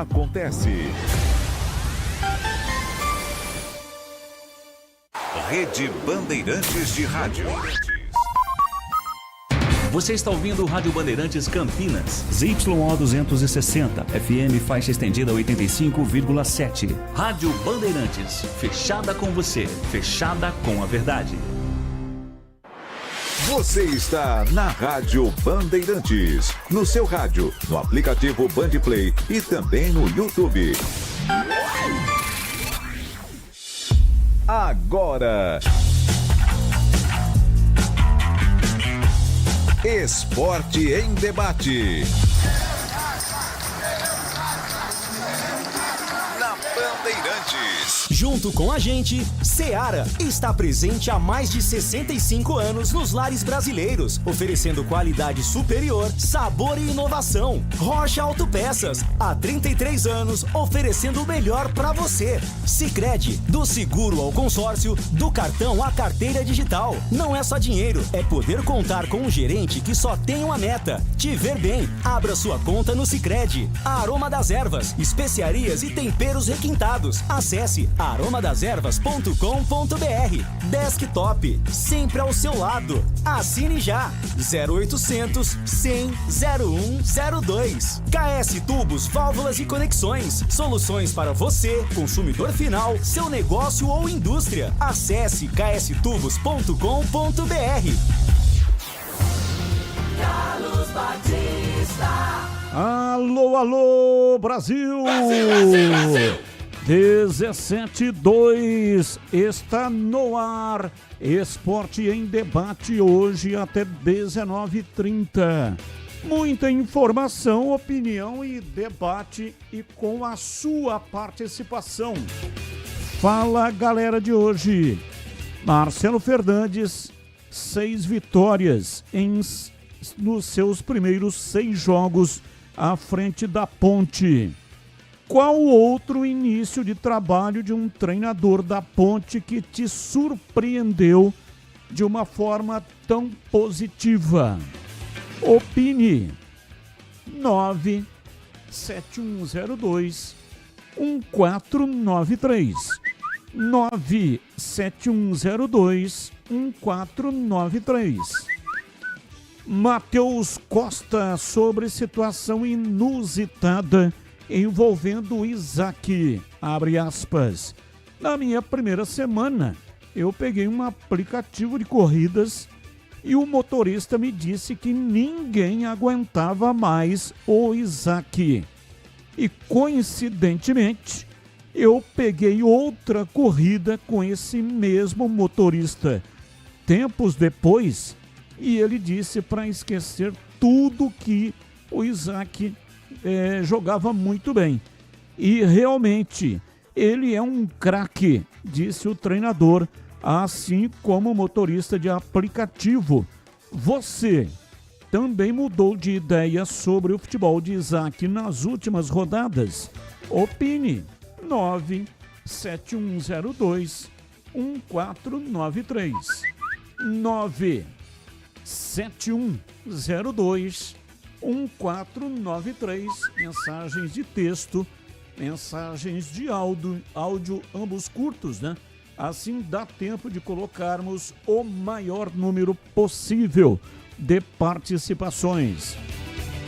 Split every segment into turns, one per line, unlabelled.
acontece. Rede Bandeirantes de Rádio.
Você está ouvindo o Rádio Bandeirantes Campinas.
ZYO 260, FM faixa estendida 85,7.
Rádio Bandeirantes, fechada com você, fechada com a verdade.
Você está na Rádio Bandeirantes, no seu rádio, no aplicativo Bandplay e também no YouTube. Agora, Esporte em Debate. Na Bandeirantes.
Junto com a gente, Seara está presente há mais de 65 anos nos lares brasileiros, oferecendo qualidade superior, sabor e inovação. Rocha Autopeças, há 33 anos, oferecendo o melhor para você. Sicredi, do seguro ao consórcio, do cartão à carteira digital. Não é só dinheiro, é poder contar com um gerente que só tem uma meta: te ver bem. Abra sua conta no Sicredi. Aroma das Ervas, especiarias e temperos requintados. Acesse aromadeservas.com.br. Desktop, sempre ao seu lado. Assine já. 0800 100 0102. KS Tubos, Válvulas e Conexões. Soluções para você, consumidor final, seu negócio ou indústria. Acesse kstubos.com.br.
Carlos Batista.
Alô, alô, Brasil!
Brasil, Brasil!
17:02 está no ar. Esporte em Debate hoje até 19h30. Muita informação, opinião e debate e com a sua participação. Fala, galera de hoje. Marcelo Fernandes, 6 vitórias nos seus primeiros 6 jogos à frente da Ponte. Qual outro início de trabalho de um treinador da Ponte que te surpreendeu de uma forma tão positiva? Opine. 97102 1493. 97102 1493. Matheus Costa sobre situação inusitada envolvendo o Isaac, abre aspas. Na minha primeira semana, eu peguei um aplicativo de corridas e o motorista me disse que ninguém aguentava mais o Isaac. E coincidentemente, eu peguei outra corrida com esse mesmo motorista tempos depois e ele disse para esquecer tudo que o Isaac jogava muito bem. E realmente, ele é um craque, disse o treinador, assim como o motorista de aplicativo. Você também mudou de ideia sobre o futebol de Isaac nas últimas rodadas? Opine. 97102 1493. 97102 1493, mensagens de texto, mensagens de áudio, ambos curtos, né? Assim dá tempo de colocarmos o maior número possível de participações.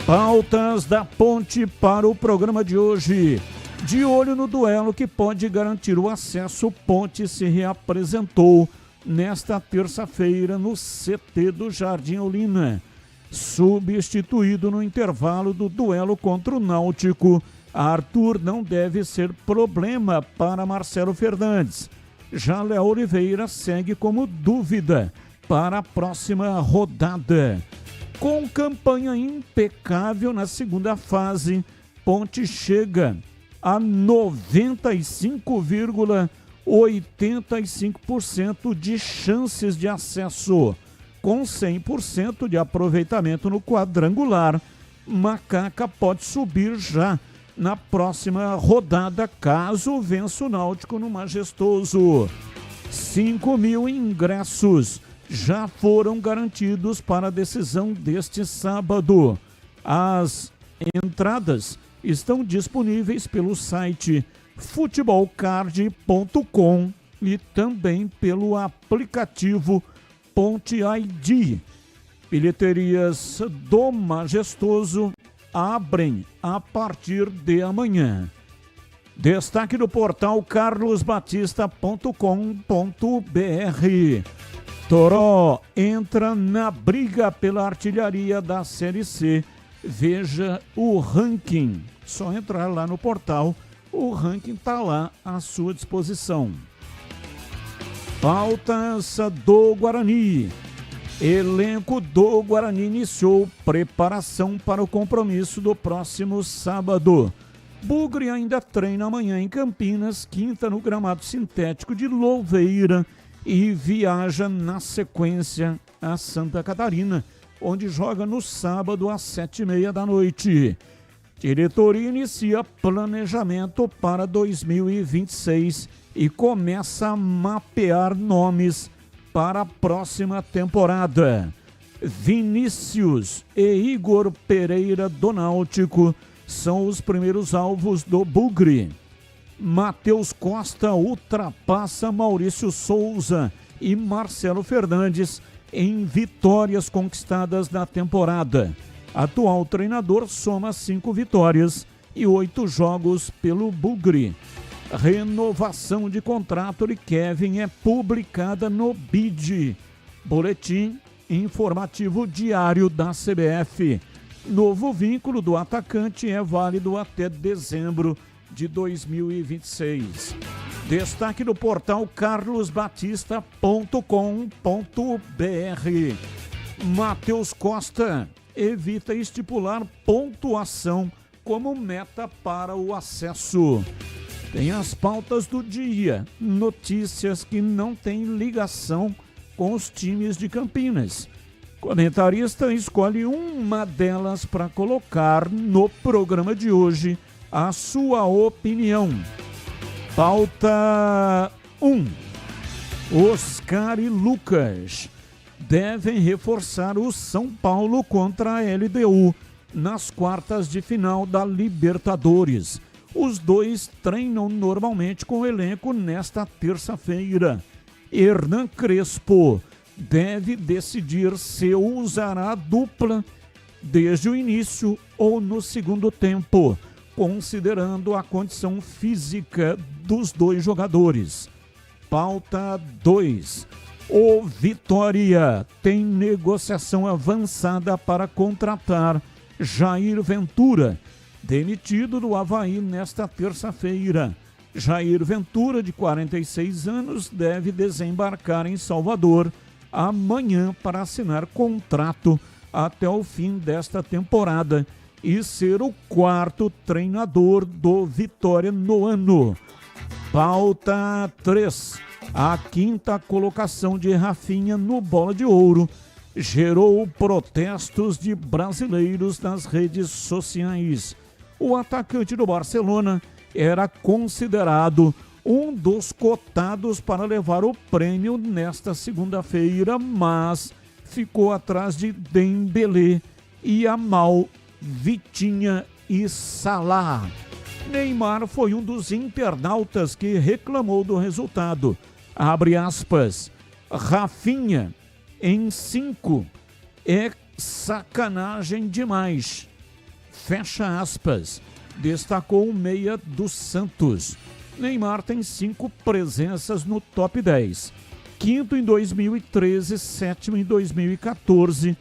Pautas da Ponte para o programa de hoje. De olho no duelo que pode garantir o acesso, Ponte se reapresentou nesta terça-feira no CT do Jardim Olina. Substituído no intervalo do duelo contra o Náutico, Arthur não deve ser problema para Marcelo Fernandes. Já Léo Oliveira segue como dúvida para a próxima rodada. Com campanha impecável na segunda fase, Ponte chega a 95,85% de chances de acesso. Com 100% de aproveitamento no quadrangular, Macaca pode subir já na próxima rodada, caso vença o Náutico no Majestoso. 5.000 ingressos já foram garantidos para a decisão deste sábado. As entradas estão disponíveis pelo site futebolcard.com e também pelo aplicativo Ponte ID. Bilheterias do Majestoso abrem a partir de amanhã. Destaque do portal carlosbatista.com.br. Toró entra na briga pela artilharia da Série C. Veja o ranking. Só entrar lá no portal, o ranking está lá à sua disposição. Pautas do Guarani. Elenco do Guarani iniciou preparação para o compromisso do próximo sábado. Bugre ainda treina amanhã em Campinas, quinta no gramado sintético de Louveira e viaja na sequência a Santa Catarina, onde joga no sábado às 7h30 da noite. Diretoria inicia planejamento para 2026 e começa a mapear nomes para a próxima temporada. Vinícius e Igor Pereira do Náutico são os primeiros alvos do Bugre. Matheus Costa ultrapassa Maurício Souza e Marcelo Fernandes em vitórias conquistadas na temporada. Atual treinador soma 5 vitórias e 8 jogos pelo Bugre. Renovação de contrato de Kevin é publicada no BID, Boletim Informativo Diário da CBF. Novo vínculo do atacante é válido até dezembro de 2026. Destaque do portal carlosbatista.com.br. Matheus Costa evita estipular pontuação como meta para o acesso. Tem as pautas do dia, notícias que não têm ligação com os times de Campinas. Comentarista escolhe uma delas para colocar no programa de hoje a sua opinião. Pauta 1. Oscar e Lucas devem reforçar o São Paulo contra a LDU nas quartas de final da Libertadores. Os dois treinam normalmente com o elenco nesta terça-feira. Hernan Crespo deve decidir se usará a dupla desde o início ou no segundo tempo, considerando a condição física dos dois jogadores. Pauta 2. O Vitória tem negociação avançada para contratar Jair Ventura, demitido do Avaí nesta terça-feira. Jair Ventura, de 46 anos, deve desembarcar em Salvador amanhã para assinar contrato até o fim desta temporada e ser o 4º treinador do Vitória no ano. Pauta 3. A 5ª colocação de Rafinha no Bola de Ouro gerou protestos de brasileiros nas redes sociais. O atacante do Barcelona era considerado um dos cotados para levar o prêmio nesta segunda-feira, mas ficou atrás de Dembélé, Yamal, Vitinha e Salah. Neymar foi um dos internautas que reclamou do resultado. Abre aspas. Rafinha em 5 é sacanagem demais. Fecha aspas. Destacou o meia do Santos. Neymar tem 5 presenças no top 10. 5º em 2013, 7º em 2014,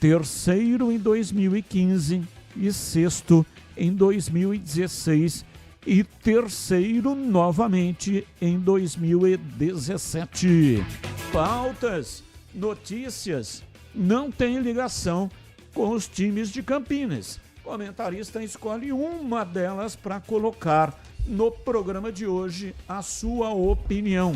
3º em 2015 e 6º em 2016 e 3º novamente em 2017. Pautas, notícias, não tem ligação com os times de Campinas. O comentarista escolhe uma delas para colocar no programa de hoje a sua opinião.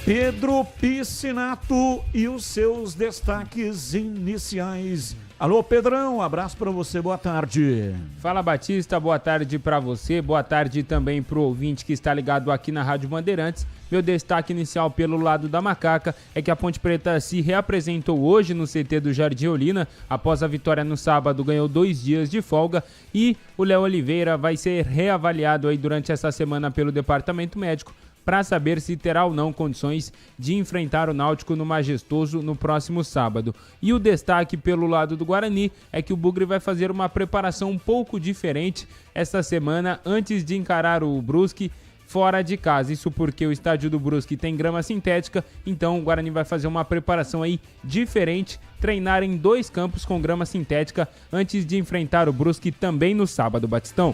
Pedro Piscinato e os seus destaques iniciais Alô, Pedrão, um abraço para você, boa tarde.
Fala, Batista, boa tarde para você, boa tarde também pro ouvinte que está ligado aqui na Rádio Bandeirantes. Meu destaque inicial pelo lado da Macaca é que a Ponte Preta se reapresentou hoje no CT do Jardim Olina. Após a vitória no sábado, ganhou 2 dias de folga e o Léo Oliveira vai ser reavaliado aí durante essa semana pelo Departamento Médico para saber se terá ou não condições de enfrentar o Náutico no Majestoso no próximo sábado. E o destaque pelo lado do Guarani é que o Bugre vai fazer uma preparação um pouco diferente esta semana antes de encarar o Brusque fora de casa. Isso porque o estádio do Brusque tem grama sintética, então o Guarani vai fazer uma preparação aí diferente, treinar em 2 campos com grama sintética antes de enfrentar o Brusque também no sábado, Batistão.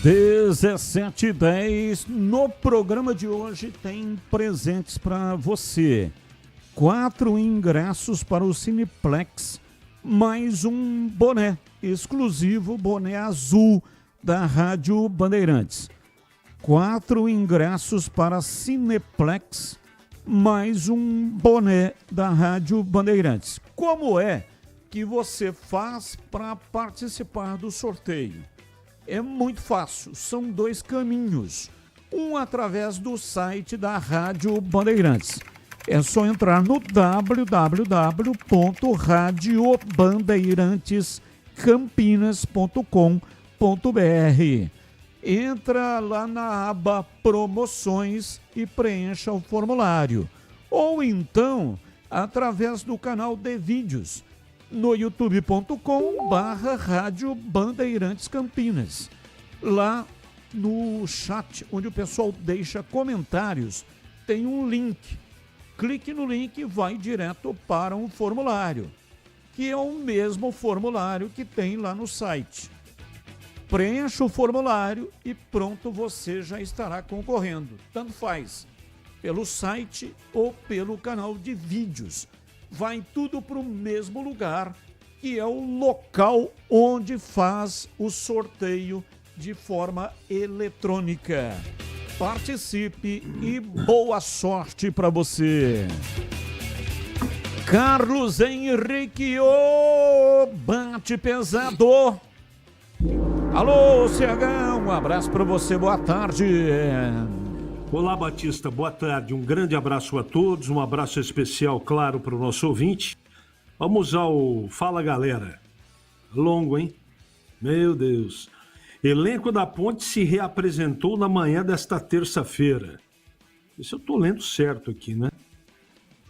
17h10, no programa de hoje tem presentes para você. 4 ingressos para o Cineplex, mais um boné exclusivo, boné azul da Rádio Bandeirantes. 4 ingressos para Cineplex, mais um boné da Rádio Bandeirantes. Como é que você faz para participar do sorteio? É muito fácil, são 2 caminhos. Um através do site da Rádio Bandeirantes. É só entrar no www.radiobandeirantescampinas.com.br. Entra lá na aba Promoções e preencha o formulário. Ou então, através do canal de vídeos, no youtube.com/Rádio Bandeirantes Campinas. Lá no chat, onde o pessoal deixa comentários, tem um link. Clique no link e vai direto para um formulário, que é o mesmo formulário que tem lá no site. Preencha o formulário e pronto, você já estará concorrendo. Tanto faz, pelo site ou pelo canal de vídeos. Vai tudo para o mesmo lugar, que é o local onde faz o sorteio de forma eletrônica. Participe e boa sorte para você. Carlos Henrique, bate pesado. Alô, CH, um abraço para você, boa tarde.
Olá, Batista, boa tarde. Um grande abraço a todos, um abraço especial, claro, para o nosso ouvinte. Vamos ao Fala Galera. Longo, hein? Meu Deus. Elenco da Ponte se reapresentou na manhã desta terça-feira. Isso eu tô lendo certo aqui, né?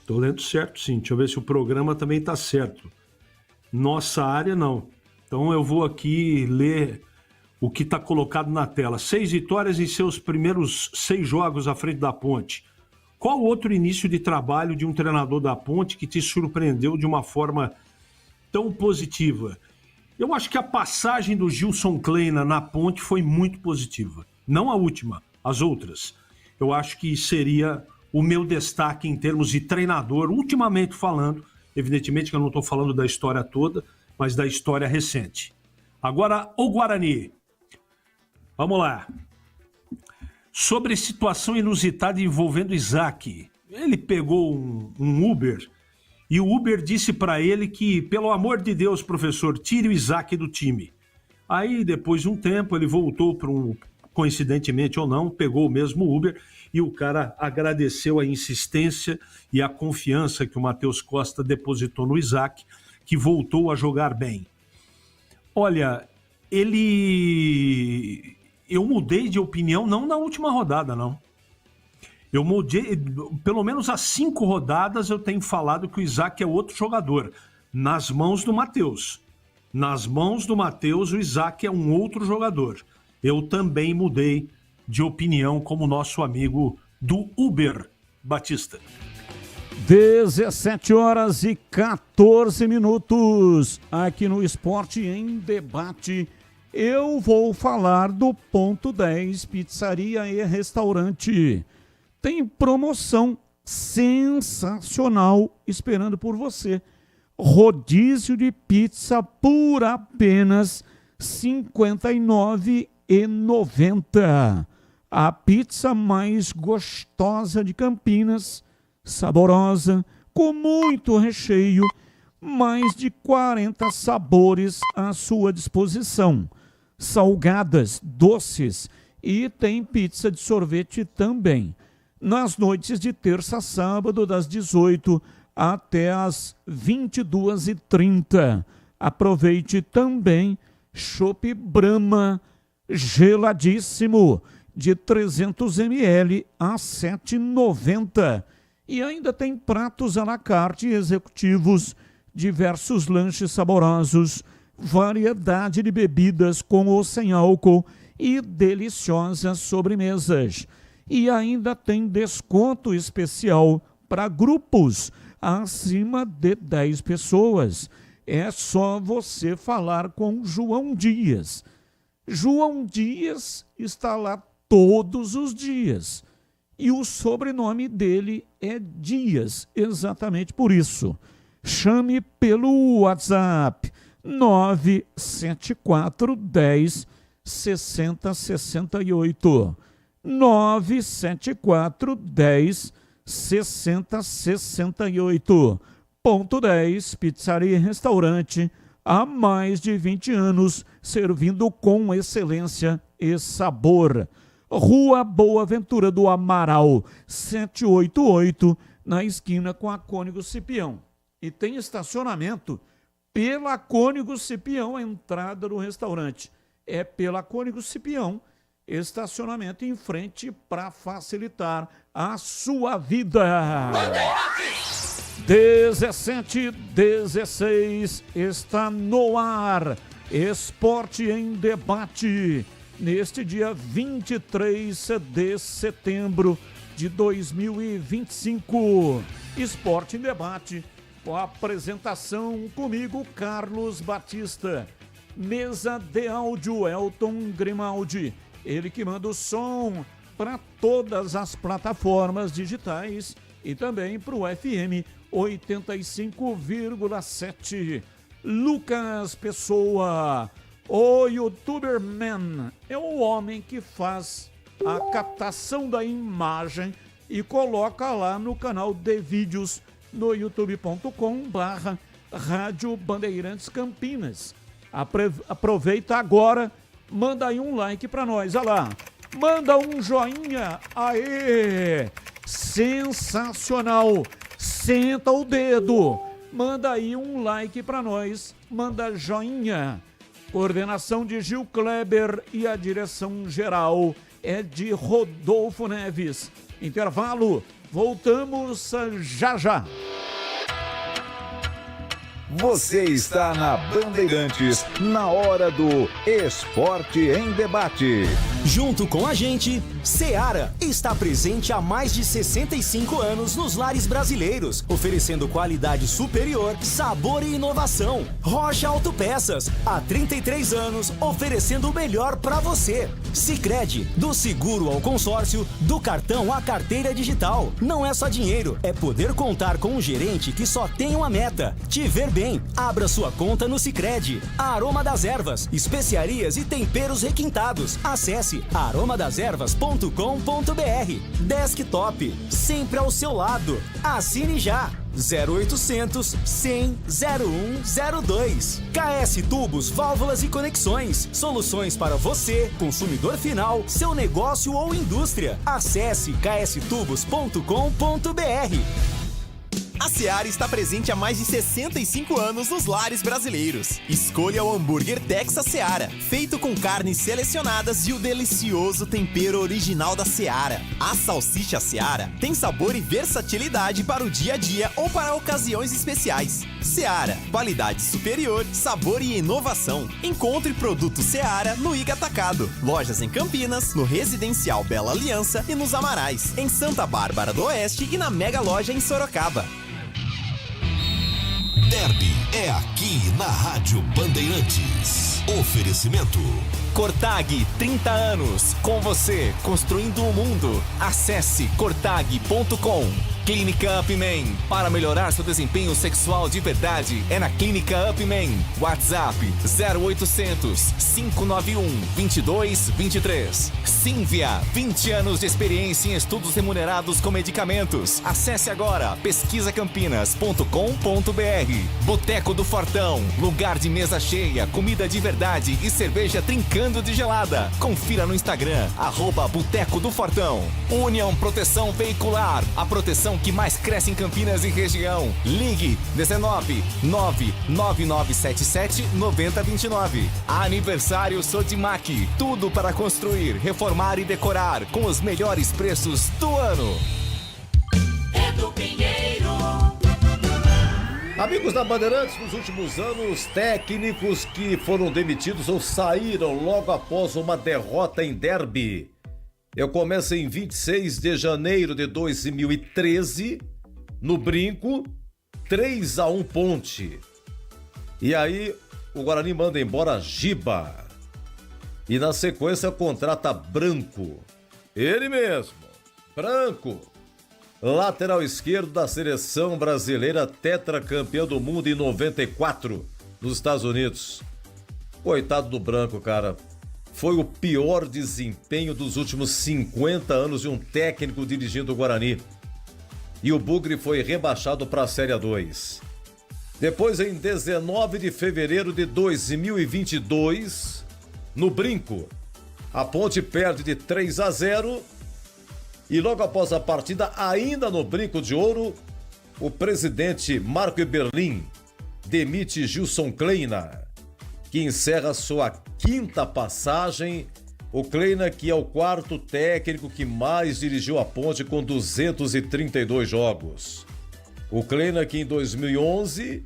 Tô lendo certo, sim. Deixa eu ver se o programa também tá certo. Nossa área, não. Então eu vou aqui ler o que está colocado na tela. 6 vitórias em seus primeiros 6 jogos à frente da Ponte. Qual outro início de trabalho de um treinador da Ponte que te surpreendeu de uma forma tão positiva? Eu acho que a passagem do Gilson Kleina na Ponte foi muito positiva. Não a última, as outras. Eu acho que seria o meu destaque em termos de treinador, ultimamente falando. Evidentemente que eu não estou falando da história toda, mas da história recente. Agora, o Guarani. Vamos lá. Sobre situação inusitada envolvendo Isaac. Ele pegou um Uber e o Uber disse para ele que, pelo amor de Deus, professor, tire o Isaac do time. Aí, depois de um tempo, ele voltou para coincidentemente ou não, pegou o mesmo Uber e o cara agradeceu a insistência e a confiança que o Matheus Costa depositou no Isaac, que voltou a jogar bem. Olha, eu mudei de opinião não na última rodada, não. Eu mudei, pelo menos há 5 rodadas eu tenho falado que o Isaac é outro jogador, nas mãos do Matheus. Nas mãos do Matheus, o Isaac é um outro jogador. Eu também mudei de opinião como nosso amigo do Uber, Batista.
17h14 aqui no Esporte em Debate. Eu vou falar do Ponto 10 Pizzaria e Restaurante. Tem promoção sensacional esperando por você. Rodízio de pizza por apenas R$ 59,90. A pizza mais gostosa de Campinas, saborosa, com muito recheio, mais de 40 sabores à sua disposição. Salgadas, doces e tem pizza de sorvete também. Nas noites de terça a sábado, das 18 até as 22h30. Aproveite também chopp Brahma geladíssimo de 300 ml a R$ 7,90. E ainda tem pratos à la carte executivos, diversos lanches saborosos, variedade de bebidas com ou sem álcool e deliciosas sobremesas. E ainda tem desconto especial para grupos acima de 10 pessoas. É só você falar com João Dias. João Dias está lá todos os dias. E o sobrenome dele é Dias, exatamente por isso. Chame pelo WhatsApp 974 10 60 68. 974 10 60 68. Ponto 10, pizzaria e restaurante, há mais de 20 anos, servindo com excelência e sabor. Rua Boa Ventura do Amaral, 788, na esquina com a Cônigo Cipião. E tem estacionamento pela Cônigo Cipião, a entrada do restaurante. É pela Cônigo Cipião, estacionamento em frente para facilitar a sua vida. 17:16 está no ar. Esporte em Debate. Neste dia 23 de setembro de 2025. Esporte em Debate. Com a apresentação comigo, Carlos Batista. Mesa de áudio, Elton Grimaldi. Ele que manda o som para todas as plataformas digitais e também para o FM 85,7. Lucas Pessoa, o YouTuber Man, é o homem que faz a captação da imagem e coloca lá no canal de vídeos no youtube.com/Rádio Bandeirantes Campinas. Aproveita agora, manda aí um like para nós, olha lá. Manda um joinha, aê! Sensacional! Senta o dedo, manda aí um like para nós, manda joinha. Coordenação de Gil Kleber e a direção geral é de Rodolfo Neves. Intervalo, voltamos já já.
Você está na Bandeirantes, na hora do Esporte em Debate.
Junto com a gente, Seara está presente há mais de 65 anos nos lares brasileiros, oferecendo qualidade superior, sabor e inovação. Rocha Autopeças, há 33 anos, oferecendo o melhor para você. Sicredi, do seguro ao consórcio, do cartão à carteira digital. Não é só dinheiro, é poder contar com um gerente que só tem uma meta: te ver bem. Abra sua conta no Sicredi. Aroma das Ervas, especiarias e temperos requintados. Acesse aromadaservas.com.br. Desktop, sempre ao seu lado. Assine já. 0800 100 0102. KS Tubos, Válvulas e Conexões. Soluções para você, consumidor final, seu negócio ou indústria. Acesse kstubos.com.br.
A Seara está presente há mais de 65 anos nos lares brasileiros. Escolha o hambúrguer Texas Seara, feito com carnes selecionadas e o delicioso tempero original da Seara. A salsicha Seara tem sabor e versatilidade para o dia a dia ou para ocasiões especiais. Seara, qualidade superior, sabor e inovação. Encontre produto Seara no Iga Atacado. Lojas em Campinas, no Residencial Bela Aliança e nos Amarais, em Santa Bárbara do Oeste e na Mega Loja em Sorocaba.
Derby é aqui na Rádio Bandeirantes. Oferecimento
Cortag, 30 anos. Com você, construindo o mundo. Acesse cortag.com. Clínica Upman. Para melhorar seu desempenho sexual de verdade, é na Clínica Upman. WhatsApp 0800 591 2223. Sínvia, 20 anos de experiência em estudos remunerados com medicamentos. Acesse agora pesquisacampinas.com.br. Boteco do Fortão. Lugar de mesa cheia, comida de verdade e cerveja trincando de gelada. Confira no Instagram, @Boteco do Fortão. União Proteção Veicular. A proteção que mais cresce em Campinas e região. Ligue 19 99977 9029. Aniversário Sodimac. Tudo para construir, reformar e decorar com os melhores preços do ano.
Edu Pinheiro.
Amigos da Bandeirantes, nos últimos anos, técnicos que foram demitidos ou saíram logo após uma derrota em derby. Eu começo em 26 de janeiro de 2013, no Brinco, 3-1 Ponte. E aí o Guarani manda embora Giba. E na sequência contrata Branco. Ele mesmo, Branco. Lateral esquerdo da seleção brasileira, tetracampeão do mundo em 94, nos Estados Unidos. Coitado do Branco, cara. Foi o pior desempenho dos últimos 50 anos de um técnico dirigindo o Guarani. E o Bugre foi rebaixado para a Série A2. Depois, em 19 de fevereiro de 2022, no Brinco, a Ponte perde de 3-0 e logo após a partida, ainda no Brinco de Ouro, o presidente Marco Eberlin demite Gilson Kleina, que encerra sua 5ª passagem. O Kleina, que é o 4º técnico que mais dirigiu a Ponte, com 232 jogos. O Kleina, que em 2011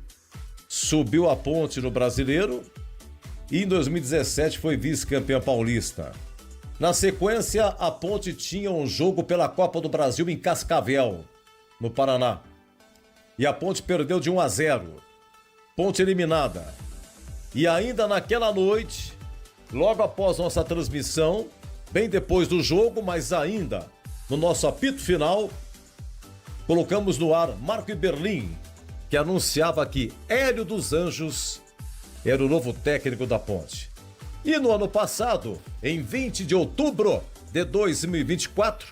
subiu a Ponte no Brasileiro e em 2017 foi vice-campeão paulista. Na sequência, a Ponte tinha um jogo pela Copa do Brasil em Cascavel, no Paraná. E a Ponte perdeu de 1-0. Ponte eliminada. E ainda naquela noite, logo após nossa transmissão, bem depois do jogo, mas ainda no nosso apito final, colocamos no ar Marco Eberlin, que anunciava que Hélio dos Anjos era o novo técnico da Ponte. E no ano passado, em 20 de outubro de 2024,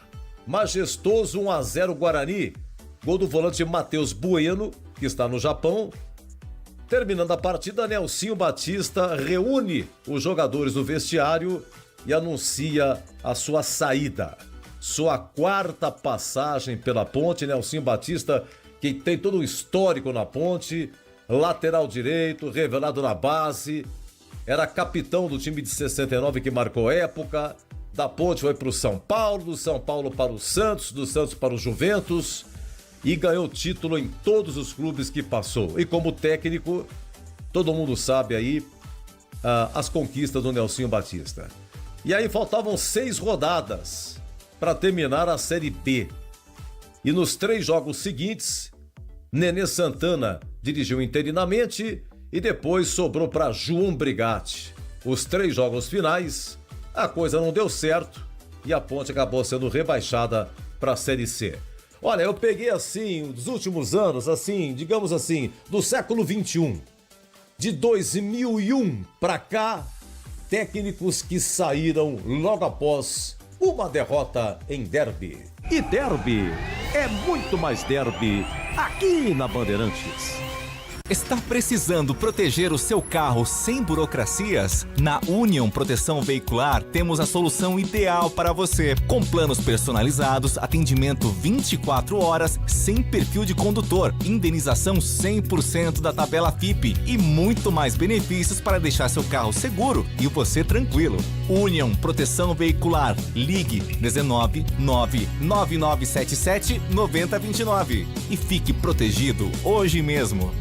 majestoso 1-0 Guarani, gol do volante Matheus Bueno, que está no Japão. Terminando a partida, Nelsinho Batista reúne os jogadores do vestiário e anuncia a sua saída. Sua 4ª passagem pela Ponte. Nelsinho Batista, que tem todo o histórico na Ponte, lateral direito, revelado na base, era capitão do time de 69 que marcou época. Da Ponte foi para o São Paulo, do São Paulo para o Santos, do Santos para o Juventus, e ganhou título em todos os clubes que passou. E como técnico, todo mundo sabe aí as conquistas do Nelsinho Batista. E aí faltavam 6 rodadas para terminar a Série B. E nos 3 jogos seguintes, Nenê Santana dirigiu interinamente e depois sobrou para João Brigatti. Os 3 jogos finais, a coisa não deu certo e a Ponte acabou sendo rebaixada para a Série C. Olha, eu peguei assim, dos últimos anos, assim, digamos assim, do século XXI, de 2001 para cá, técnicos que saíram logo após uma derrota em derby. E derby é muito mais derby aqui na Bandeirantes.
Está precisando proteger o seu carro sem burocracias? Na União Proteção Veicular temos a solução ideal para você. Com planos personalizados, atendimento 24 horas, sem perfil de condutor, indenização 100% da tabela FIPE e muito mais benefícios para deixar seu carro seguro e você tranquilo. União Proteção Veicular. Ligue 19 99977 9029 e fique protegido hoje mesmo.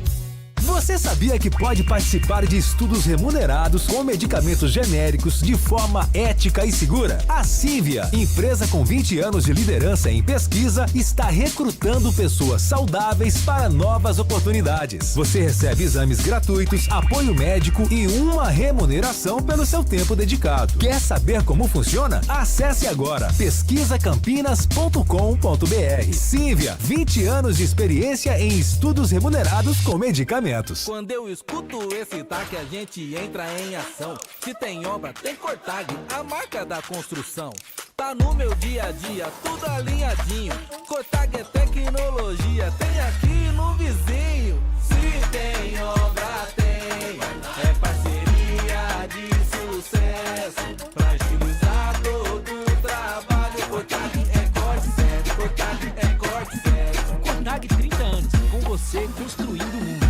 Você sabia que pode participar de estudos remunerados com medicamentos genéricos de forma ética e segura? A Cívia, empresa com 20 anos de liderança em pesquisa, está recrutando pessoas saudáveis para novas oportunidades. Você recebe exames gratuitos, apoio médico e uma remuneração pelo seu tempo dedicado. Quer saber como funciona? Acesse agora pesquisacampinas.com.br. Cívia, 20 anos de experiência em estudos remunerados com medicamentos.
Quando eu escuto esse TAG, a gente entra em ação. Se tem obra, tem Cortag, a marca da construção. Tá no meu dia a dia, tudo alinhadinho. Cortag é tecnologia, tem aqui no vizinho. Se tem obra, tem. É parceria de sucesso. Pra agilizar todo o trabalho. Cortag é corte certo, Cortag é corte certo.
Cortag 30 anos, com você construindo o mundo.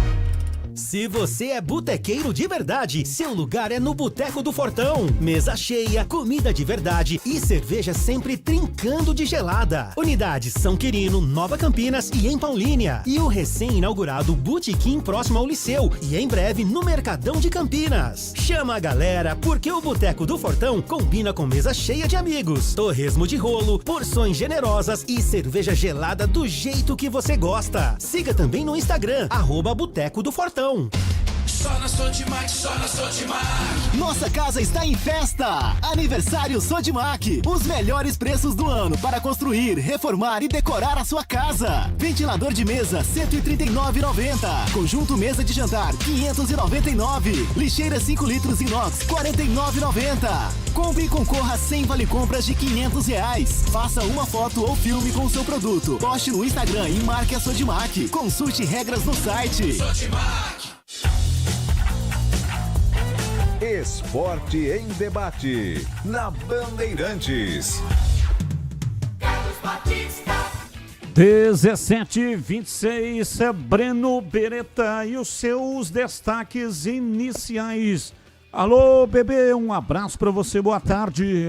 Se você é botequeiro de verdade, seu lugar é no Boteco do Fortão. Mesa cheia, comida de verdade e cerveja sempre trincando de gelada. Unidades São Quirino, Nova Campinas e em Paulínia. E o recém-inaugurado Botequim próximo ao Liceu e em breve no Mercadão de Campinas. Chama a galera, porque o Boteco do Fortão combina com mesa cheia de amigos, torresmo de rolo, porções generosas e cerveja gelada do jeito que você gosta. Siga também no Instagram, @Boteco do Fortão.
Só na Sodimac, só na Sodimac.
Nossa casa está em festa! Aniversário Sodimac. Os melhores preços do ano para construir, reformar e decorar a sua casa. Ventilador de mesa, R$ 139,90. Conjunto mesa de jantar, R$ 599. Lixeira 5 litros inox, R$ 49,90. Compre e concorra a 100 vale-compras de R$ 500. Faça uma foto ou filme com o seu produto. Poste no Instagram e marque a Sodimac. Consulte regras no site.
Sodimac.
Esporte em debate, na Bandeirantes.
17:26, Breno Beretta e os seus destaques iniciais. Alô, bebê, um abraço para você, boa tarde.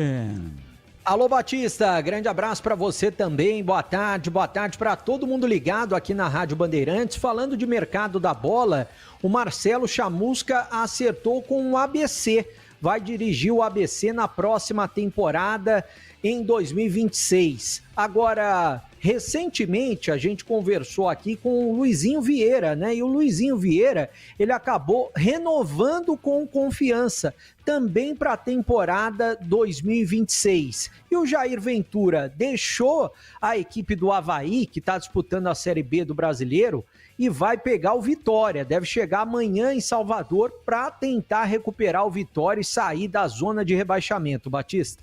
Alô, Batista, grande abraço para você também, boa tarde para todo mundo ligado aqui na Rádio Bandeirantes. Falando de mercado da bola, o Marcelo Chamusca acertou com o ABC, vai dirigir o ABC na próxima temporada em 2026. Agora, recentemente a gente conversou aqui com o Luizinho Vieira, né? E o Luizinho Vieira, ele acabou renovando com Confiança, também para a temporada 2026. E o Jair Ventura deixou a equipe do Avaí, que está disputando a Série B do Brasileiro, e vai pegar o Vitória. Deve chegar amanhã em Salvador para tentar recuperar o Vitória e sair da zona de rebaixamento, Batista.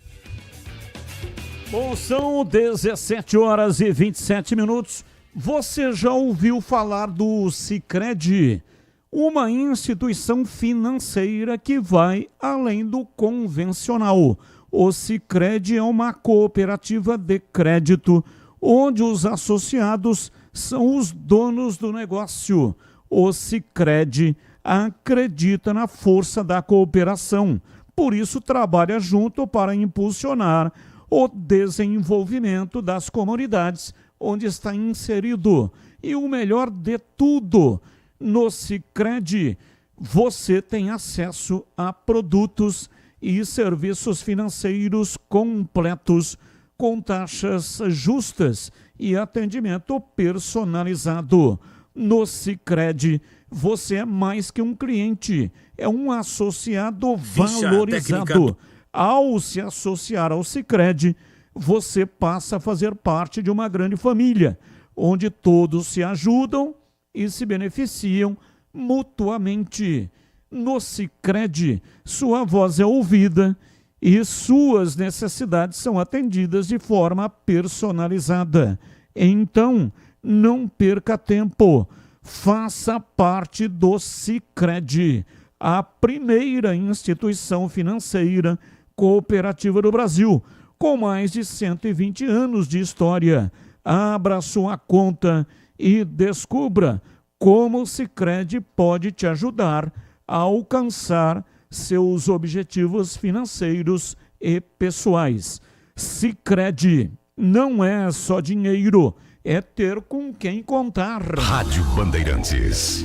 Bom, são 17h27. Você já ouviu falar do Sicredi? Uma instituição financeira que vai além do convencional. O Sicredi é uma cooperativa de crédito, onde os associados são os donos do negócio. O Sicredi acredita na força da cooperação, por isso trabalha junto para impulsionar o desenvolvimento das comunidades onde está inserido. E o melhor de tudo, no Sicredi você tem acesso a produtos e serviços financeiros completos, com taxas justas e atendimento personalizado. No Sicredi você é mais que um cliente, é um associado valorizado. Ao se associar ao Sicredi, você passa a fazer parte de uma grande família, onde todos se ajudam e se beneficiam mutuamente. No Sicredi, sua voz é ouvida e suas necessidades são atendidas de forma personalizada. Então, não perca tempo. Faça parte do Sicredi, a primeira instituição financeira cooperativa do Brasil, com mais de 120 anos de história. Abra sua conta e descubra como o Sicredi pode te ajudar a alcançar seus objetivos financeiros e pessoais. Sicredi não é só dinheiro, é ter com quem contar.
Rádio Bandeirantes.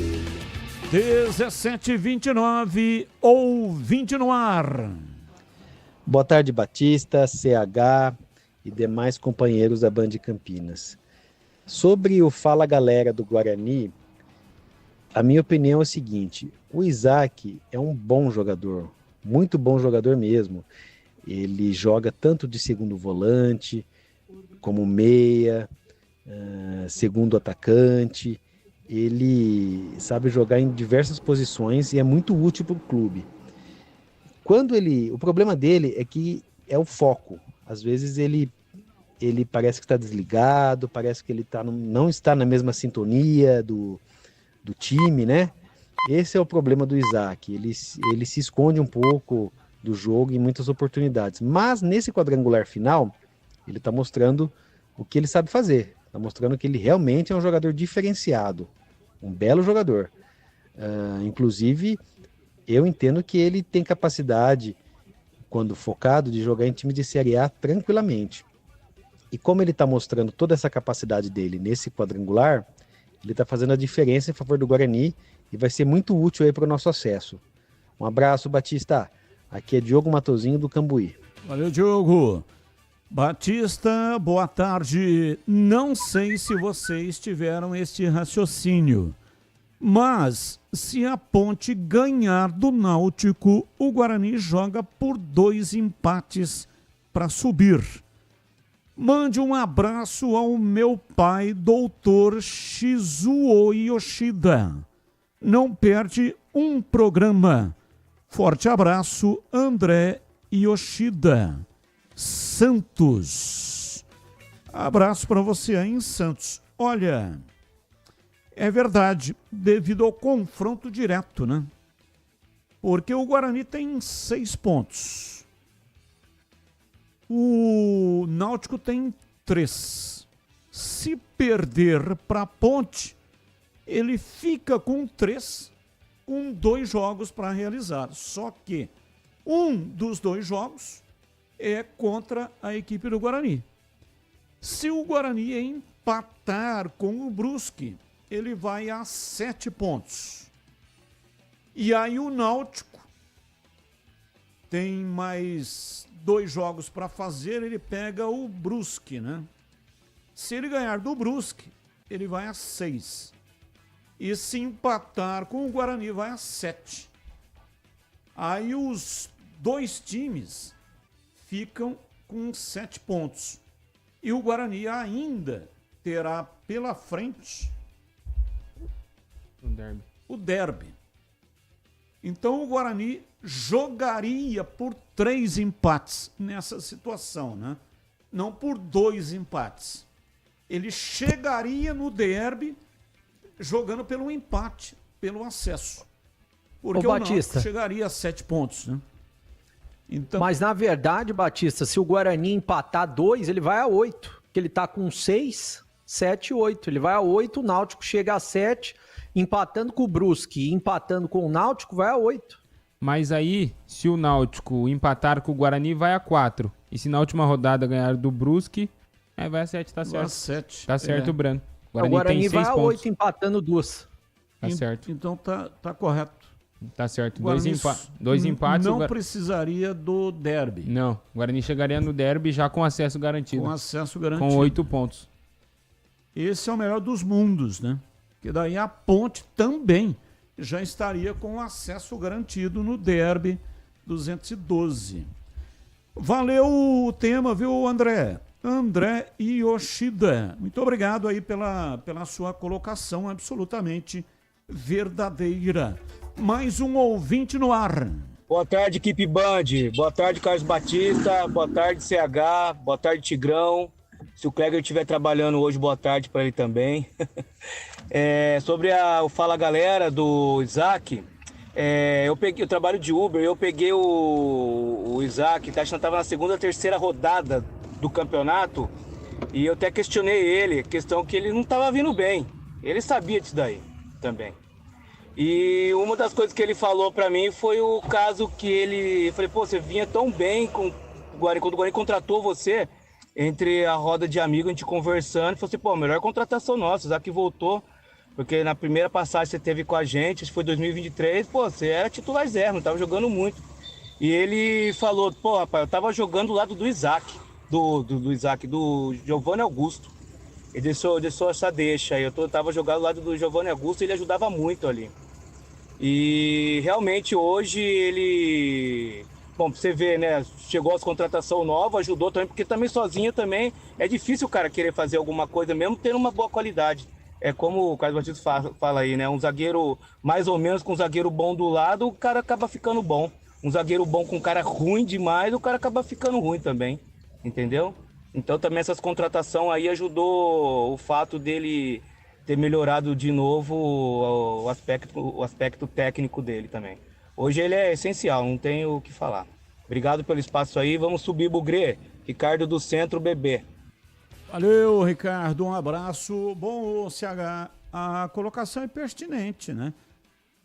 17h29, ouvinte no ar.
Boa tarde, Batista, CH e demais companheiros da Band Campinas. Sobre o Fala Galera do Guarani, a minha opinião é o seguinte: o Isaac é um bom jogador, muito bom jogador mesmo. Ele joga tanto de segundo volante, como meia, segundo atacante. Ele sabe jogar em diversas posições e é muito útil para o clube. O problema dele é que é o foco. Às vezes ele parece que está desligado, parece que ele não está na mesma sintonia do time, né? Esse é o problema do Isaac. Ele se esconde um pouco do jogo em muitas oportunidades. Mas nesse quadrangular final, ele está mostrando o que ele sabe fazer. Está mostrando que ele realmente é um jogador diferenciado. Um belo jogador. Inclusive, eu entendo que ele tem capacidade, quando focado, de jogar em time de Série A tranquilamente. E como ele está mostrando toda essa capacidade dele nesse quadrangular, ele está fazendo a diferença em favor do Guarani e vai ser muito útil aí para o nosso acesso. Um abraço, Batista. Aqui é Diogo Matosinho, do Cambuí.
Valeu, Diogo. Batista, boa tarde. Não sei se vocês tiveram este raciocínio, mas se a Ponte ganhar do Náutico, o Guarani joga por 2 empates para subir. Mande um abraço ao meu pai, doutor Shizuo Yoshida. Não perde um programa. Forte abraço, André Yoshida. Santos. Abraço para você aí em Santos. Olha, é verdade, devido ao confronto direto, né? Porque o Guarani tem 6 pontos. O Náutico tem 3. Se perder para a Ponte, ele fica com 3, com 2 jogos para realizar. Só que um dos 2 jogos é contra a equipe do Guarani. Se o Guarani empatar com o Brusque, ele vai a 7 pontos. E aí o Náutico tem mais 2 jogos para fazer, ele pega o Brusque, né? Se ele ganhar do Brusque, ele vai a 6. E se empatar com o Guarani, vai a 7. Aí os 2 times ficam com 7 pontos. E o Guarani ainda terá pela frente o derby. Então o Guarani jogaria por 3 empates nessa situação, né? Não por 2 empates. Ele chegaria no derby jogando pelo empate, pelo acesso. Porque o Náutico chegaria a 7 pontos, né? Então...
Mas, na verdade, Batista, se o Guarani empatar 2, ele vai a 8. Porque ele tá com 6, 7, 8. Ele vai a 8, o Náutico chega a 7, empatando com o Brusque e empatando com o Náutico, vai a 8.
Mas aí, se o Náutico empatar com o Guarani, vai a 4. E se na última rodada ganhar do Brusque, aí vai a 7, tá certo.
Vai a 7.
Tá certo, o Brano.
O Guarani tem vai a 8, empatando 2.
Tá certo.
Então tá correto.
Tá certo. 2 empates.
Não precisaria do derby.
Não. O Guarani chegaria no derby já com acesso garantido.
Com acesso garantido.
Com 8 pontos.
Esse é o melhor dos mundos, né? Porque daí a Ponte também já estaria com acesso garantido no derby 212. Valeu o tema, viu, André? André Yoshida. Muito obrigado aí pela sua colocação absolutamente verdadeira. Mais um ouvinte no ar.
Boa tarde, equipe Band. Boa tarde, Carlos Batista. Boa tarde, CH. Boa tarde, Tigrão. Se o Kleber estiver trabalhando hoje, boa tarde para ele também. Sobre o Fala Galera do Isaac, eu trabalho de Uber, eu peguei o Isaac, acho que estava na segunda ou terceira rodada do campeonato, e eu até questionei ele, questão que ele não estava vindo bem. Ele sabia disso daí também. E uma das coisas que ele falou pra mim foi o caso que eu falei, pô, você vinha tão bem quando o Guarani contratou você, entre a roda de amigos, a gente conversando, falou assim, pô, melhor contratação nossa, já que voltou Porque na primeira passagem que você teve com a gente, acho que foi 2023, pô, você era titular zero, não tava jogando muito. E ele falou, pô, rapaz, eu tava jogando do lado do Isaac, do Giovanni Augusto. Ele deixou essa deixa aí, eu tava jogando do lado do Giovanni Augusto e ele ajudava muito ali. E realmente hoje ele... Bom, pra você ver, né, chegou as contratação nova, ajudou também, porque também sozinho também é difícil o cara querer fazer alguma coisa, mesmo tendo uma boa qualidade. É como o Carlos Batista fala aí, né, um zagueiro mais ou menos com um zagueiro bom do lado, o cara acaba ficando bom. Um zagueiro bom com um cara ruim demais, o cara acaba ficando ruim também, entendeu? Então também essas contratações aí ajudou o fato dele ter melhorado de novo o aspecto técnico dele também. Hoje ele é essencial, não tenho o que falar. Obrigado pelo espaço aí, vamos subir, Bugrê. Ricardo do Centro, bebê.
Valeu, Ricardo, um abraço. Bom, CH, a colocação é pertinente, né?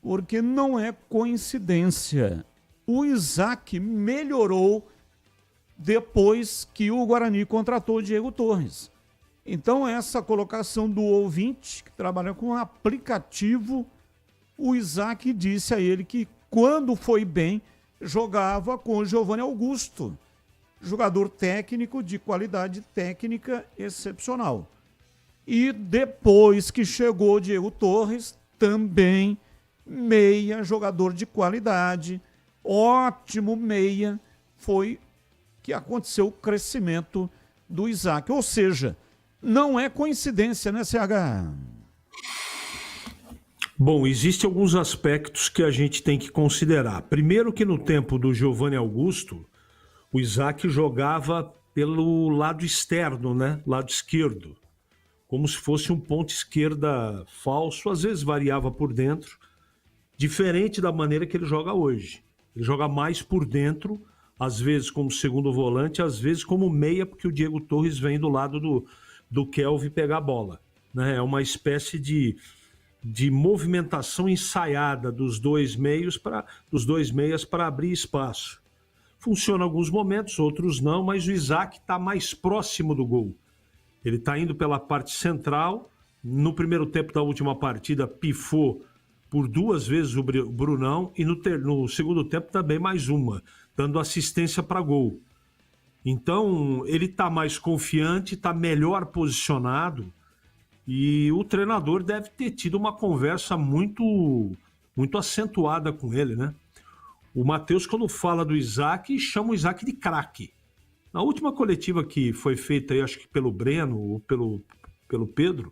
Porque não é coincidência. O Isaac melhorou depois que o Guarani contratou o Diego Torres. Então, essa colocação do ouvinte, que trabalha com aplicativo, o Isaac disse a ele que, quando foi bem, jogava com o Giovanni Augusto, jogador técnico de qualidade técnica excepcional. E depois que chegou o Diego Torres, também meia, jogador de qualidade, ótimo meia, foi que aconteceu o crescimento do Isaac. Ou seja, não é coincidência, né, CH?
Bom, existem alguns aspectos que a gente tem que considerar. Primeiro que no tempo do Giovanni Augusto, o Isaac jogava pelo lado externo, né? Lado esquerdo. Como se fosse um ponta esquerda falso, às vezes variava por dentro, diferente da maneira que ele joga hoje. Ele joga mais por dentro, às vezes como segundo volante, às vezes como meia, porque o Diego Torres vem do lado do Kelvin pegar a bola, né? É uma espécie de movimentação ensaiada dos dois meias para abrir espaço. Funciona em alguns momentos, outros não, mas o Isaac está mais próximo do gol. Ele está indo pela parte central. No primeiro tempo da última partida, pifou por 2 vezes o Brunão e no segundo tempo também mais uma, dando assistência para gol. Então, ele está mais confiante, está melhor posicionado e o treinador deve ter tido uma conversa muito, muito acentuada com ele, né? O Matheus, quando fala do Isaac, chama o Isaac de craque. Na última coletiva que foi feita, aí, acho que pelo Breno ou pelo Pedro,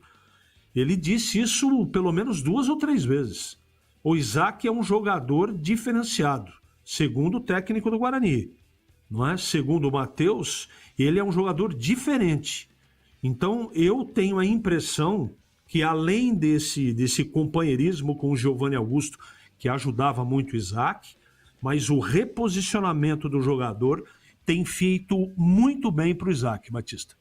ele disse isso pelo menos 2 ou 3 vezes. O Isaac é um jogador diferenciado, segundo o técnico do Guarani. Não é? Segundo o Matheus, ele é um jogador diferente. Então, eu tenho a impressão que, além desse companheirismo com o Giovanni Augusto, que ajudava muito o Isaac, mas o reposicionamento do jogador tem feito muito bem para o Isaac, Batista.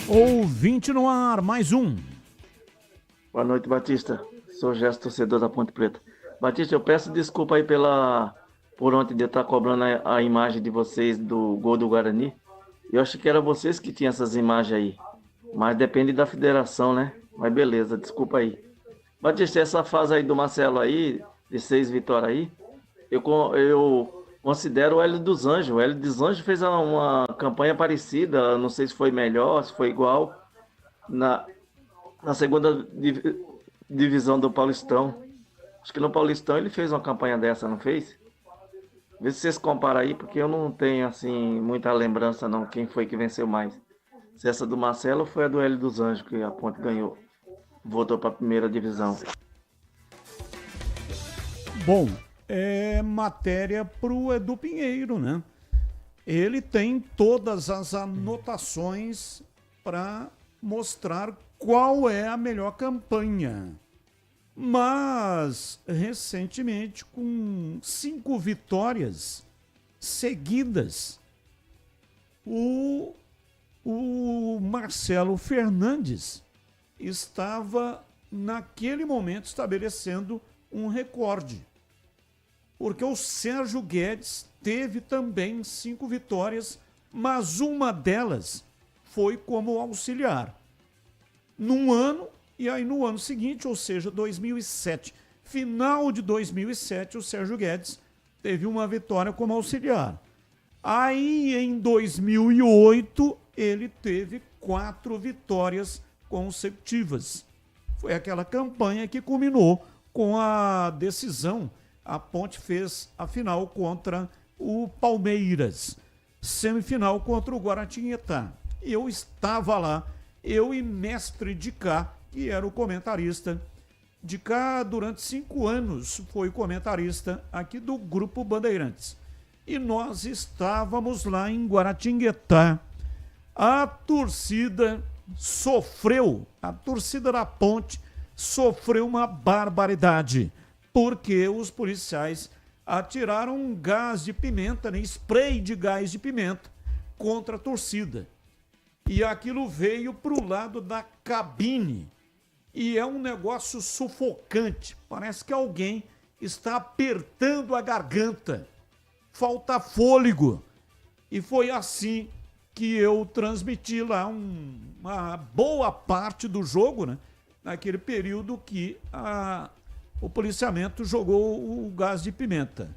Ouvinte no ar, mais um.
Boa noite, Batista. Sou Gesto, torcedor da Ponte Preta. Batista, eu peço desculpa aí por ontem de eu estar cobrando a imagem de vocês do gol do Guarani. Eu acho que era vocês que tinham essas imagens aí. Mas depende da federação, né? Mas beleza, desculpa aí. Batista, essa fase aí do Marcelo aí, de 6 vitórias aí, eu considero o Hélio dos Anjos. O Hélio dos Anjos fez uma campanha parecida, não sei se foi melhor, se foi igual, na segunda divisão do Paulistão. Acho que no Paulistão ele fez uma campanha dessa, não fez? Vê se vocês comparam aí, porque eu não tenho assim muita lembrança não, quem foi que venceu mais. Se essa do Marcelo foi a do Hélio dos Anjos, que a Ponte ganhou. Voltou para a primeira divisão.
Bom, é matéria para o Edu Pinheiro, né? Ele tem todas as anotações para mostrar qual é a melhor campanha. Mas, recentemente, com 5 vitórias seguidas, o Marcelo Fernandes estava, naquele momento, estabelecendo um recorde. Porque o Sérgio Guedes teve também 5 vitórias, mas uma delas foi como auxiliar. Num ano, e aí no ano seguinte, ou seja, 2007, final de 2007, o Sérgio Guedes teve uma vitória como auxiliar. Aí, em 2008, ele teve 4 vitórias consecutivas. Foi aquela campanha que culminou com a decisão. A Ponte fez a final contra o Palmeiras, semifinal contra o Guaratinguetá. Eu estava lá, eu e mestre de cá, que era o comentarista. De cá, durante 5 anos, foi comentarista aqui do Grupo Bandeirantes. E nós estávamos lá em Guaratinguetá. A torcida sofreu, a torcida da Ponte sofreu uma barbaridade, porque os policiais atiraram gás de pimenta, né, spray de gás de pimenta contra a torcida. E aquilo veio para o lado da cabine. E é um negócio sufocante. Parece que alguém está apertando a garganta. Falta fôlego. E foi assim que eu transmiti lá uma boa parte do jogo, né? Naquele período que o policiamento jogou o gás de pimenta.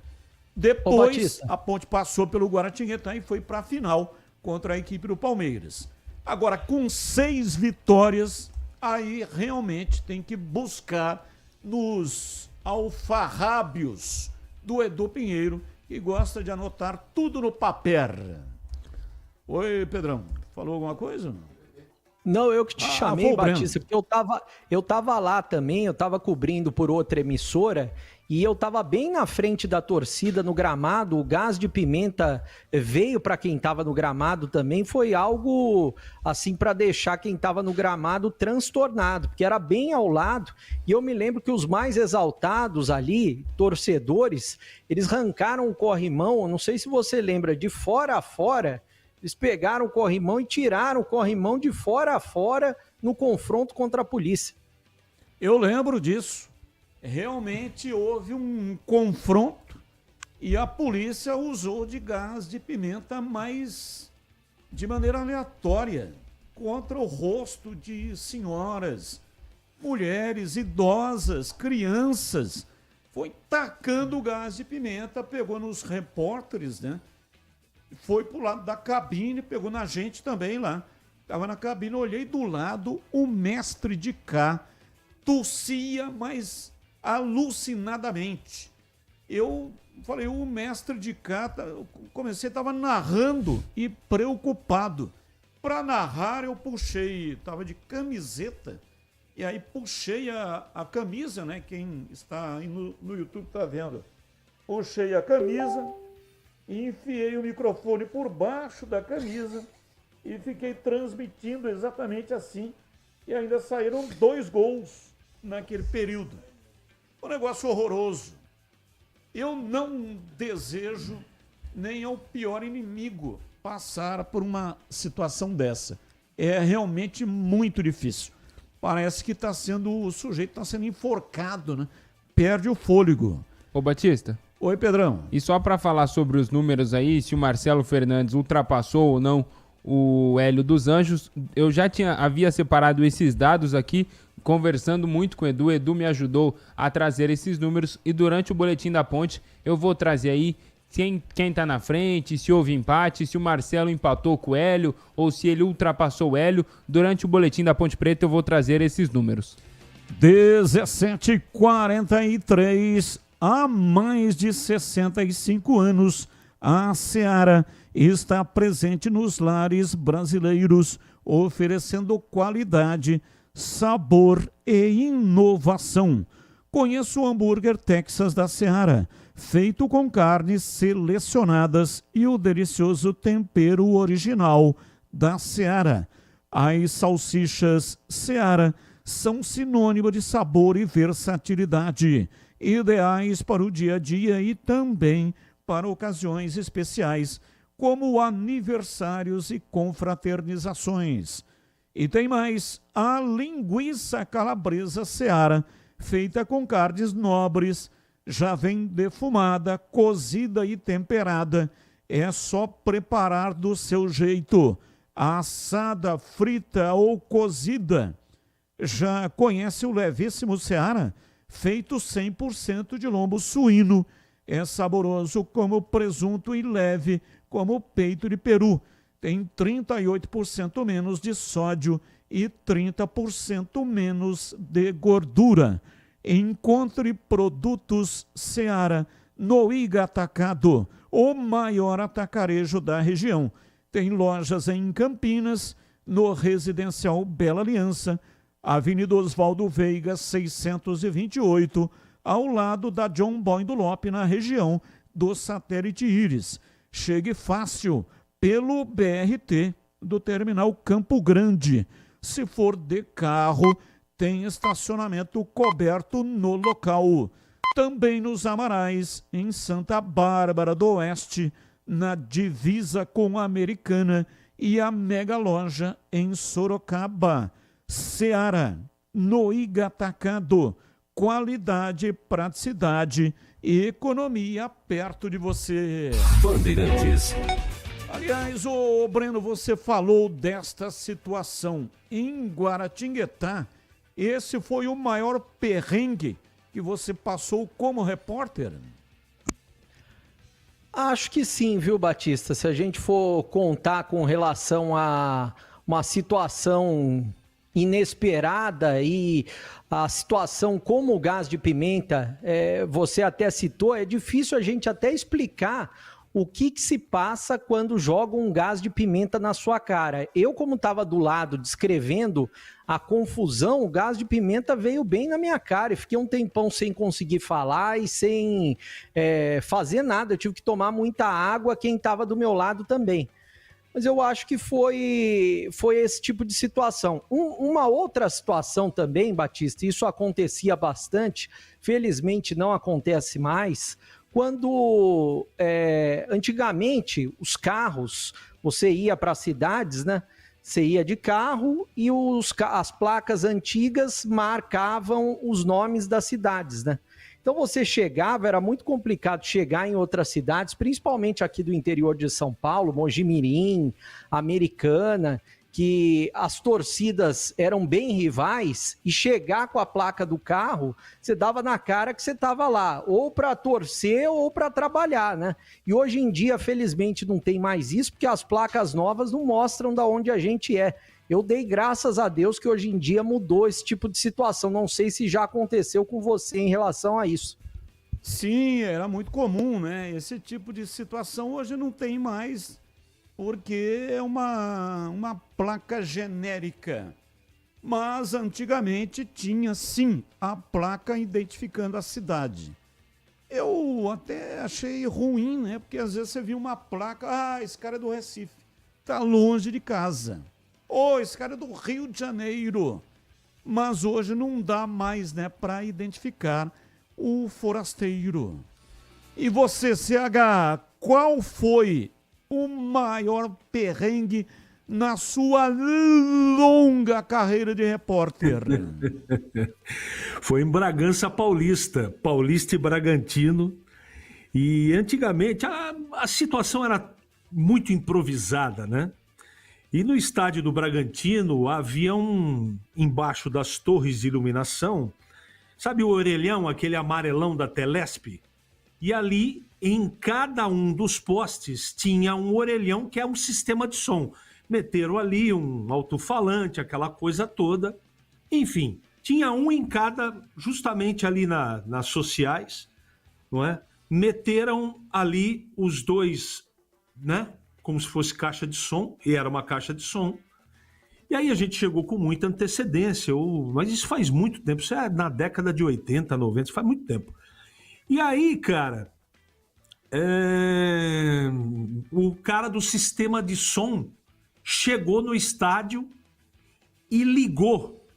Depois, a Ponte passou pelo Guaratinguetá e foi para a final contra a equipe do Palmeiras. Agora, com 6 vitórias, aí realmente tem que buscar nos alfarrábios do Edu Pinheiro, que gosta de anotar tudo no papel. Oi, Pedrão, falou alguma coisa?
Não, eu que te chamei, Batista, porque eu tava lá também, eu tava cobrindo por outra emissora e eu tava bem na frente da torcida no gramado. O gás de pimenta veio para quem tava no gramado também, foi algo assim para deixar quem tava no gramado transtornado, porque era bem ao lado. E eu me lembro que os mais exaltados ali, torcedores, eles arrancaram o corrimão, não sei se você lembra, de fora a fora. Eles pegaram o corrimão e tiraram o corrimão de fora a fora no confronto contra a polícia.
Eu lembro disso. Realmente houve um confronto e a polícia usou de gás de pimenta, mas de maneira aleatória, contra o rosto de senhoras, mulheres, idosas, crianças. Foi tacando o gás de pimenta, pegou nos repórteres, né? Foi pro lado da cabine, pegou na gente também lá. Tava na cabine, olhei do lado, o mestre de cá tossia, mas alucinadamente. Eu falei, o mestre de cá, comecei, tava narrando e preocupado. Para narrar, eu puxei, tava de camiseta, e aí puxei a camisa, né? Quem está aí no YouTube tá vendo. Puxei a camisa, e enfiei o microfone por baixo da camisa e fiquei transmitindo exatamente assim. E ainda saíram 2 gols naquele período. Um negócio horroroso. Eu não desejo nem ao pior inimigo passar por uma situação dessa. É realmente muito difícil. Parece que o sujeito está sendo enforcado, né? Perde o fôlego.
Ô, Batista.
Oi, Pedrão.
E só para falar sobre os números aí, se o Marcelo Fernandes ultrapassou ou não o Hélio dos Anjos, eu já havia separado esses dados aqui, conversando muito com o Edu. O Edu me ajudou a trazer esses números e durante o Boletim da Ponte eu vou trazer aí quem tá na frente, se houve empate, se o Marcelo empatou com o Hélio ou se ele ultrapassou o Hélio. Durante o Boletim da Ponte Preta eu vou trazer esses números.
17h43. Há mais de 65 anos, a Seara está presente nos lares brasileiros, oferecendo qualidade, sabor e inovação. Conheça o hambúrguer Texas da Seara, feito com carnes selecionadas e o delicioso tempero original da Seara. As salsichas Seara são sinônimo de sabor e versatilidade, ideais para o dia a dia e também para ocasiões especiais, como aniversários e confraternizações. E tem mais, a linguiça calabresa Seara, feita com carnes nobres, já vem defumada, cozida e temperada. É só preparar do seu jeito. assada, frita ou cozida. Já conhece o levíssimo Seara, feito 100% de lombo suíno. É saboroso como presunto e leve como peito de peru. Tem 38% menos de sódio e 30% menos de gordura. Encontre produtos Seara no Iga Atacado, o maior atacarejo da região. Tem lojas em Campinas, no Residencial Bela Aliança, Avenida Oswaldo Veiga, 628, ao lado da John Boy do Lope, na região do Satélite Íris. Chegue fácil pelo BRT do Terminal Campo Grande. Se for de carro, tem estacionamento coberto no local. Também nos Amarais, em Santa Bárbara do Oeste, na divisa com a Americana, e a Mega Loja em Sorocaba. Seara, no Iga Atacado. Qualidade, praticidade e economia perto de você.
Bandeirantes.
Aliás, ô Breno, você falou desta situação em Guaratinguetá. Esse foi o maior perrengue que você passou como repórter?
Acho que sim, viu, Batista? Se a gente for contar com relação a uma situação inesperada e a situação como o gás de pimenta, você até citou, é difícil a gente até explicar o que se passa quando joga um gás de pimenta na sua cara. Eu, como estava do lado descrevendo a confusão, o gás de pimenta veio bem na minha cara e fiquei um tempão sem conseguir falar e sem fazer nada. Eu tive que tomar muita água, quem estava do meu lado também. Mas eu acho que foi esse tipo de situação. Uma outra situação também, Batista, isso acontecia bastante, felizmente não acontece mais, quando antigamente os carros, você ia para as cidades, né? Você ia de carro e as placas antigas marcavam os nomes das cidades, né? Então você chegava, era muito complicado chegar em outras cidades, principalmente aqui do interior de São Paulo, Mojimirim, Americana, que as torcidas eram bem rivais, e chegar com a placa do carro, você dava na cara que você estava lá, ou para torcer ou para trabalhar, né? E hoje em dia, felizmente, não tem mais isso, porque as placas novas não mostram de onde a gente é. Eu dei graças a Deus que hoje em dia mudou esse tipo de situação. Não sei se já aconteceu com você em relação a isso.
Sim, era muito comum, né? Esse tipo de situação hoje não tem mais, porque é uma placa genérica. Mas antigamente tinha sim a placa identificando a cidade. Eu até achei ruim, né? Porque às vezes você via uma placa, esse cara é do Recife, tá longe de casa. Esse cara é do Rio de Janeiro. Mas hoje não dá mais, né, para identificar o forasteiro. E você, CH, qual foi o maior perrengue na sua longa carreira de repórter?
Foi em Bragança Paulista, Paulista e Bragantino. E antigamente a situação era muito improvisada, né? E no estádio do Bragantino havia embaixo das torres de iluminação, sabe o orelhão, aquele amarelão da Telesp? E ali, em cada um dos postes, tinha um orelhão que é um sistema de som. Meteram ali um alto-falante, aquela coisa toda. Enfim, tinha um em cada, justamente ali nas sociais, não é? Meteram ali os dois, né? Como se fosse caixa de som, e era uma caixa de som. E aí a gente chegou com muita antecedência, mas isso faz muito tempo, isso é na década de 80, 90, isso faz muito tempo. E aí, cara, o cara do sistema de som chegou no estádio e ligou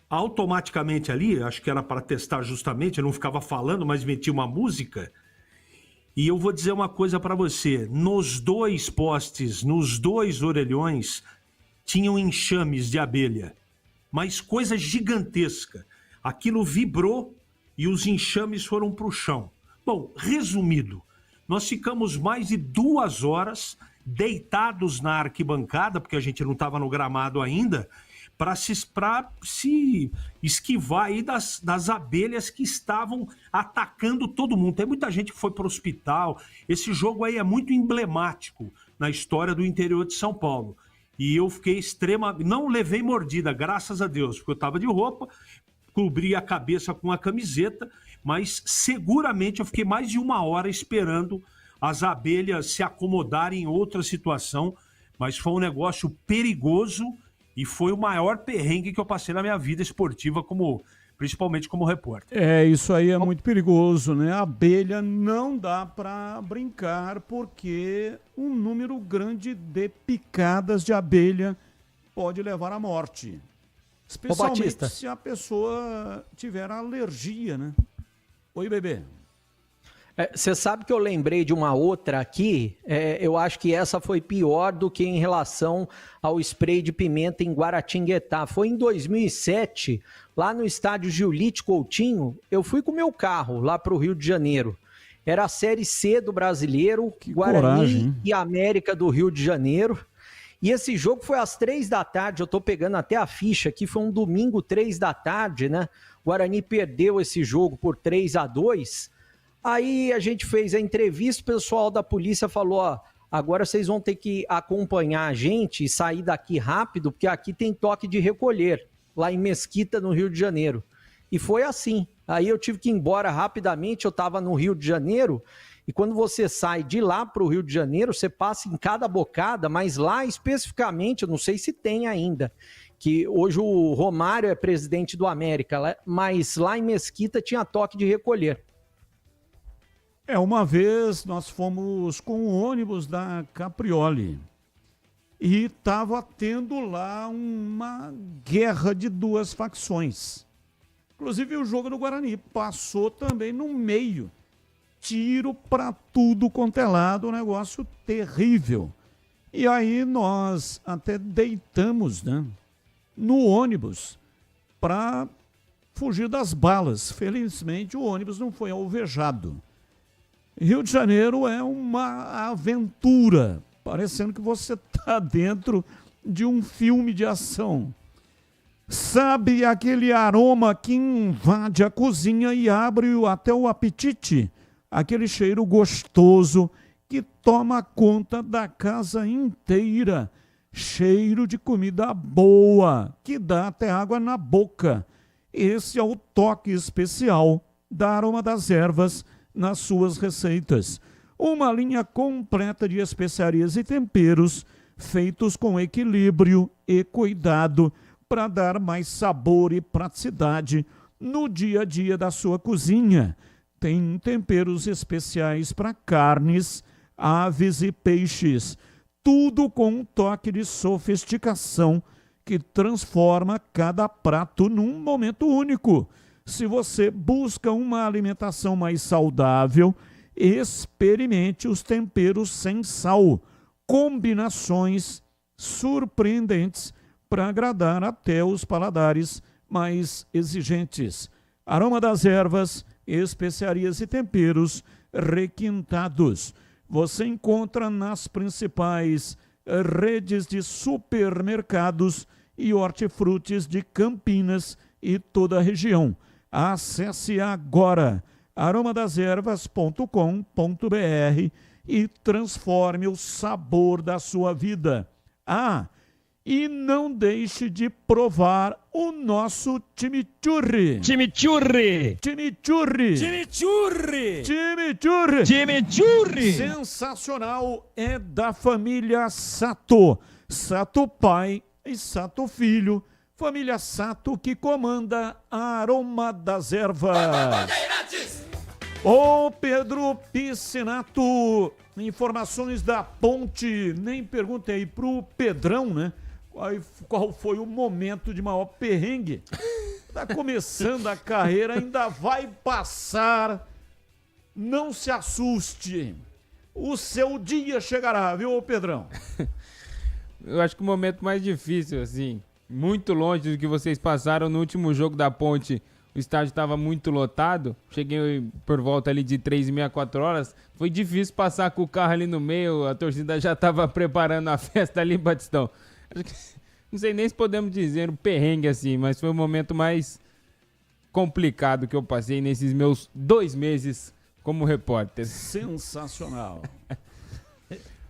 automaticamente ali, acho que era para testar justamente, eu não ficava falando, mas metia uma música. E eu vou dizer uma coisa para você, nos dois postes, nos dois orelhões, tinham enxames de abelha, mas coisa gigantesca. Aquilo vibrou e os enxames foram para o chão. Bom, resumido, Nós ficamos mais de 2 horas deitados na arquibancada, porque a gente não estava no gramado ainda, para se esquivar aí das abelhas que estavam atacando todo mundo. Tem muita gente que foi para o hospital. Esse jogo aí é muito emblemático na história do interior de São Paulo. E eu fiquei não levei mordida, graças a Deus, porque eu estava de roupa, cobri a cabeça com a camiseta, mas seguramente eu fiquei mais de 1 hora esperando as abelhas se acomodarem em outra situação, mas foi um negócio perigoso e foi o maior perrengue que eu passei na minha vida esportiva, principalmente como repórter.
Isso aí é muito perigoso, né? A abelha não dá para brincar porque um número grande de picadas de abelha pode levar à morte. Especialmente se a pessoa tiver alergia, né? Oi, bebê.
Você sabe que eu lembrei de uma outra aqui, eu acho que essa foi pior do que em relação ao spray de pimenta em Guaratinguetá. Foi em 2007, lá no estádio Giulite Coutinho, eu fui com o meu carro lá para o Rio de Janeiro. Era a Série C do Brasileiro, Guarani e América do Rio de Janeiro. E esse jogo foi às 3h, eu tô pegando até a ficha aqui, foi um domingo, 3h, né? O Guarani perdeu esse jogo por 3-2. Aí a gente fez a entrevista, o pessoal da polícia falou, ó, agora vocês vão ter que acompanhar a gente e sair daqui rápido, porque aqui tem toque de recolher, lá em Mesquita, no Rio de Janeiro. E foi assim. Aí eu tive que ir embora rapidamente, eu estava no Rio de Janeiro, e quando você sai de lá para o Rio de Janeiro, você passa em cada bocada, mas lá especificamente, eu não sei se tem ainda, que hoje o Romário é presidente do América, mas lá em Mesquita tinha toque de recolher.
Uma vez nós fomos com o ônibus da Caprioli e estava tendo lá uma guerra de 2 facções. Inclusive o jogo do Guarani passou também no meio. Tiro para tudo quanto é lado, um negócio terrível. E aí nós até deitamos, né, no ônibus para fugir das balas. Felizmente o ônibus não foi alvejado. Rio de Janeiro é uma aventura, parecendo que você está dentro de um filme de ação. Sabe aquele aroma que invade a cozinha e abre até o apetite? Aquele cheiro gostoso que toma conta da casa inteira. Cheiro de comida boa, que dá até água na boca. Esse é o toque especial da Aroma das Ervas nas suas receitas. Uma linha completa de especiarias e temperos feitos com equilíbrio e cuidado para dar mais sabor e praticidade no dia a dia da sua cozinha. Tem temperos especiais para carnes, aves e peixes. Tudo com um toque de sofisticação que transforma cada prato num momento único. Se você busca uma alimentação mais saudável, experimente os temperos sem sal. Combinações surpreendentes para agradar até os paladares mais exigentes. Aroma das Ervas, especiarias e temperos requintados. Você encontra nas principais redes de supermercados e hortifrutis de Campinas e toda a região. Acesse agora aromadeservas.com.br e transforme o sabor da sua vida. E não deixe de provar o nosso chimichurri.
Chimichurri!
Chimichurri!
Chimichurri!
Chimichurri!
Chimichurri!
Sensacional, é da família Sato. Sato pai e Sato filho. Família Sato que comanda a Aroma das Ervas. Ô Pedro Piscinato, informações da Ponte. Nem perguntei pro Pedrão, né? Qual foi o momento de maior perrengue? Tá começando a carreira, ainda vai passar. Não se assuste. O seu dia chegará, viu, Pedrão?
Eu acho que o momento mais difícil, assim, muito longe do que vocês passaram no último jogo da Ponte, o estádio estava muito lotado. Cheguei por volta ali de 3h30, 4 horas. Foi difícil passar com o carro ali no meio. A torcida já estava preparando a festa ali, Batistão. Não sei nem se podemos dizer um perrengue assim, mas foi o momento mais complicado que eu passei nesses meus 2 meses como repórter.
Sensacional.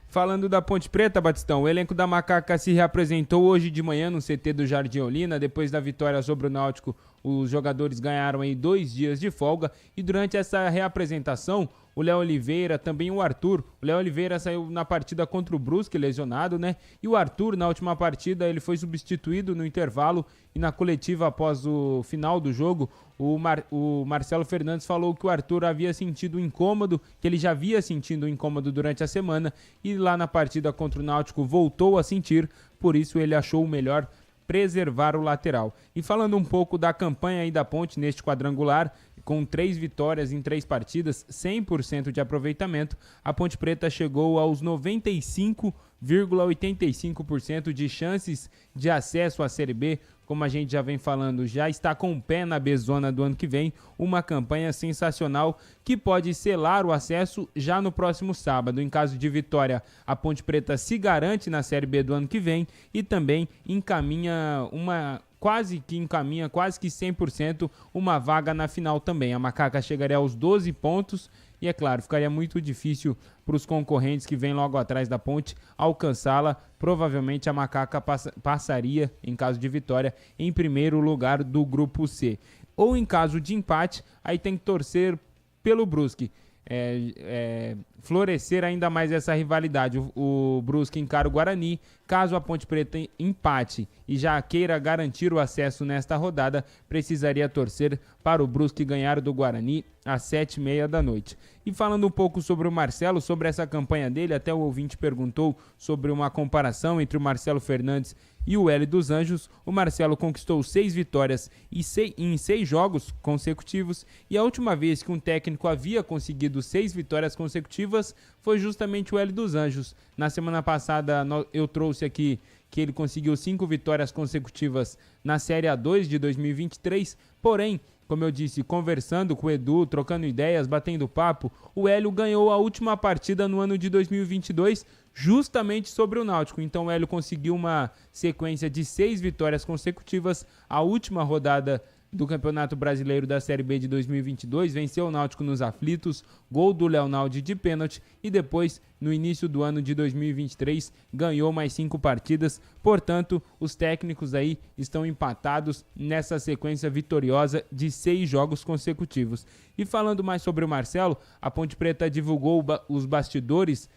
Falando da Ponte Preta, Batistão, o elenco da Macaca se reapresentou hoje de manhã no CT do Jardim Olina. Depois da vitória sobre o Náutico, os jogadores ganharam aí 2 dias de folga. E durante essa reapresentação, o Léo Oliveira, também o Arthur. O Léo Oliveira saiu na partida contra o Brusque, lesionado, né? E o Arthur, na última partida, ele foi substituído no intervalo. E na coletiva, após o final do jogo, o Marcelo Fernandes falou que o Arthur havia sentido um incômodo, que ele já havia sentido um incômodo durante a semana. E lá na partida contra o Náutico voltou a sentir, por isso ele achou melhor preservar o lateral. E falando um pouco da campanha aí da Ponte neste quadrangular, com 3 vitórias em 3 partidas, 100% de aproveitamento, a Ponte Preta chegou aos 95,85% de chances de acesso à Série B. Como a gente já vem falando, já está com o pé na B-Zona do ano que vem, uma campanha sensacional que pode selar o acesso já no próximo sábado. Em caso de vitória, a Ponte Preta se garante na Série B do ano que vem e também quase que 100% uma vaga na final também. A Macaca chegaria aos 12 pontos e, é claro, ficaria muito difícil para os concorrentes que vêm logo atrás da Ponte alcançá-la. Provavelmente a Macaca passaria, em caso de vitória, em primeiro lugar do Grupo C. Ou em caso de empate, aí tem que torcer pelo Brusque. Florescer ainda mais essa rivalidade. O Brusque encara o Guarani. Caso a Ponte Preta empate e já queira garantir o acesso nesta rodada, precisaria torcer para o Brusque ganhar do Guarani às 7h30 da noite. E falando um pouco sobre o Marcelo, sobre essa campanha dele, até o ouvinte perguntou sobre uma comparação entre o Marcelo Fernandes e o Hélio dos Anjos. O Marcelo conquistou 6 vitórias em 6 jogos consecutivos, e a última vez que um técnico havia conseguido 6 vitórias consecutivas foi justamente o Hélio dos Anjos. Na semana passada eu trouxe aqui que ele conseguiu 5 vitórias consecutivas na Série A2 de 2023, porém, como eu disse, conversando com o Edu, trocando ideias, batendo papo, o Hélio ganhou a última partida no ano de 2022 justamente sobre o Náutico. Então o Hélio conseguiu uma sequência de 6 vitórias consecutivas. A última rodada do Campeonato Brasileiro da Série B de 2022, venceu o Náutico nos aflitos, gol do Leonaldi de pênalti, e depois, no início do ano de 2023, ganhou mais 5 partidas. Portanto, os técnicos aí estão empatados nessa sequência vitoriosa de 6 jogos consecutivos. E falando mais sobre o Marcelo, a Ponte Preta divulgou os bastidores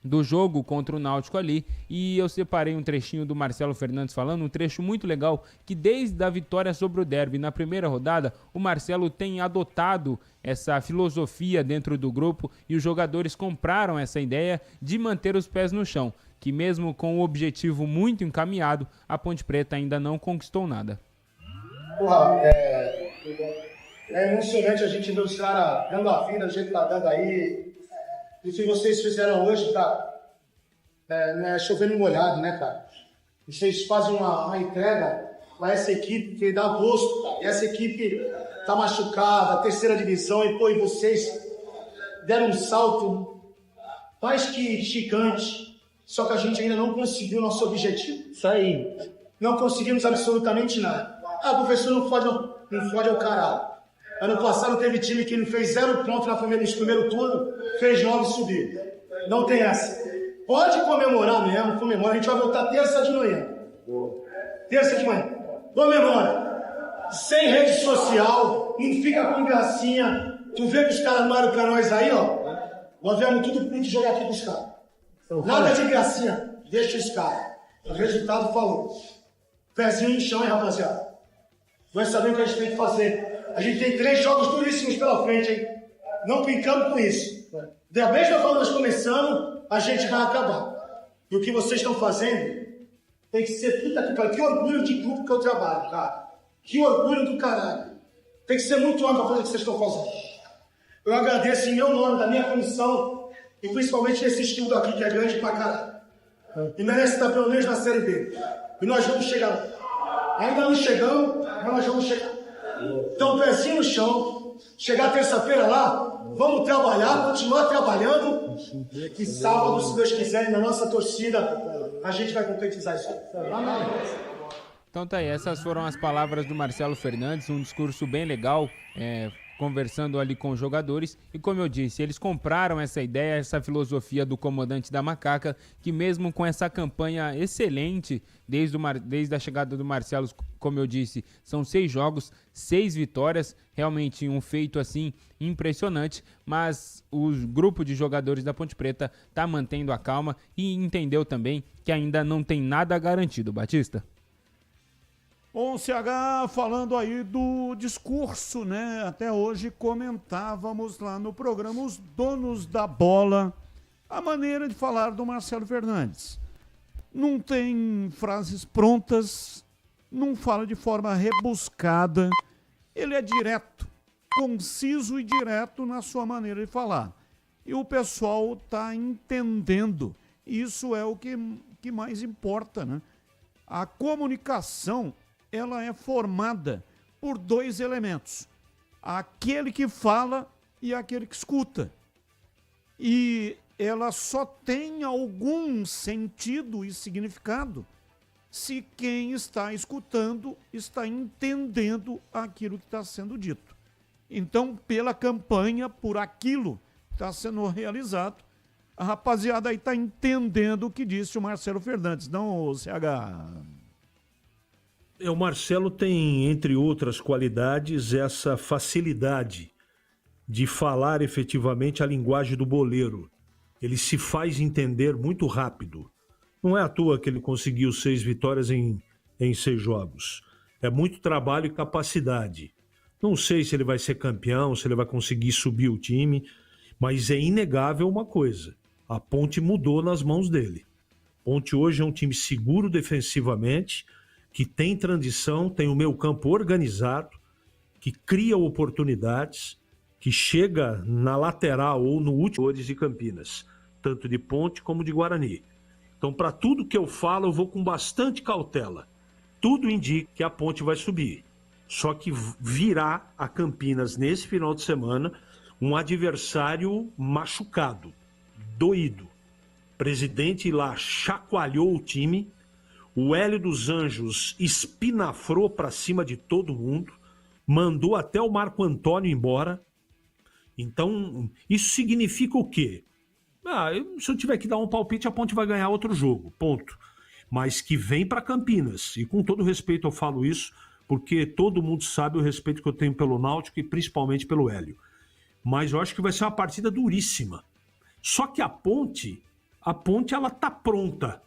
do jogo contra o Náutico ali, e eu separei um trechinho do Marcelo Fernandes falando, um trecho muito legal, que desde a vitória sobre o Derby na primeira rodada, o Marcelo tem adotado essa filosofia dentro do grupo, e os jogadores compraram essa ideia de manter os pés no chão, que mesmo com o objetivo muito encaminhado, a Ponte Preta ainda não conquistou nada.
Porra, é emocionante a gente ver os caras dando a vida, a gente tá dando aí. E que vocês fizeram hoje, tá chovendo molhado, né, cara? Vocês fazem uma entrega para essa equipe que dá gosto, cara. E essa equipe tá machucada, 3ª divisão, e vocês deram um salto mais que gigante, só que a gente ainda não conseguiu o nosso objetivo. Isso aí. Não conseguimos absolutamente nada. Professor, não fode ao caralho. Ano passado teve time que não fez 0 pontos no primeiro turno, fez 9 e subiu. Não tem essa. Pode comemorar mesmo, comemora. A gente vai voltar terça de manhã. Terça de manhã. Comemora. Sem rede social, não fica com gracinha. Tu vê que os caras armaram pra nós aí, ó. Nós viemos tudo print jogar aqui com os caras. Nada de gracinha. Deixa os caras. O resultado falou. Pezinho no chão, hein, rapaziada. Vai saber o que a gente tem que fazer. A gente tem 3 jogos duríssimos pela frente, hein? Não brincamos com isso. Da mesma forma que nós começamos, a gente vai acabar. E o que vocês estão fazendo tem que ser puta que pariu. Que orgulho de grupo que eu trabalho, cara. Que orgulho do caralho. Tem que ser muito homem pra fazer o que vocês estão fazendo. Eu agradeço em meu nome, da minha comissão, e principalmente esse estudo aqui, que é grande pra caralho. E merece estar pelo menos na Série B. E nós vamos chegar lá. Ainda não chegamos, mas nós vamos chegar. Então, pezinho no chão. Chegar terça-feira lá, vamos trabalhar, continuar trabalhando. E sábado, se Deus quiser, na nossa torcida, a gente vai concretizar isso.
Então tá aí, essas foram as palavras do Marcelo Fernandes, um discurso bem legal, conversando ali com os jogadores. E como eu disse, eles compraram essa ideia, essa filosofia do comandante da Macaca, que mesmo com essa campanha excelente, desde a chegada do Marcelo, como eu disse, são 6 jogos, 6 vitórias, realmente um feito assim impressionante, mas o grupo de jogadores da Ponte Preta está mantendo a calma e entendeu também que ainda não tem nada garantido, Batista.
Bom, CH, falando aí do discurso, né? Até hoje comentávamos lá no programa Os Donos da Bola a maneira de falar do Marcelo Fernandes. Não tem frases prontas, não fala de forma rebuscada, ele é direto, conciso e direto na sua maneira de falar. E o pessoal está entendendo, isso é o que mais importa, né? A comunicação, ela é formada por 2 elementos, aquele que fala e aquele que escuta. E ela só tem algum sentido e significado se quem está escutando está entendendo aquilo que está sendo dito. Então, pela campanha, por aquilo que está sendo realizado, a rapaziada aí está entendendo o que disse o Marcelo Fernandes, não o CH?
O Marcelo tem, entre outras qualidades, essa facilidade de falar efetivamente a linguagem do boleiro. Ele se faz entender muito rápido. Não é à toa que ele conseguiu 6 vitórias em 6 jogos. É muito trabalho e capacidade. Não sei se ele vai ser campeão, se ele vai conseguir subir o time, mas é inegável uma coisa. A Ponte mudou nas mãos dele. Ponte hoje é um time seguro defensivamente, que tem transição, tem o meio campo organizado, que cria oportunidades, que chega na lateral ou no último de Campinas, tanto de Ponte como de Guarani. Então, para tudo que eu falo, eu vou com bastante cautela. Tudo indica que a Ponte vai subir. Só que virá a Campinas nesse final de semana um adversário machucado, doído. O presidente lá chacoalhou o time. O Hélio dos Anjos espinafrou para cima de todo mundo, mandou até o Marco Antônio embora. Então, isso significa o quê? Se eu tiver que dar um palpite, a Ponte vai ganhar outro jogo, ponto. Mas que vem para Campinas, e com todo respeito eu falo isso, porque todo mundo sabe o respeito que eu tenho pelo Náutico e principalmente pelo Hélio. Mas eu acho que vai ser uma partida duríssima. Só que a Ponte ela tá pronta.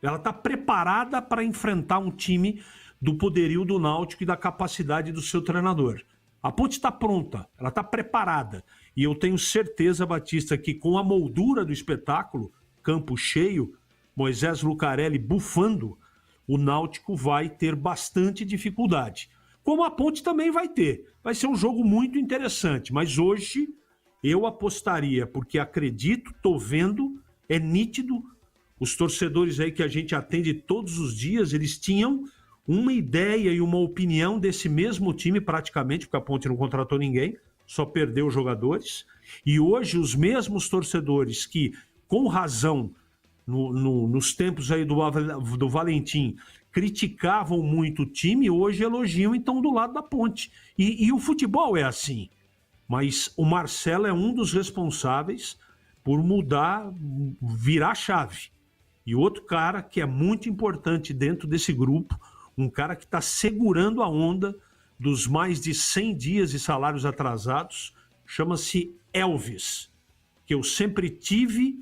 Ela está preparada para enfrentar um time do poderio do Náutico e da capacidade do seu treinador. A Ponte está pronta, ela está preparada. E eu tenho certeza, Batista, que com a moldura do espetáculo, campo cheio, Moisés Lucarelli bufando, o Náutico vai ter bastante dificuldade. Como a Ponte também vai ter. Vai ser um jogo muito interessante. Mas hoje eu apostaria, porque acredito, estou vendo, é nítido. Os torcedores aí que a gente atende todos os dias, eles tinham uma ideia e uma opinião desse mesmo time praticamente, porque a Ponte não contratou ninguém, só perdeu jogadores. E hoje os mesmos torcedores que, com razão, nos tempos aí do Valentim, criticavam muito o time, hoje elogiam e estão do lado da Ponte. E o futebol é assim. Mas o Marcelo é um dos responsáveis por mudar, virar a chave. E outro cara que é muito importante dentro desse grupo, um cara que está segurando a onda dos mais de 100 dias de salários atrasados, chama-se Elvis, que eu sempre tive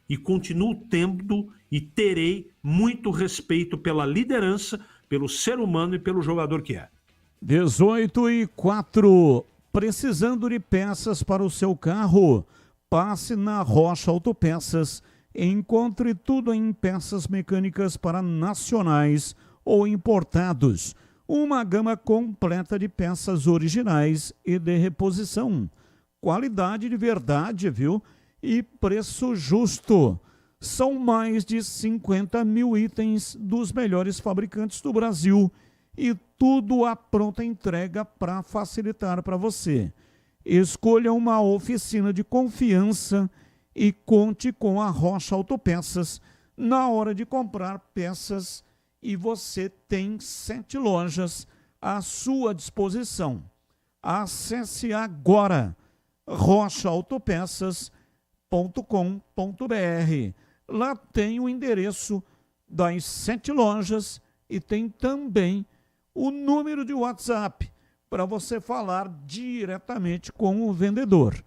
e continuo tendo e terei muito respeito pela liderança, pelo ser humano e pelo jogador que é.
18h04, precisando de peças para o seu carro? Passe na Rocha Autopeças. Encontre tudo em peças mecânicas para nacionais ou importados. Uma gama completa de peças originais e de reposição. Qualidade de verdade, viu? E preço justo. São mais de 50 mil itens dos melhores fabricantes do Brasil e tudo à pronta entrega para facilitar para você. Escolha uma oficina de confiança e conte com a Rocha Autopeças na hora de comprar peças, e você tem 7 lojas à sua disposição. Acesse agora rochaautopeças.com.br. Lá tem o endereço das 7 lojas e tem também o número de WhatsApp para você falar diretamente com o vendedor.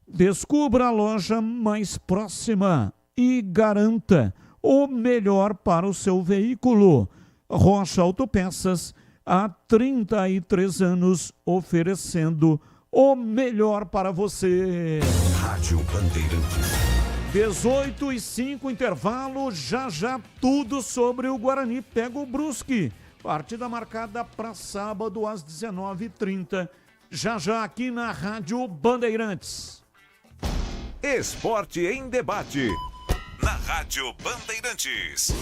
Descubra a loja mais próxima e garanta o melhor para o seu veículo. Rocha Autopeças, há 33 anos, oferecendo o melhor para você.
Rádio Bandeirantes.
18h05, intervalo, já tudo sobre o Guarani. Pega o Brusque. Partida marcada para sábado às 19h30. Já aqui na Rádio Bandeirantes.
Esporte em debate. Na Rádio Bandeirantes.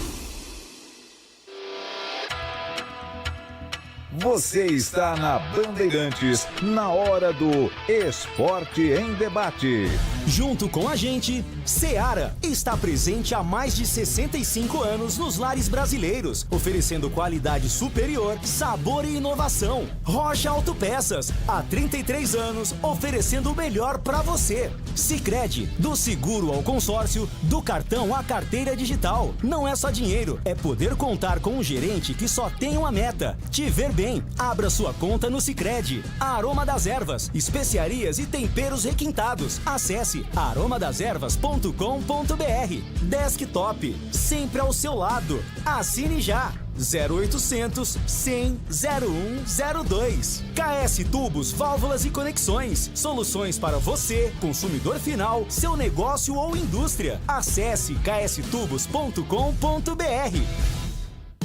Você está na Bandeirantes, na hora do Esporte em Debate.
Junto com a gente, Seara está presente há mais de 65 anos nos lares brasileiros, oferecendo qualidade superior, sabor e inovação. Rocha Autopeças, há 33 anos, oferecendo o melhor para você. Sicredi, do seguro ao consórcio, do cartão à carteira digital. Não é só dinheiro, é poder contar com um gerente que só tem uma meta: te ver bem. Abra sua conta no Sicredi. Aroma das Ervas, especiarias e temperos requintados. Acesse aromadeservas.com.br. Desktop, sempre ao seu lado. Assine já. 0800 100 0102. KS Tubos, Válvulas e Conexões. Soluções para você, consumidor final, seu negócio ou indústria. Acesse kstubos.com.br.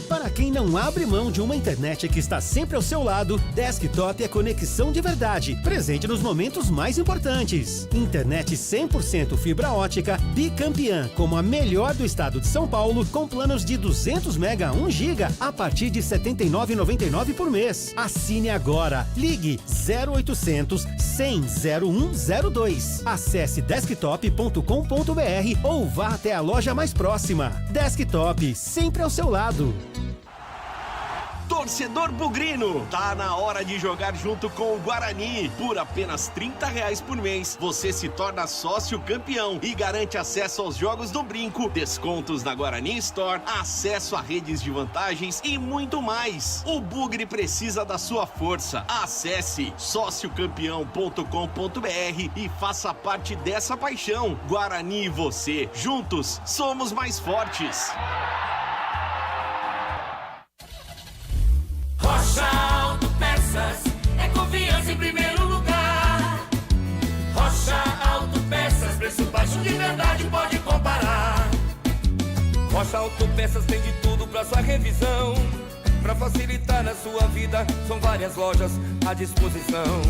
Para quem não abre mão de uma internet que está sempre ao seu lado, Desktop é conexão de verdade, presente nos momentos mais importantes. Internet 100% fibra ótica, bicampeã, como a melhor do estado de São Paulo, com planos de 200 mega 1 giga a partir de R$ 79,99 por mês. Assine agora. Ligue 0800 100 0102. Acesse desktop.com.br ou vá até a loja mais próxima. Desktop, sempre ao seu lado.
Torcedor bugrino, tá na hora de jogar junto com o Guarani. Por apenas R$30 por mês, você se torna sócio campeão e garante acesso aos jogos do Brinco, descontos na Guarani Store, acesso a redes de vantagens e muito mais. O Bugre precisa da sua força. Acesse sociocampeão.com.br e faça parte dessa paixão. Guarani e você, juntos, somos mais fortes.
Rocha Autopeças é confiança em primeiro lugar. Rocha Autopeças, preço baixo de verdade, pode comparar.
Rocha Autopeças tem de tudo pra sua revisão. Pra facilitar na sua vida, são várias lojas à disposição.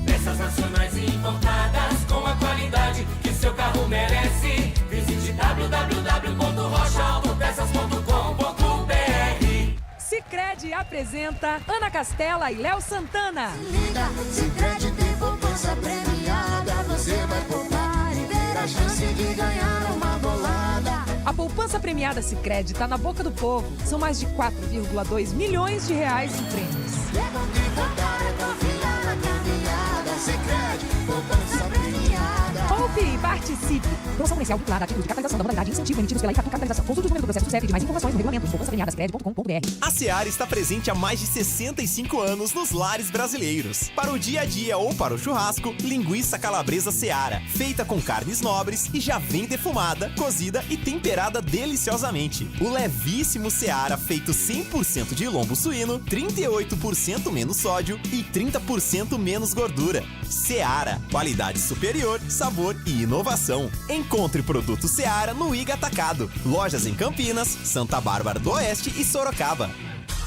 Peças nacionais e importadas com a qualidade que seu carro merece. Visite www.rochaautopeças.com.br.
Sicredi apresenta Ana Castela e Léo Santana.
Liga, Sicredi tem poupança premiada. Você vai poupar e ter a chance de ganhar uma bolada.
A poupança premiada Sicredi tá na boca do povo. São mais de 4,2 milhões de reais em prêmios.
Leva o que contar, é confiar na caminhada. Sicredi, poupança premiada.
Poupe e participe. Promoção comercial vinculada à título de capitalização da modalidade incentivo emitidos pela Icatu Capitalização. Consulte o número do processo do CEP e mais informações no regulamento poupançapremiadascred.com.br.
A Seara está presente há mais de 65 anos nos lares brasileiros. Para o dia a dia ou para o churrasco, linguiça calabresa Seara, feita com carnes nobres e já vem defumada, cozida e temperada deliciosamente. O levíssimo Seara, feito 100% de lombo suíno, 38% menos sódio e 30% menos gordura. Seara, qualidade superior, sabor e inovação. Encontre produto Seara no Iga Atacado. Lojas em Campinas, Santa Bárbara do Oeste e Sorocaba.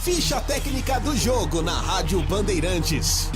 Ficha técnica do jogo na Rádio Bandeirantes.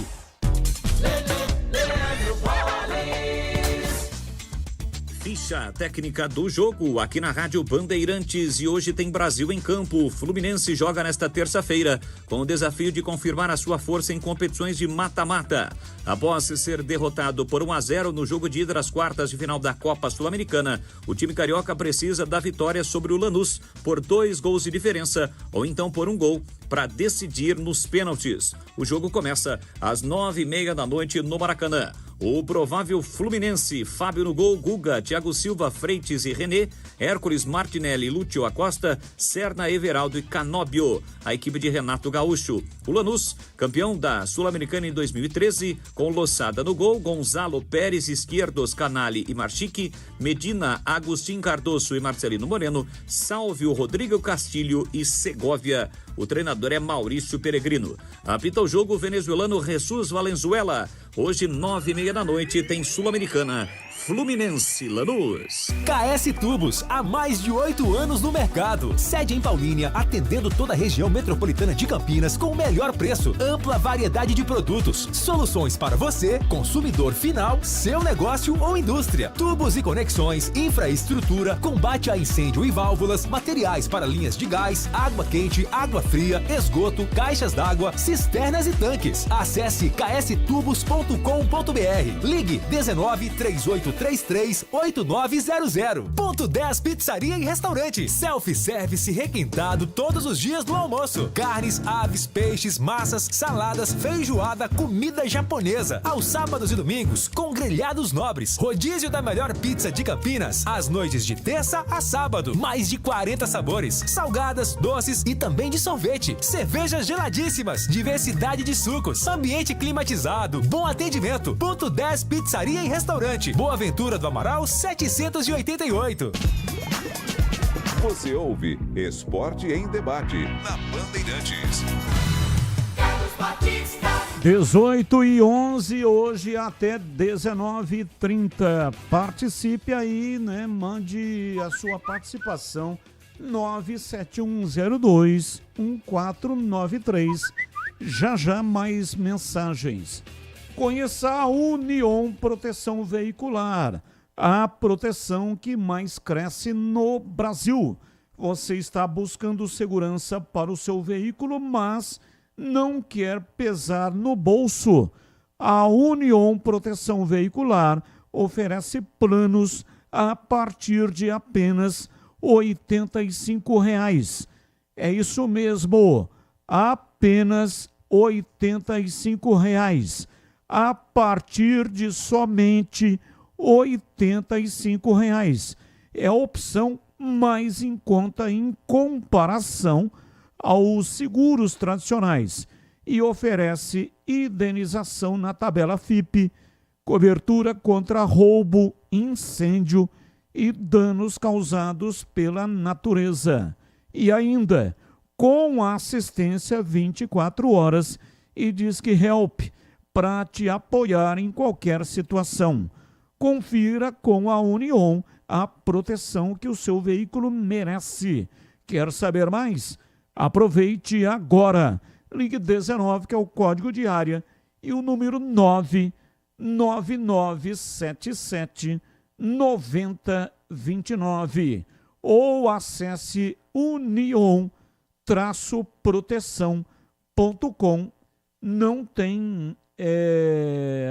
Ficha técnica do jogo aqui na Rádio Bandeirantes e hoje tem Brasil em campo. O Fluminense joga nesta terça-feira com o desafio de confirmar a sua força em competições de mata-mata. Após ser derrotado por 1-0 no jogo de ida das quartas de final da Copa Sul-Americana, o time carioca precisa da vitória sobre o Lanús por 2 gols de diferença ou então por 1 gol para decidir nos pênaltis. O jogo começa às 9h30 da noite no Maracanã. O provável Fluminense: Fábio no gol, Guga, Thiago Silva, Freitas e René, Hércules, Martinelli, Lúcio Acosta, Serna, Everaldo e Canóbio. A equipe de Renato Gaúcho. O Lanús, campeão da Sul-Americana em 2013, com Lossada no gol, Gonzalo, Pérez, Esquerdos, Canali e Marchique, Medina, Agustin Cardoso e Marcelino Moreno, Sálvio, Rodrigo Castilho e Segovia. O treinador é Maurício Peregrino. Apita o jogo o venezuelano Jesus Valenzuela. Hoje, 9h30 da noite, tem Sul-Americana, Fluminense Lanús.
KS Tubos, há mais de 8 anos no mercado. Sede em Paulínia, atendendo toda a região metropolitana de Campinas com o melhor preço, ampla variedade de produtos, soluções para você, consumidor final, seu negócio ou indústria. Tubos e conexões, infraestrutura, combate a incêndio e válvulas, materiais para linhas de gás, água quente, água fria, esgoto, caixas d'água, cisternas e tanques. Acesse kstubos.com.br. Ligue 1938338900. Ponto 10 Pizzaria e Restaurante. Self-service requintado todos os dias do almoço. Carnes, aves, peixes, massas, saladas, feijoada, comida japonesa. Aos sábados e domingos, com grelhados nobres. Rodízio da melhor pizza de Campinas. Às noites de terça a sábado. Mais de 40 sabores. Salgadas, doces e também de sorvete. Cervejas geladíssimas. Diversidade de sucos. Ambiente climatizado. Bom atendimento. Ponto 10 Pizzaria e Restaurante. Boa Ventura do Amaral 788.
Você ouve Esporte em Debate na Bandeirantes.
18h11, hoje até 19h30. Participe aí, né? Mande a sua participação. 97102-1493. Já mais mensagens. Conheça a Union Proteção Veicular, a proteção que mais cresce no Brasil. Você está buscando segurança para o seu veículo, mas não quer pesar no bolso. A Union Proteção Veicular oferece planos a partir de apenas R$ 85. É isso mesmo, apenas R$ 85. A partir de somente R$ 85. É a opção mais em conta em comparação aos seguros tradicionais e oferece indenização na tabela FIPE, cobertura contra roubo, incêndio e danos causados pela natureza. E ainda com assistência 24 horas e Disque Help para te apoiar em qualquer situação. Confira com a Union a proteção que o seu veículo merece. Quer saber mais? Aproveite agora. Ligue 19, que é o código de área, e o número 99977-9029. Ou acesse union-proteção.com. Não tem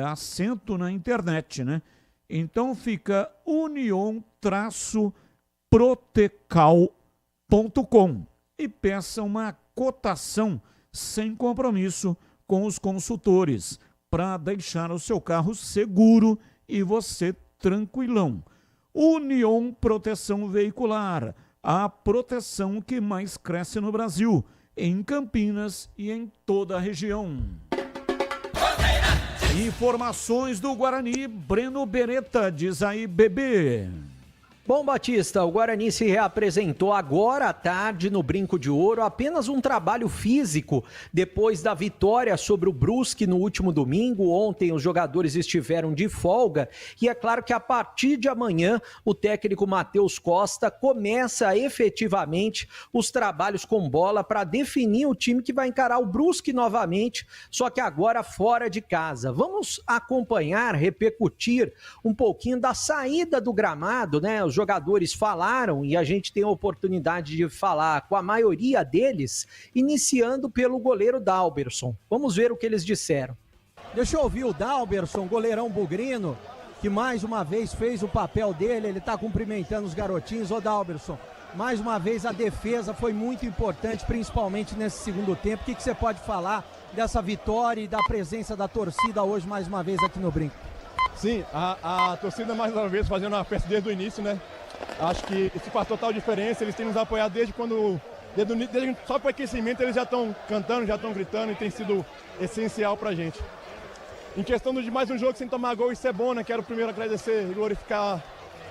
acento na internet, né? Então fica union-protecal.com e peça uma cotação sem compromisso com os consultores para deixar o seu carro seguro e você tranquilão. Union Proteção Veicular, a proteção que mais cresce no Brasil, em Campinas e em toda a região. Informações do Guarani, Breno Beretta, diz aí, bebê.
Bom, Batista, o Guarani se reapresentou agora à tarde no Brinco de Ouro, apenas um trabalho físico depois da vitória sobre o Brusque no último domingo. Ontem os jogadores estiveram de folga e é claro que a partir de amanhã o técnico Matheus Costa começa efetivamente os trabalhos com bola para definir o time que vai encarar o Brusque novamente, só que agora fora de casa. Vamos acompanhar, repercutir um pouquinho da saída do gramado, né? Os jogadores falaram e a gente tem a oportunidade de falar com a maioria deles, iniciando pelo goleiro Dalberson. Vamos ver o que eles disseram.
Deixa eu ouvir o Dalberson, goleirão bugrino, que mais uma vez fez o papel dele, ele está cumprimentando os garotinhos. Ô Dalberson, mais uma vez a defesa foi muito importante, principalmente nesse segundo tempo. O que você pode falar dessa vitória e da presença da torcida hoje mais uma vez aqui no Brinco?
Sim, a torcida mais uma vez fazendo uma festa desde o início, né? Acho que isso faz total diferença, eles têm nos apoiado desde só para o aquecimento eles já estão cantando, já estão gritando e tem sido essencial pra gente. Em questão de mais um jogo sem tomar gol, isso é bom, né? Quero primeiro agradecer e glorificar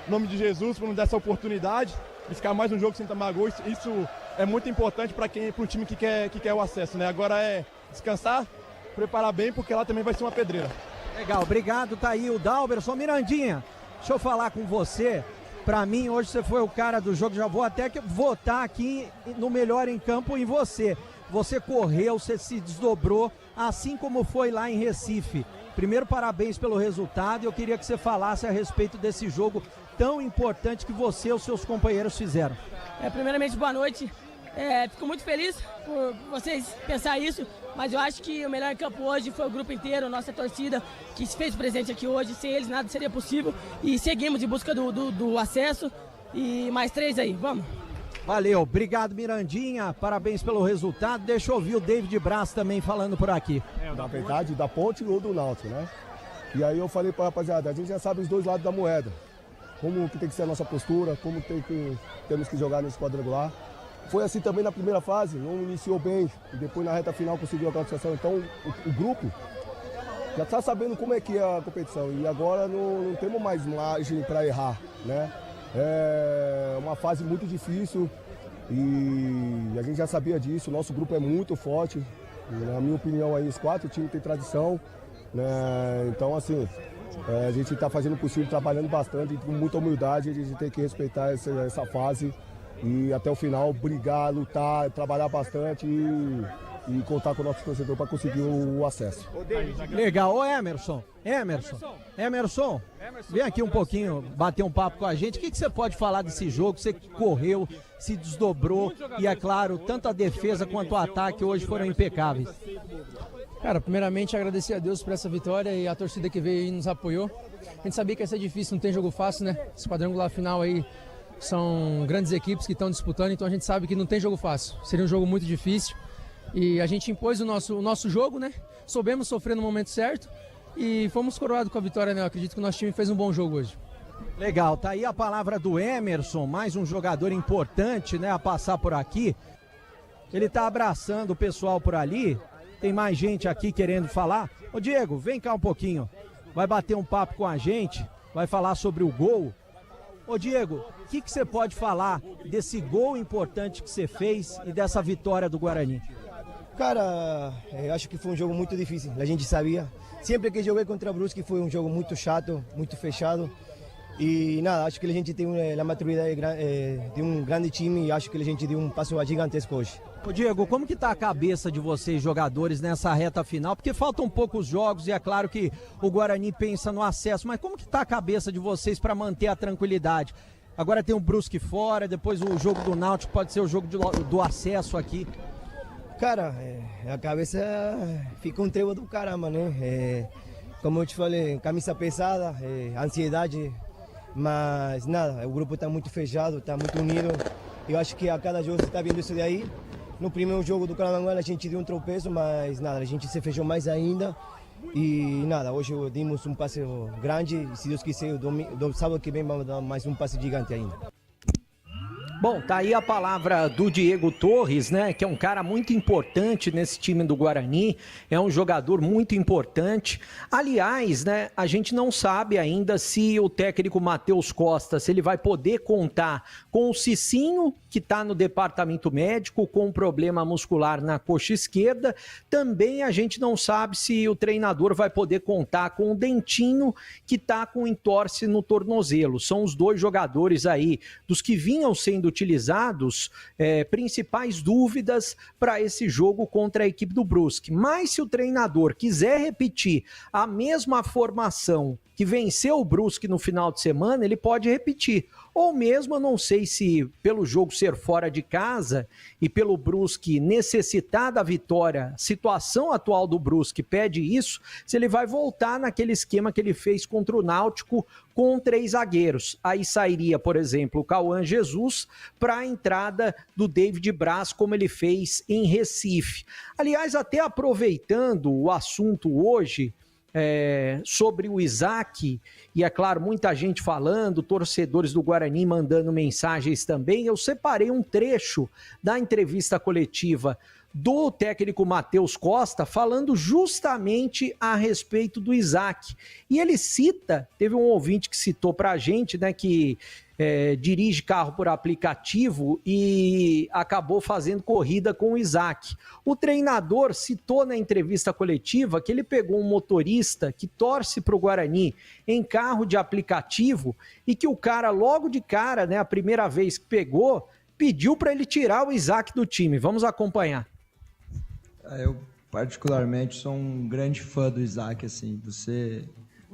o nome de Jesus por nos dar essa oportunidade de ficar mais um jogo sem tomar gol. Isso é muito importante para um time que quer o acesso, né? Agora é descansar, preparar bem, porque lá também vai ser uma pedreira.
Legal, obrigado, tá aí o Dalberson. Mirandinha, deixa eu falar com você. Pra mim, hoje você foi o cara do jogo, já vou até votar aqui no melhor em campo em você. Você correu, você se desdobrou, assim como foi lá em Recife. Primeiro, parabéns pelo resultado e eu queria que você falasse a respeito desse jogo tão importante que você e os seus companheiros fizeram.
Primeiramente, boa noite. Fico muito feliz por vocês pensar isso, mas eu acho que o melhor em campo hoje foi o grupo inteiro, nossa torcida que se fez presente aqui hoje. Sem eles nada seria possível e seguimos em busca do acesso e mais 3 aí, vamos.
Valeu, obrigado Mirandinha, parabéns pelo resultado. Deixa eu ouvir o David Braz também falando por aqui.
Na verdade, da Ponte ou do Náutico, né? E aí eu falei pra rapaziada, a gente já sabe os dois lados da moeda, como que tem que ser a nossa postura, como temos que jogar nesse quadrangular. Foi assim também na primeira fase, não iniciou bem, e depois na reta final conseguiu a classificação. Então o grupo já está sabendo como é que é a competição e agora não temos mais margem para errar, né? É uma fase muito difícil e a gente já sabia disso, o nosso grupo é muito forte, na minha opinião aí os 4 times têm tradição, né? Então assim, a gente está fazendo o possível, trabalhando bastante, com muita humildade, a gente tem que respeitar essa fase. E até o final, brigar, lutar, trabalhar bastante e contar com o nosso torcedor para conseguir o acesso.
Legal, ô Emerson, vem aqui um pouquinho, bater um papo com a gente. O que você pode falar desse jogo? Você correu, se desdobrou e, é claro, tanto a defesa quanto o ataque hoje foram impecáveis.
Cara, primeiramente agradecer a Deus por essa vitória e a torcida que veio e nos apoiou. A gente sabia que ia ser difícil, não tem jogo fácil, né? Esse quadrangular final aí são grandes equipes que estão disputando, então a gente sabe que não tem jogo fácil. Seria um jogo muito difícil e a gente impôs o nosso jogo, né? Soubemos sofrer no momento certo e fomos coroados com a vitória, né? Eu acredito que o nosso time fez um bom jogo hoje.
Legal, tá aí a palavra do Emerson, mais um jogador importante, né, a passar por aqui. Ele tá abraçando o pessoal por ali. Tem mais gente aqui querendo falar. Ô Diego, vem cá um pouquinho. Vai bater um papo com a gente, vai falar sobre o gol. Ô Diego, o que você pode falar desse gol importante que você fez e dessa vitória do Guarani?
Cara, eu acho que foi um jogo muito difícil, a gente sabia. Sempre que joguei contra o Brusque foi um jogo muito chato, muito fechado. E nada, acho que a gente tem a maturidade de um grande time e acho que a gente deu um passo gigantesco hoje.
Ô Diego, como que tá a cabeça de vocês jogadores nessa reta final? Porque faltam poucos jogos e é claro que o Guarani pensa no acesso, mas como que tá a cabeça de vocês para manter a tranquilidade? Agora tem o Brusque fora, depois o jogo do Náutico pode ser o jogo do acesso aqui.
Cara, a cabeça fica um trevo do caramba, né? Como eu te falei, camisa pesada, ansiedade, mas nada, o grupo está muito fechado, está muito unido. Eu acho que a cada jogo você está vendo isso daí. No primeiro jogo do Carnaval a gente deu um tropeço, mas nada, a gente se fechou mais ainda. E nada, hoje dimos um passe grande e se Deus quiser, sábado que vem vamos dar mais um passe gigante ainda.
Bom, tá aí a palavra do Diego Torres, né, que é um cara muito importante nesse time do Guarani, é um jogador muito importante. Aliás, né, a gente não sabe ainda se o técnico Matheus Costa, se ele vai poder contar com o Cicinho, que está no departamento médico, com um problema muscular na coxa esquerda. Também a gente não sabe se o treinador vai poder contar com o Dentinho, que está com entorse no tornozelo. São os dois jogadores aí, dos que vinham sendo utilizados, principais dúvidas para esse jogo contra a equipe do Brusque. Mas se o treinador quiser repetir a mesma formação que venceu o Brusque no final de semana, ele pode repetir. Ou mesmo, eu não sei se pelo jogo ser fora de casa e pelo Brusque necessitar da vitória, situação atual do Brusque pede isso, se ele vai voltar naquele esquema que ele fez contra o Náutico com 3 zagueiros. Aí sairia, por exemplo, o Cauã Jesus para a entrada do David Braz, como ele fez em Recife. Aliás, até aproveitando o assunto hoje, sobre o Isaac, e é claro, muita gente falando, torcedores do Guarani mandando mensagens também, eu separei um trecho da entrevista coletiva do técnico Matheus Costa, falando justamente a respeito do Isaac. E ele cita, teve um ouvinte que citou pra gente, né, que dirige carro por aplicativo e acabou fazendo corrida com o Isaac. O treinador citou na entrevista coletiva que ele pegou um motorista que torce para o Guarani em carro de aplicativo e que o cara, logo de cara, né, a primeira vez que pegou, pediu para ele tirar o Isaac do time. Vamos acompanhar.
Eu, particularmente, sou um grande fã do Isaac, assim, você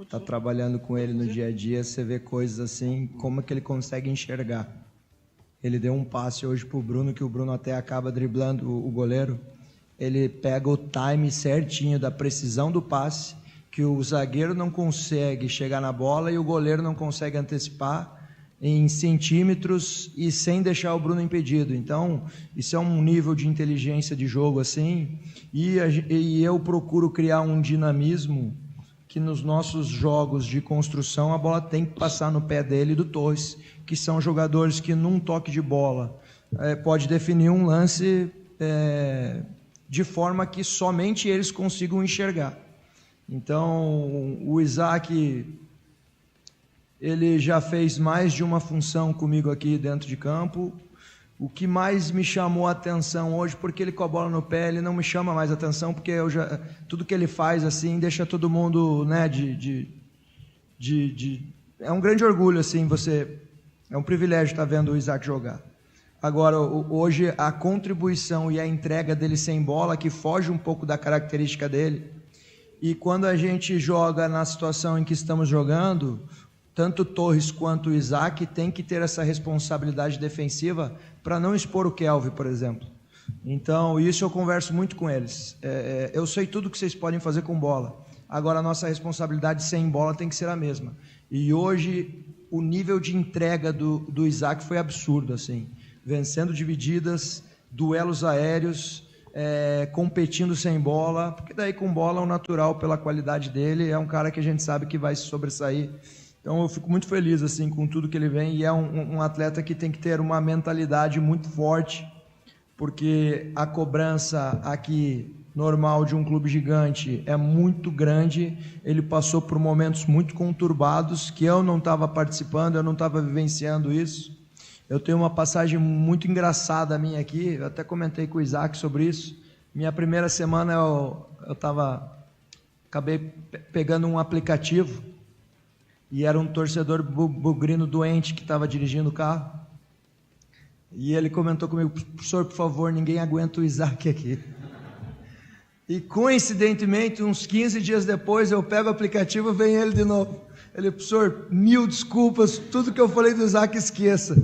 tá trabalhando com ele no dia a dia, você vê coisas assim, como é que ele consegue enxergar. Ele deu um passe hoje pro Bruno, que o Bruno até acaba driblando o goleiro. Ele pega o time certinho da precisão do passe, que o zagueiro não consegue chegar na bola e o goleiro não consegue antecipar em centímetros e sem deixar o Bruno impedido. Então, isso é um nível de inteligência de jogo assim, e eu procuro criar um dinamismo que nos nossos jogos de construção a bola tem que passar no pé dele e do Torres, que são jogadores que num toque de bola pode definir um lance de forma que somente eles consigam enxergar. Então, o Isaac, ele já fez mais de uma função comigo aqui dentro de campo. O que mais me chamou a atenção hoje, porque ele com a bola no pé, ele não me chama mais a atenção, porque tudo que ele faz assim deixa todo mundo, né, é um grande orgulho assim, é um privilégio estar vendo o Isaac jogar. Agora, hoje a contribuição e a entrega dele sem bola, que foge um pouco da característica dele, e quando a gente joga na situação em que estamos jogando, tanto o Torres quanto o Isaac tem que ter essa responsabilidade defensiva para não expor o Kelvin, por exemplo. Então, isso eu converso muito com eles. Eu sei tudo que vocês podem fazer com bola. Agora, a nossa responsabilidade sem bola tem que ser a mesma. E hoje, o nível de entrega do Isaac foi absurdo, assim. Vencendo divididas, duelos aéreos, competindo sem bola, porque daí com bola, o natural, pela qualidade dele, é um cara que a gente sabe que vai se sobressair. Então eu fico muito feliz assim com tudo que ele vem, e é um atleta que tem que ter uma mentalidade muito forte, porque a cobrança aqui normal de um clube gigante é muito grande. Ele passou por momentos muito conturbados que eu não estava participando, eu não estava vivenciando isso. Eu tenho uma passagem muito engraçada minha aqui, eu até comentei com o Isaac sobre isso. Minha primeira semana acabei pegando um aplicativo, e era um torcedor bugrino doente que estava dirigindo o carro. E ele comentou comigo: professor, por favor, ninguém aguenta o Isaac aqui. E coincidentemente, uns 15 dias depois, eu pego o aplicativo e vem ele de novo. Ele: professor, 1000 desculpas, tudo que eu falei do Isaac esqueça.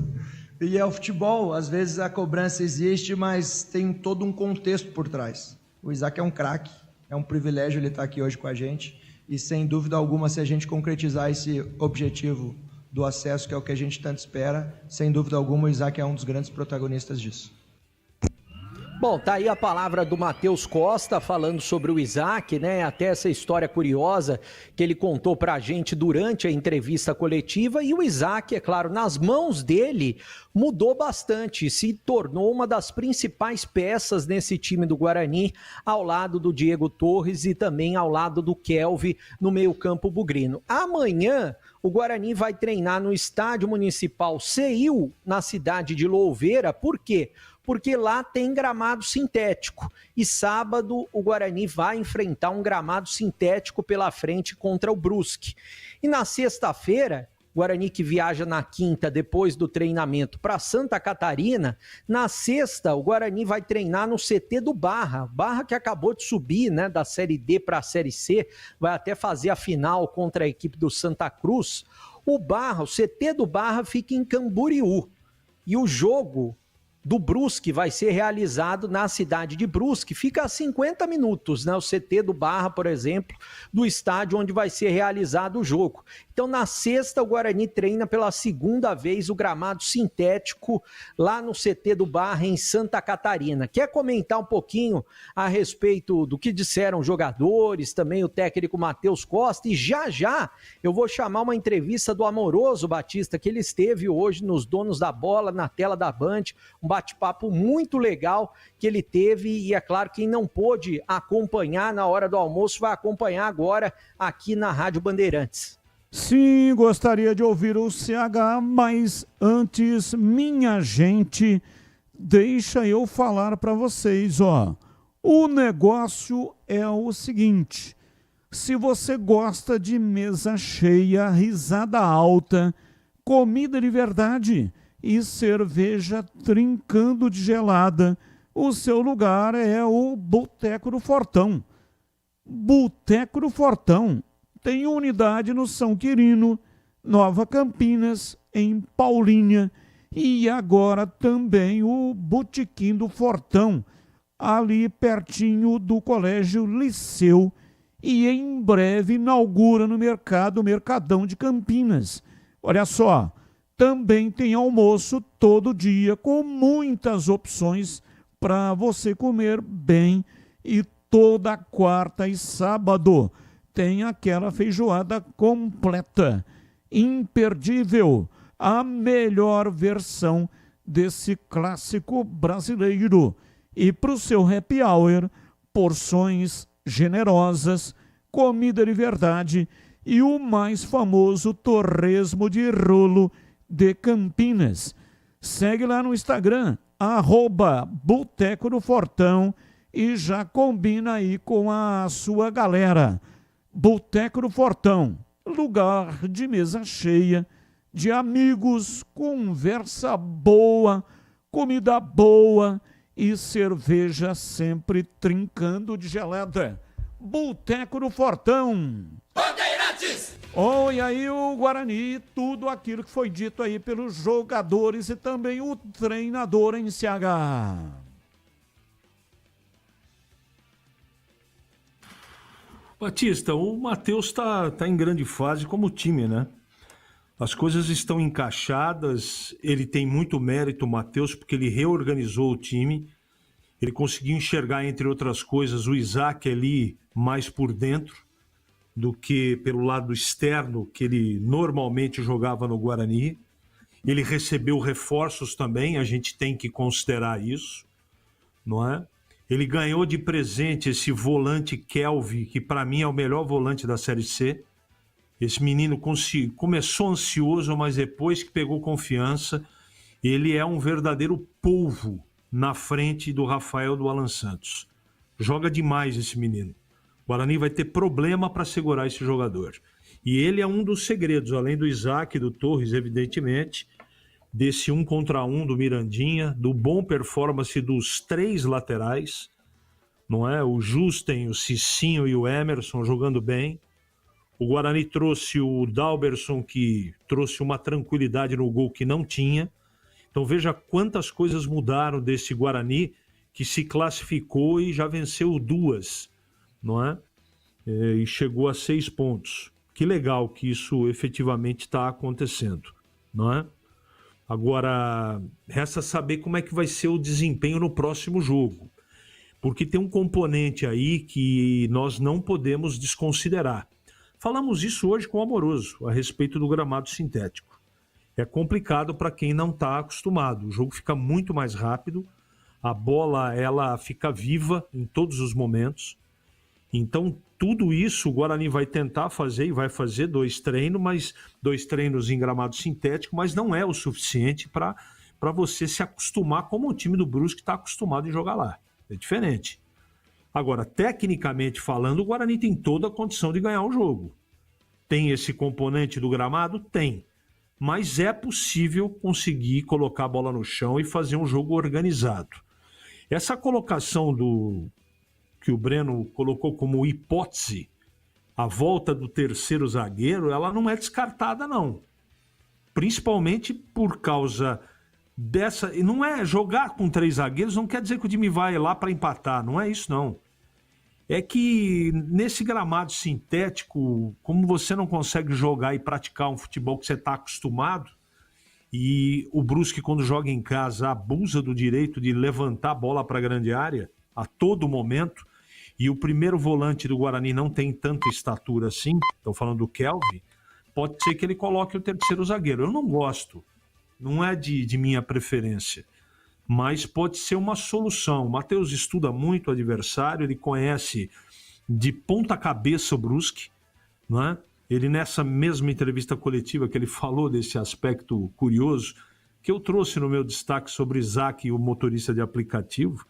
E é o futebol, às vezes a cobrança existe, mas tem todo um contexto por trás. O Isaac é um craque, é um privilégio ele estar aqui hoje com a gente. E sem dúvida alguma, se a gente concretizar esse objetivo do acesso, que é o que a gente tanto espera, sem dúvida alguma o Isaac é um dos grandes protagonistas disso.
Bom, tá aí a palavra do Matheus Costa falando sobre o Isaac, né? Até essa história curiosa que ele contou pra gente durante a entrevista coletiva. E o Isaac, é claro, nas mãos dele, mudou bastante, se tornou uma das principais peças nesse time do Guarani, ao lado do Diego Torres e também ao lado do Kelvin no meio-campo bugrino. Amanhã, o Guarani vai treinar no Estádio Municipal CEIU, na cidade de Louveira. Por quê? Porque lá tem gramado sintético. E sábado o Guarani vai enfrentar um gramado sintético pela frente contra o Brusque. E na sexta-feira, Guarani que viaja na quinta depois do treinamento para Santa Catarina, na sexta o Guarani vai treinar no CT do Barra. Barra que acabou de subir, né, da Série D para a Série C, vai até fazer a final contra a equipe do Santa Cruz. O CT do Barra fica em Camboriú. E o jogo do Brusque vai ser realizado na cidade de Brusque, fica a 50 minutos, né? O CT do Barra, por exemplo, do estádio onde vai ser realizado o jogo. Então, na sexta, o Guarani treina pela segunda vez o gramado sintético lá no CT do Barra, em Santa Catarina. Quer comentar um pouquinho a respeito do que disseram os jogadores, também o técnico Matheus Costa? E já eu vou chamar uma entrevista do Amoroso Batista, que ele esteve hoje nos Donos da Bola, na tela da Band, um bate-papo muito legal que ele teve, e é claro, quem não pôde acompanhar na hora do almoço vai acompanhar agora aqui na Rádio Bandeirantes.
Sim, gostaria de ouvir o CH, mas antes, minha gente, deixa eu falar para vocês, ó. O negócio é o seguinte: se você gosta de mesa cheia, risada alta, comida de verdade e cerveja trincando de gelada, o seu lugar é o Boteco do Fortão. Boteco do Fortão tem unidade no São Quirino, Nova Campinas, em Paulínia, e agora também o Botequim do Fortão, ali pertinho do Colégio Liceu, e em breve inaugura no Mercadão de Campinas. Olha só, também tem almoço todo dia, com muitas opções para você comer bem, e toda quarta e sábado tem aquela feijoada completa, imperdível, a melhor versão desse clássico brasileiro. E para o seu happy hour, porções generosas, comida de verdade e o mais famoso torresmo de rolo de Campinas. Segue lá no Instagram, @Boteco do Fortão, e já combina aí com a sua galera. Boteco do Fortão, lugar de mesa cheia, de amigos, conversa boa, comida boa e cerveja sempre trincando de gelada. Boteco do Fortão.
Bandeirantes!
Oh, e aí o Guarani, tudo aquilo que foi dito aí pelos jogadores e também o treinador em CH.
Batista, o Matheus tá em grande fase como time, né? As coisas estão encaixadas, ele tem muito mérito, o Matheus, porque ele reorganizou o time, ele conseguiu enxergar, entre outras coisas, o Isaac ali mais por dentro do que pelo lado externo, que ele normalmente jogava no Guarani. Ele recebeu reforços também, a gente tem que considerar isso, não é? Ele ganhou de presente esse volante Kelvin, que para mim é o melhor volante da Série C. Esse menino começou ansioso, mas depois que pegou confiança, ele é um verdadeiro polvo na frente do Rafael do Alan Santos. Joga demais esse menino. O Guarani vai ter problema para segurar esse jogador. E ele é um dos segredos, além do Isaac e do Torres, evidentemente, desse 1 contra 1 do Mirandinha, do bom performance dos 3 laterais, não é? O Justen, o Cicinho e o Emerson jogando bem. O Guarani trouxe o Dalberson, que trouxe uma tranquilidade no gol que não tinha. Então veja quantas coisas mudaram desse Guarani, que se classificou e já venceu 2, não é? E chegou a 6 pontos. Que legal que isso efetivamente está acontecendo, não é? Agora, resta saber como é que vai ser o desempenho no próximo jogo. porque tem um componente aí que nós não podemos desconsiderar. Falamos isso hoje com o Amoroso, a respeito do gramado sintético. É complicado para quem não está acostumado. O jogo fica muito mais rápido, a bola ela fica viva em todos os momentos. Então, tudo isso o Guarani vai tentar fazer e vai fazer 2 treinos em gramado sintético, mas não é o suficiente para você se acostumar como o time do Brusque está acostumado a jogar lá. É diferente. Agora, tecnicamente falando, o Guarani tem toda a condição de ganhar o jogo. Tem esse componente do gramado? Tem. Mas é possível conseguir colocar a bola no chão e fazer um jogo organizado. Essa colocação que o Breno colocou como hipótese, a volta do terceiro zagueiro, ela não é descartada, não. Principalmente por causa dessa... E não é jogar com 3 zagueiros, não quer dizer que o time vai lá para empatar, não é isso, não. É que nesse gramado sintético, como você não consegue jogar e praticar um futebol que você está acostumado, e o Brusque, quando joga em casa, abusa do direito de levantar a bola para a grande área a todo momento, e o primeiro volante do Guarani não tem tanta estatura assim, estou falando do Kelvin, pode ser que ele coloque o terceiro zagueiro. Eu não gosto, não é de minha preferência, mas pode ser uma solução. O Matheus estuda muito o adversário, ele conhece de ponta cabeça o Brusque, não é? Ele, nessa mesma entrevista coletiva que ele falou desse aspecto curioso, que eu trouxe no meu destaque sobre Isaac e o motorista de aplicativo,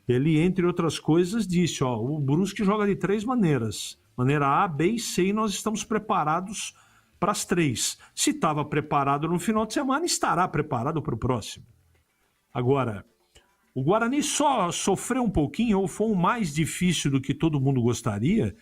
ele, entre outras coisas, disse, o Brusque joga de 3 maneiras. Maneira A, B e C, e nós estamos preparados para as 3. Se estava preparado no final de semana, estará preparado para o próximo. Agora, o Guarani só sofreu um pouquinho, ou foi o mais difícil do que todo mundo gostaria,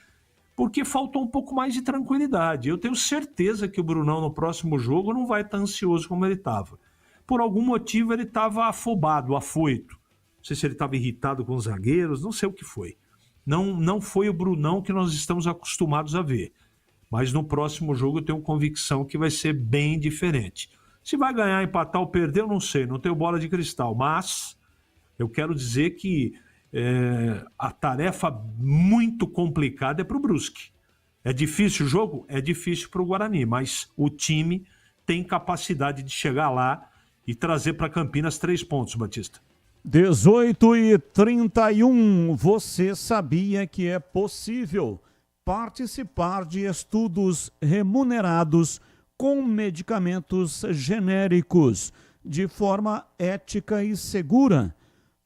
porque faltou um pouco mais de tranquilidade. Eu tenho certeza que o Brunão, no próximo jogo, não vai estar ansioso como ele estava. Por algum motivo, ele estava afobado, afoito. Não sei se ele estava irritado com os zagueiros, não sei o que foi. Não foi o Brunão que nós estamos acostumados a ver. Mas no próximo jogo eu tenho convicção que vai ser bem diferente. Se vai ganhar, empatar ou perder, eu não sei, não tenho bola de cristal. Mas eu quero dizer que a tarefa muito complicada é para o Brusque. É difícil o jogo? É difícil para o Guarani, mas o time tem capacidade de chegar lá e trazer para Campinas 3 pontos, Batista.
18h31, você sabia que é possível participar de estudos remunerados com medicamentos genéricos de forma ética e segura?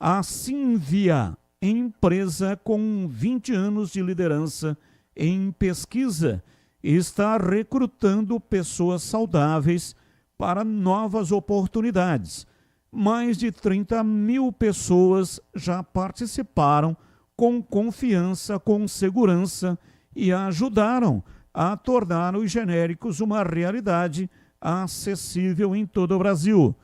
A Sínvia, empresa com 20 anos de liderança em pesquisa, está recrutando pessoas saudáveis para novas oportunidades. Mais de 30 mil pessoas já participaram com confiança, com segurança e ajudaram a tornar os genéricos uma realidade acessível em todo o Brasil.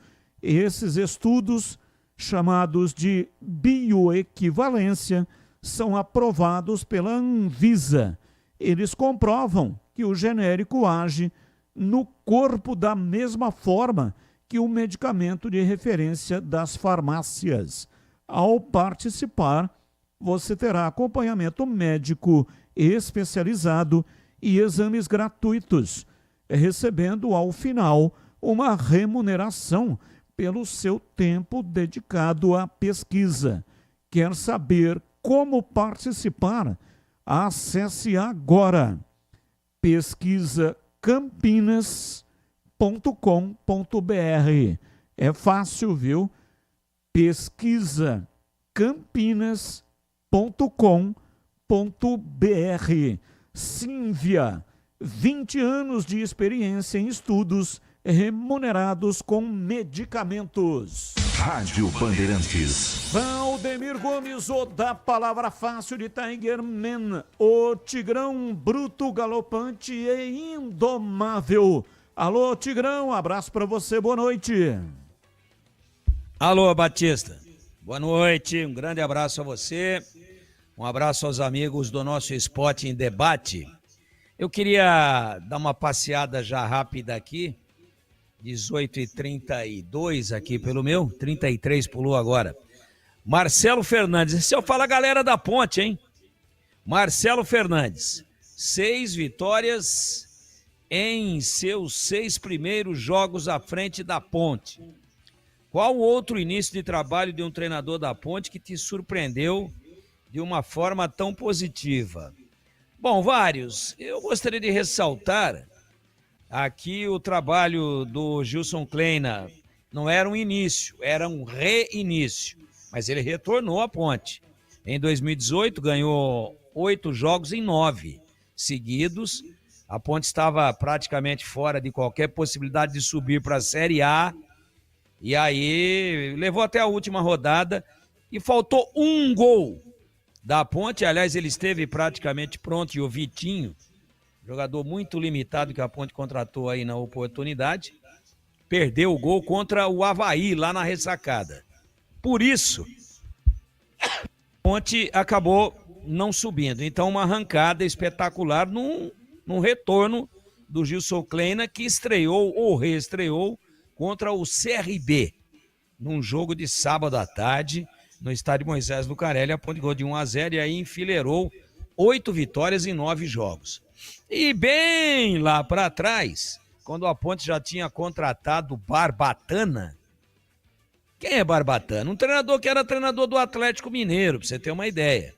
Esses estudos, chamados de bioequivalência, são aprovados pela Anvisa. Eles comprovam que o genérico age no corpo da mesma forma que o medicamento de referência das farmácias. Ao participar, você terá acompanhamento médico especializado e exames gratuitos, recebendo ao final uma remuneração pelo seu tempo dedicado à pesquisa. Quer saber como participar? Acesse agora pesquisacampinas.com.br. É fácil, viu? pesquisacampinas.com.br. Sínvia, 20 anos de experiência em estudos remunerados com medicamentos.
Rádio Bandeirantes.
Valdemir Gomes, o da palavra fácil de Tiger Man, o Tigrão bruto, galopante e indomável. Alô, Tigrão, abraço pra você, boa noite.
Alô, Batista, boa noite, um grande abraço a você, um abraço aos amigos do nosso Esporte em Debate. Eu queria dar uma passeada já rápida aqui, 18h32 aqui pelo meu, 33 pulou agora. Marcelo Fernandes. Esse eu falo a galera da Ponte, hein? Marcelo Fernandes. 6 vitórias em seus 6 primeiros jogos à frente da Ponte. Qual outro início de trabalho de um treinador da Ponte que te surpreendeu de uma forma tão positiva? Bom, vários. Eu gostaria de ressaltar aqui o trabalho do Gilson Kleina. Não era um início, era um reinício. Mas ele retornou à Ponte. Em 2018, ganhou 8 jogos em 9 seguidos. A Ponte estava praticamente fora de qualquer possibilidade de subir para a Série A. E aí levou até a última rodada e faltou um gol da Ponte. Aliás, ele esteve praticamente pronto, e o Vitinho, jogador muito limitado que a Ponte contratou aí na oportunidade, perdeu o gol contra o Avaí lá na ressacada. Por isso, a Ponte acabou não subindo. Então, uma arrancada espetacular num retorno do Gilson Kleina, que estreou ou reestreou contra o CRB, num jogo de sábado à tarde, no estádio Moisés Lucarelli. A Ponte ganhou de 1-0 e aí enfileirou 8 vitórias em 9 jogos. E bem lá para trás, quando a Ponte já tinha contratado Barbatana. Quem é Barbatana? Um treinador que era treinador do Atlético Mineiro, para você ter uma ideia.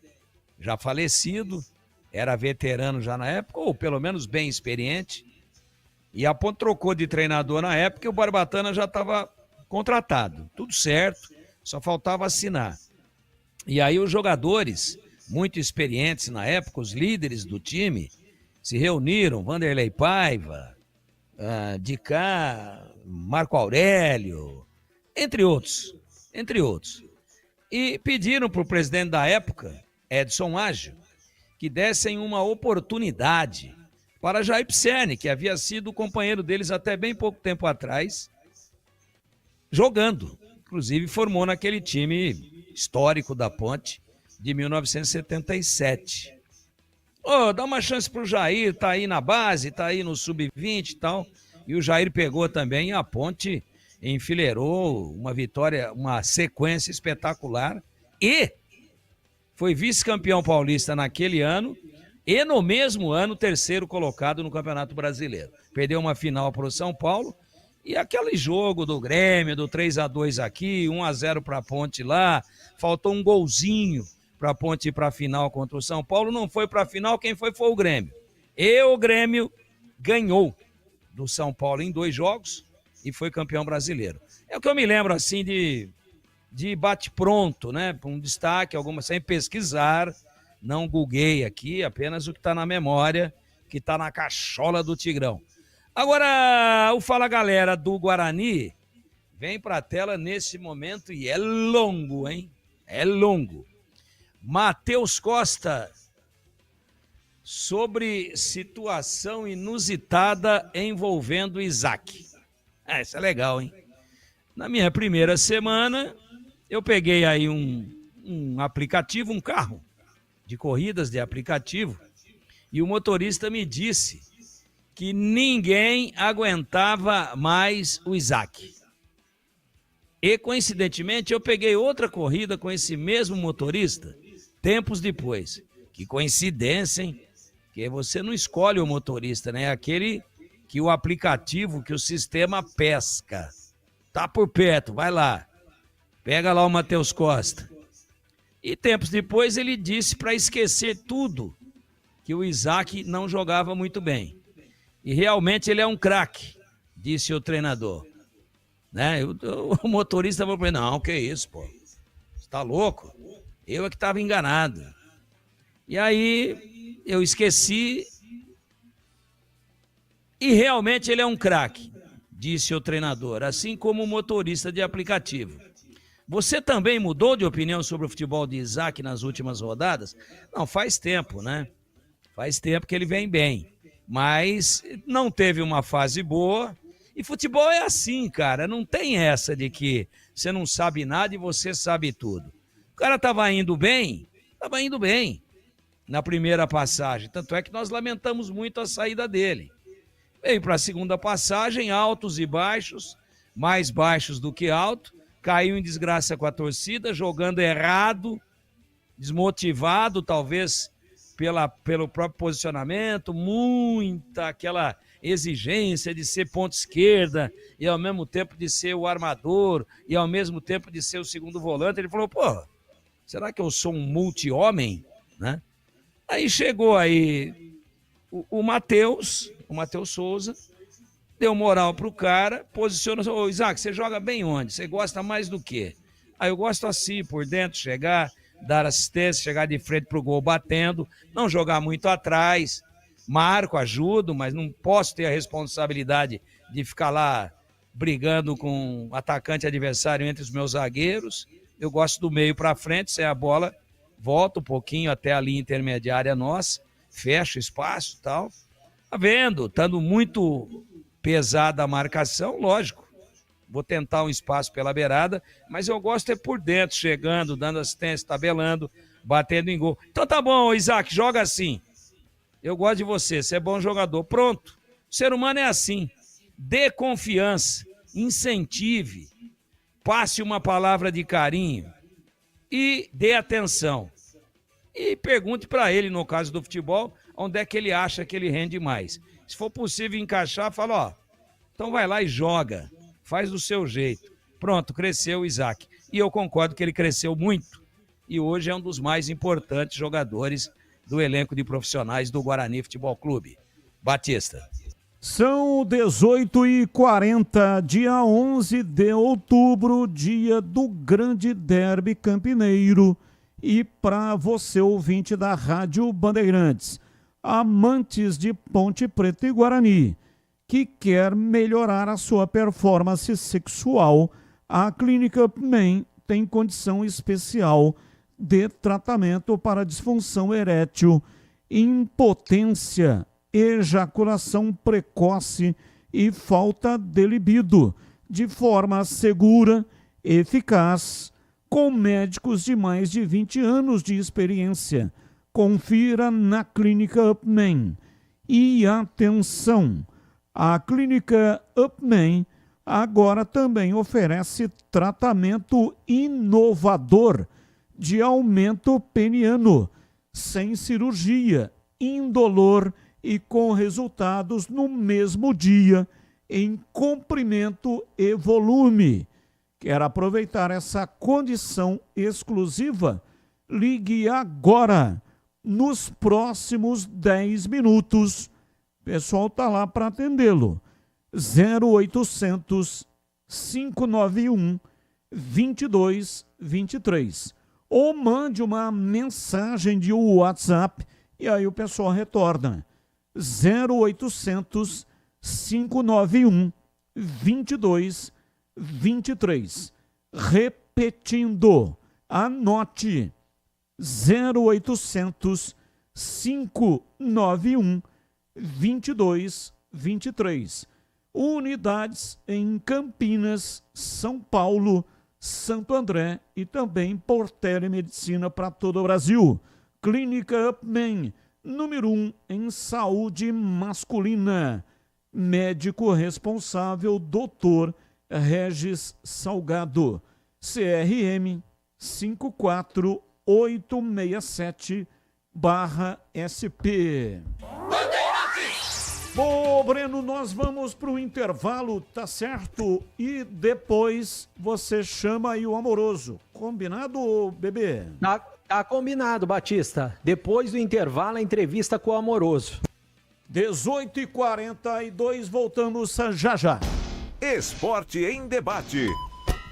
Já falecido, era veterano já na época, ou pelo menos bem experiente. E a Ponte trocou de treinador na época e o Barbatana já estava contratado. Tudo certo, só faltava assinar. E aí os jogadores, muito experientes na época, os líderes do time, se reuniram, Vanderlei Paiva, Dicá, Marco Aurélio, entre outros. E pediram para o presidente da época, Edson Ágio, que dessem uma oportunidade para Jair Pisserni, que havia sido companheiro deles até bem pouco tempo atrás, jogando. Inclusive formou naquele time histórico da Ponte de 1977. Dá uma chance pro Jair, tá aí na base, tá aí no sub-20 e tal. E o Jair pegou também e a Ponte enfileirou uma vitória, uma sequência espetacular. E foi vice-campeão paulista naquele ano e no mesmo ano terceiro colocado no Campeonato Brasileiro. Perdeu uma final para o São Paulo e aquele jogo do Grêmio, do 3-2 aqui, 1-0 para a Ponte lá, faltou um golzinho para a Ponte ir para a final contra o São Paulo, não foi para a final, quem foi o Grêmio. E o Grêmio ganhou do São Paulo em 2 jogos e foi campeão brasileiro. É o que eu me lembro assim de bate-pronto, né? Um destaque, sem pesquisar, não googlei aqui, apenas o que está na memória, que está na cachola do Tigrão. Agora, o Fala Galera do Guarani vem para a tela nesse momento e é longo, hein? É longo. Matheus Costa, sobre situação inusitada envolvendo Isaac. Isso é legal, hein? Na minha primeira semana, eu peguei aí um aplicativo, um carro de corridas de aplicativo, e o motorista me disse que ninguém aguentava mais o Isaac. E, coincidentemente, eu peguei outra corrida com esse mesmo motorista, tempos depois. Que coincidência, hein? Porque você não escolhe o motorista, né? É aquele que o aplicativo, que o sistema pesca. Tá por perto, vai lá. Pega lá o Matheus Costa. E tempos depois ele disse para esquecer tudo, que o Isaac não jogava muito bem. E realmente ele é um craque, disse o treinador. Né? O motorista falou para ele, não, que isso, pô. Você tá louco? Eu é que estava enganado. E aí eu esqueci. E realmente ele é um craque, disse o treinador, assim como o motorista de aplicativo. Você também mudou de opinião sobre o futebol de Isaac nas últimas rodadas? Não, faz tempo, né? Faz tempo que ele vem bem. Mas não teve uma fase boa. E futebol é assim, cara. Não tem essa de que você não sabe nada e você sabe tudo. O cara estava indo bem na primeira passagem. Tanto é que nós lamentamos muito a saída dele. Veio para a segunda passagem, altos e baixos, mais baixos do que alto. caiu em desgraça com a torcida, jogando errado, desmotivado, talvez pelo próprio posicionamento, muita aquela exigência de ser ponta esquerda e ao mesmo tempo de ser o armador e ao mesmo tempo de ser o segundo volante. Ele falou, pô, será que eu sou um multi-homem? Né? Aí chegou aí o Matheus Souza, deu moral pro cara, posicionou, ô Isaac, você joga bem onde? Você gosta mais do quê? Aí eu gosto assim, por dentro, chegar, dar assistência, chegar de frente pro gol batendo, não jogar muito atrás, marco, ajudo, mas não posso ter a responsabilidade de ficar lá brigando com o atacante adversário entre os meus zagueiros. Eu gosto do meio para frente, sem a bola, volto um pouquinho até a linha intermediária nossa, fecho espaço e tal. Tá vendo? Estando muito pesada a marcação, lógico. Vou tentar um espaço pela beirada, mas eu gosto é por dentro, chegando, dando assistência, tabelando, batendo em gol. Então tá bom, Isaac, joga assim. Eu gosto de você é bom jogador. Pronto. O ser humano é assim. Dê confiança, incentive, passe uma palavra de carinho e dê atenção. E pergunte para ele, no caso do futebol, onde é que ele acha que ele rende mais. Se for possível encaixar, fala, ó, então vai lá e joga. Faz do seu jeito. Pronto, cresceu o Isaac. E eu concordo que ele cresceu muito. E hoje é um dos mais importantes jogadores do elenco de profissionais do Guarani Futebol Clube. Batista.
São 18h40, dia 11 de outubro, dia do grande derby campineiro. E para você, ouvinte da Rádio Bandeirantes, amantes de Ponte Preta e Guarani, que quer melhorar a sua performance sexual, a Clínica UpMen tem condição especial de tratamento para disfunção erétil, impotência, ejaculação precoce e falta de libido, de forma segura, eficaz, com médicos de mais de 20 anos de experiência. Confira na Clínica UpMen. E atenção! A Clínica UpMen agora também oferece tratamento inovador de aumento peniano, sem cirurgia, indolor e com resultados no mesmo dia, em comprimento e volume. Quer aproveitar essa condição exclusiva? Ligue agora, nos próximos 10 minutos. O pessoal está lá para atendê-lo. 0800 591 2223. Ou mande uma mensagem de WhatsApp e aí o pessoal retorna. 0800 591 2223. Repetindo, anote. 0800 591 2223. Unidades em Campinas, São Paulo, Santo André e também por telemedicina para todo o Brasil. Clínica UpMen, número 1 em saúde masculina. Médico responsável, Dr. Regis Salgado. CRM 54867/SP. Bom, Breno, nós vamos para o intervalo, tá certo? E depois você chama aí o Amoroso. Combinado, bebê?
Tá combinado, Batista. Depois do intervalo, a entrevista com o Amoroso.
18h42, voltamos já já.
Esporte em debate.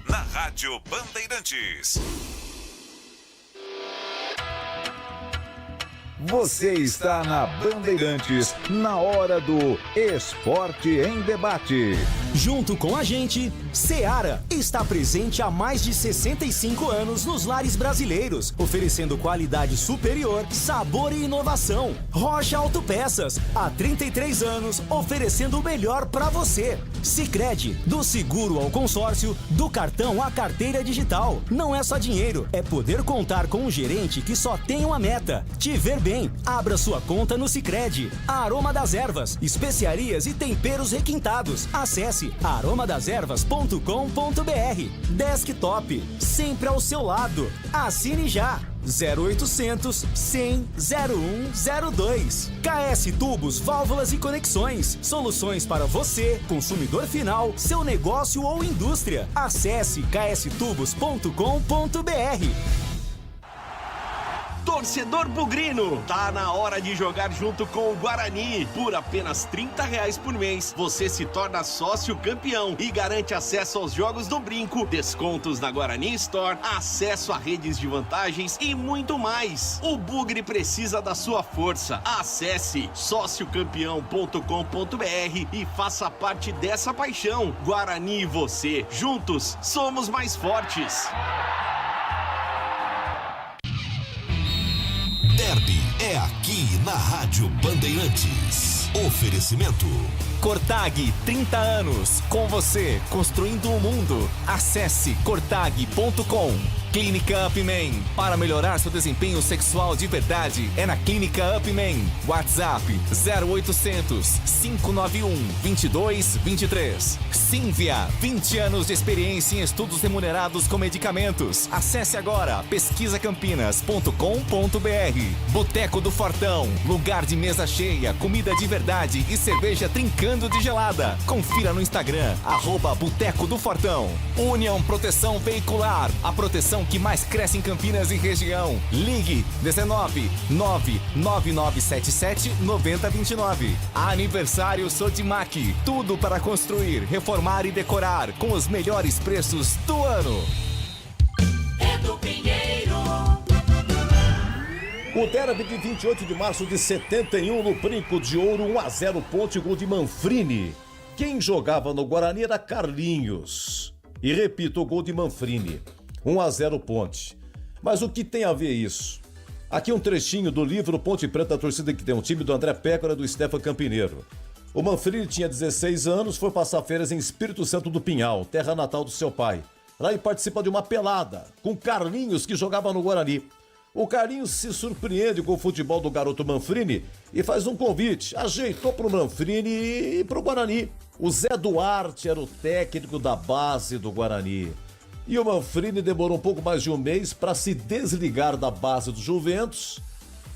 Na Rádio Bandeirantes. Você está na Bandeirantes, na hora do Esporte em Debate.
Junto com a gente, Seara está presente há mais de 65 anos nos lares brasileiros, oferecendo qualidade superior, sabor e inovação. Rocha Autopeças, há 33 anos, oferecendo o melhor para você. Sicredi, do seguro ao consórcio, do cartão à carteira digital. Não é só dinheiro, é poder contar com um gerente que só tem uma meta: te ver bem. também. Abra sua conta no Sicredi. Aroma das Ervas, especiarias e temperos requintados. Acesse aromadeservas.com.br. Desktop, sempre ao seu lado. Assine já. 0800 100 0102. KS Tubos, Válvulas e Conexões. Soluções para você, consumidor final, seu negócio ou indústria. Acesse kstubos.com.br.
Torcedor bugrino, tá na hora de jogar junto com o Guarani. Por apenas R$30 por mês, você se torna sócio campeão e garante acesso aos jogos do Brinco, descontos na Guarani Store, acesso a redes de vantagens e muito mais. O Bugre precisa da sua força. Acesse sociocampeão.com.br e faça parte dessa paixão. Guarani e você, juntos, somos mais fortes.
Derby é aqui na Rádio Bandeirantes. Oferecimento Cortag, 30 anos, com você, construindo o mundo. Acesse cortag.com. Clínica Upman, para melhorar seu desempenho sexual de verdade, é na Clínica Upman. WhatsApp 0800 591 2223. Sínvia, 20 anos de experiência em estudos remunerados com medicamentos. Acesse agora pesquisacampinas.com.br. Boteco do Fortão, lugar de mesa cheia, comida de verdade e cerveja trincando de gelada. Confira no Instagram, @Boteco do Fortão. União Proteção Veicular, a proteção que mais cresce em Campinas e região. Ligue 19 99977 9029. Aniversário Sodimac, tudo para construir, reformar e decorar com os melhores preços do ano.
Edu Pinheiro.
O derby de 28 de março de 71 no Brinco de Ouro, 1-0 Ponte, gol de Manfrini. Quem jogava no Guarani era Carlinhos. E repito, o gol de Manfrini. 1-0 Ponte. Mas o que tem a ver isso? Aqui um trechinho do livro Ponte Preta, a torcida que tem um time, do André Pécora e do Stefan Campineiro. O Manfrini tinha 16 anos, foi passar férias em Espírito Santo do Pinhal, terra natal do seu pai. Lá ele participa de uma pelada com Carlinhos, que jogava no Guarani. O Carlinhos se surpreende com o futebol do garoto Manfrini e faz um convite. Ajeitou pro Manfrini e pro Guarani. O Zé Duarte era o técnico da base do Guarani. E o Manfrini demorou um pouco mais de um mês para se desligar da base do Juventus.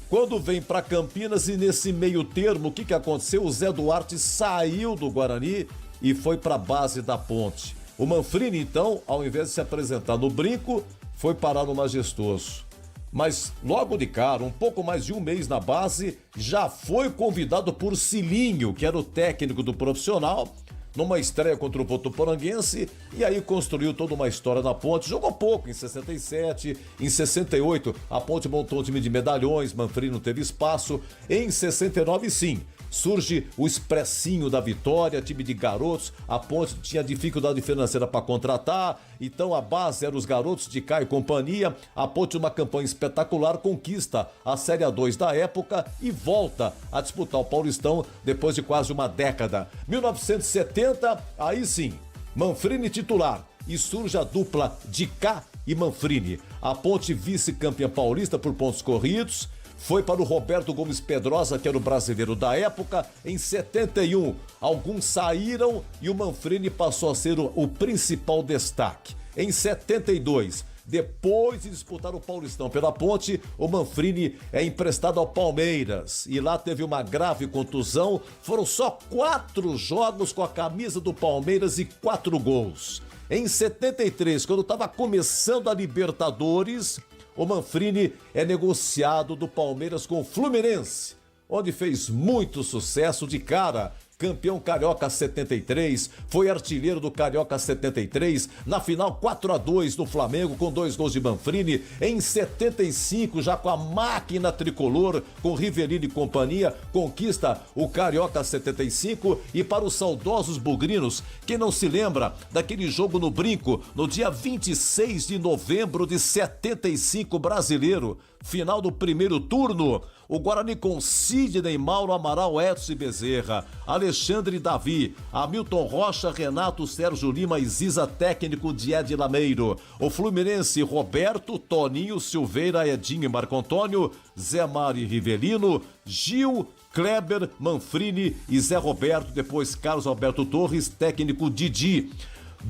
Quando vem para Campinas, e nesse meio termo, o que aconteceu? O Zé Duarte saiu do Guarani e foi para a base da Ponte. O Manfrini, então, ao invés de se apresentar no Brinco, foi parar no Majestoso. Mas logo de cara, um pouco mais de um mês na base, já foi convidado por Cilinho, que era o técnico do profissional, numa estreia contra o Votuporanguense, e aí construiu toda uma história na Ponte. Jogou pouco em 67, em 68 a Ponte montou um time de medalhões, Manfrini não teve espaço. Em 69 sim, surge o Expressinho da Vitória, time de garotos. A Ponte tinha dificuldade financeira para contratar, então a base era os garotos de Caio e companhia. A Ponte, uma campanha espetacular, conquista a Série A2 da época e volta a disputar o Paulistão depois de quase uma década. 1970, aí sim, Manfrini titular, e surge a dupla de Cá e Manfrini. A Ponte, vice-campeã paulista por pontos corridos, foi para o Roberto Gomes Pedrosa, que era o brasileiro da época. Em 71, alguns saíram e o Manfrini passou a ser o principal destaque. Em 72, depois de disputar o Paulistão pela Ponte, o Manfrini é emprestado ao Palmeiras e lá teve uma grave contusão. Foram só 4 jogos com a camisa do Palmeiras e 4 gols. Em 73, quando estava começando a Libertadores, o Manfrini é negociado do Palmeiras com o Fluminense, onde fez muito sucesso de cara. Campeão Carioca 73, foi artilheiro do Carioca 73, na final 4-2 no Flamengo com 2 gols de Manfrini. Em 75, já com a máquina tricolor, com Rivelino e companhia, conquista o Carioca 75. E para os saudosos bugrinos, quem não se lembra daquele jogo no Brinco, no dia 26 de novembro de 75, brasileiro, final do primeiro turno, O Guarani com Sidney, Mauro Amaral, Edson Bezerra, Alexandre Davi, Hamilton Rocha, Renato, Sérgio Lima e Ziza, técnico de Ed Lameiro. O Fluminense, Roberto, Toninho, Silveira, Edinho e Marco Antônio, Zé Mário e Rivelino, Gil, Kleber, Manfrini e Zé Roberto, depois Carlos Alberto Torres, técnico Didi.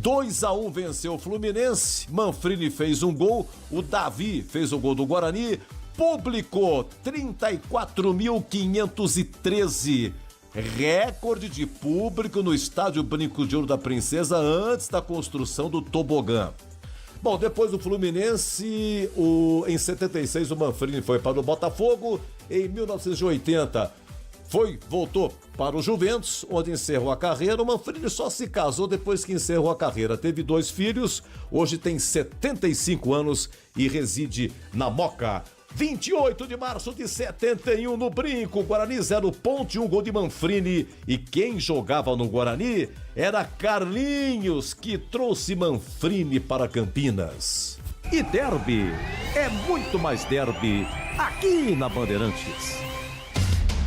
2-1 venceu o Fluminense, Manfrini fez um gol, o Davi fez o gol do Guarani, público 34.513, recorde de público no estádio Brinco de Ouro da Princesa antes da construção do tobogã. Bom, depois do Fluminense, em 76 o Manfrini foi para o Botafogo, em 1980 voltou para o Juventus, onde encerrou a carreira. O Manfrini só se casou depois que encerrou a carreira. Teve 2 filhos, hoje tem 75 anos e reside na Moca. 28 de março de 71 no Brinco, Guarani 0 ponto e 1 gol de Manfrini. E quem jogava no Guarani era Carlinhos, que trouxe Manfrini para Campinas. E derby é muito mais derby aqui na Bandeirantes.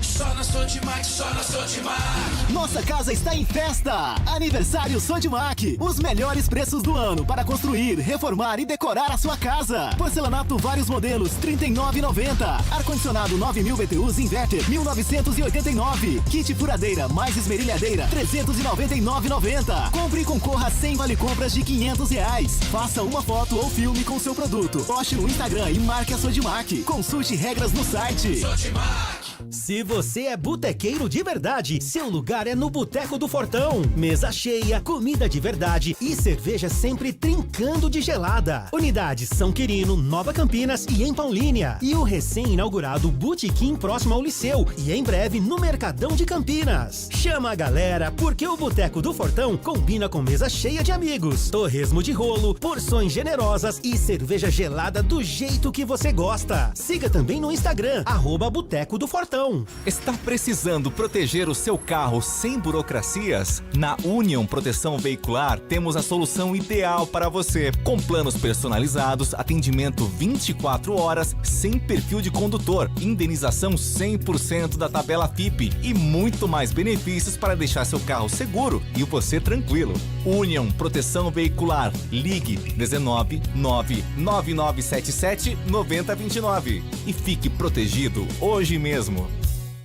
Só na Sodimac, só na Sodimac.
Nossa casa está em festa! Aniversário Sodimac. Os melhores preços do ano para construir, reformar e decorar a sua casa. Porcelanato vários modelos, R$ 39,90. Ar-condicionado 9.000 BTUs Inverter, 1.989. Kit furadeira mais esmerilhadeira, R$ 399,90. Compre e concorra a 100 vale-compras de R$ 500. Faça uma foto ou filme com seu produto. Poste no Instagram e marque a Sodimac. Consulte regras no site.
Sodimac.
Se você é botequeiro de verdade, seu lugar é no Boteco do Fortão. Mesa cheia, comida de verdade e cerveja sempre trincando de gelada. Unidades São Quirino, Nova Campinas e em Paulínia. E o recém-inaugurado Botequim próximo ao Liceu e em breve no Mercadão de Campinas. Chama a galera, porque o Boteco do Fortão combina com mesa cheia de amigos, torresmo de rolo, porções generosas e cerveja gelada do jeito que você gosta. Siga também no Instagram, @Boteco do Fortão.
Está precisando proteger o seu carro sem burocracias? Na Union Proteção Veicular temos a solução ideal para você. Com planos personalizados, atendimento 24 horas, sem perfil de condutor, indenização 100% da tabela FIPE e muito mais benefícios para deixar seu carro seguro e você tranquilo. Union Proteção Veicular. Ligue 19 99977 9029 e fique protegido hoje mesmo.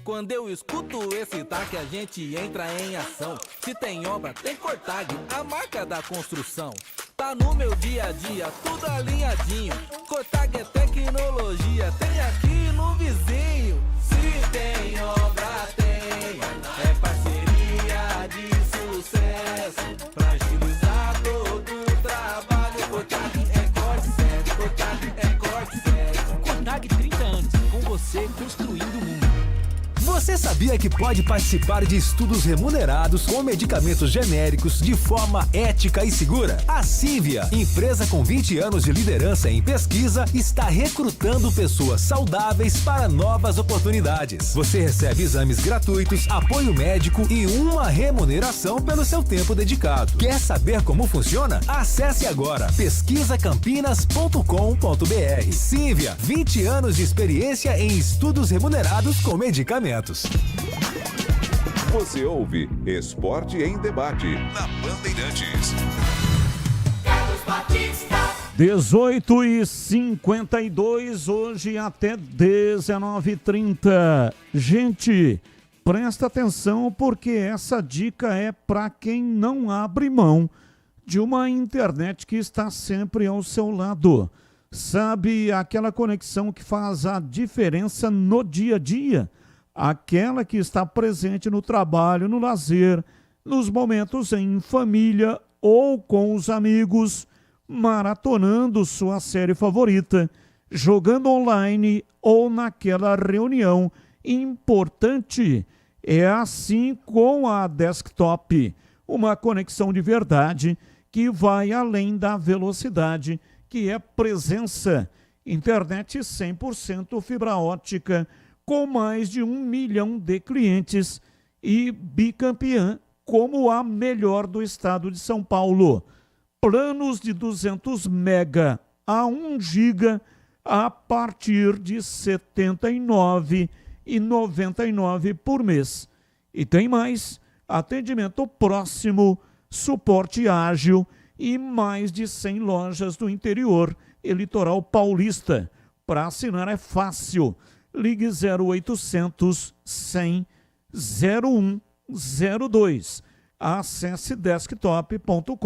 Quando eu escuto esse TAG, a gente entra em ação. Se tem obra, tem Cortag, a marca da construção. Tá no meu dia a dia, tudo alinhadinho. Cortag é tecnologia, tem aqui no vizinho. Se tem obra, tem. É parceria de sucesso. Pra agilizar todo o trabalho. Cortag é corte sério, Cortag é corte sério.
Cortag 30 anos, com você construindo o mundo. Você sabia que pode participar de estudos remunerados com medicamentos genéricos de forma ética e segura? A Cívia, empresa com 20 anos de liderança em pesquisa, está recrutando pessoas saudáveis para novas oportunidades. Você recebe exames gratuitos, apoio médico e uma remuneração pelo seu tempo dedicado. Quer saber como funciona? Acesse agora pesquisacampinas.com.br. Cívia, 20 anos de experiência em estudos remunerados com medicamentos.
Você ouve Esporte em Debate na Bandeirantes.
18h52, hoje até 19h30. Gente, presta atenção porque essa dica é para quem não abre mão de uma internet que está sempre ao seu lado. Sabe, aquela conexão que faz a diferença no dia a dia? Aquela que está presente no trabalho, no lazer, nos momentos em família ou com os amigos, maratonando sua série favorita, jogando online ou naquela reunião importante. É assim com a desktop, uma conexão de verdade que vai além da velocidade, que é presença. Internet 100% fibra ótica, com mais de 1 milhão de clientes e bicampeã como a melhor do estado de São Paulo. Planos de 200 mega a 1 giga a partir de R$ 79,99 por mês. E tem mais, atendimento próximo, suporte ágil e mais de 100 lojas do interior e litoral paulista. Para assinar é fácil. Ligue 0800 100 0102. Acesse desktop.com.br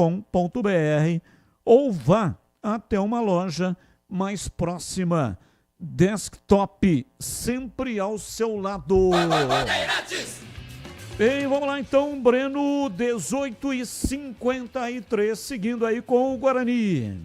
ou vá até uma loja mais próxima. Desktop, sempre ao seu lado. Bem, vamos lá então, Breno, 18h53, seguindo aí com o Guarani.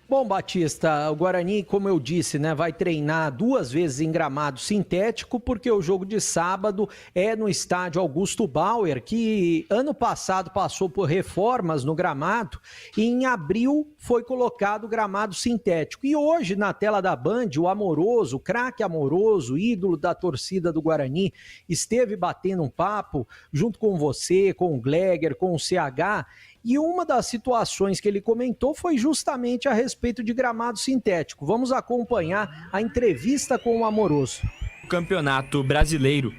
Bom, Batista, o Guarani, como eu disse, né, vai treinar 2 vezes em gramado sintético, porque o jogo de sábado é no estádio Augusto Bauer, que ano passado passou por reformas no gramado e em abril foi colocado gramado sintético. E hoje, na tela da Band, o Amoroso, o craque Amoroso, ídolo da torcida do Guarani, esteve batendo um papo junto com você, com o Gleger, com o CH. E uma das situações que ele comentou foi justamente a respeito de gramado sintético. Vamos acompanhar a entrevista com o Amoroso.
Campeonato Brasileiro.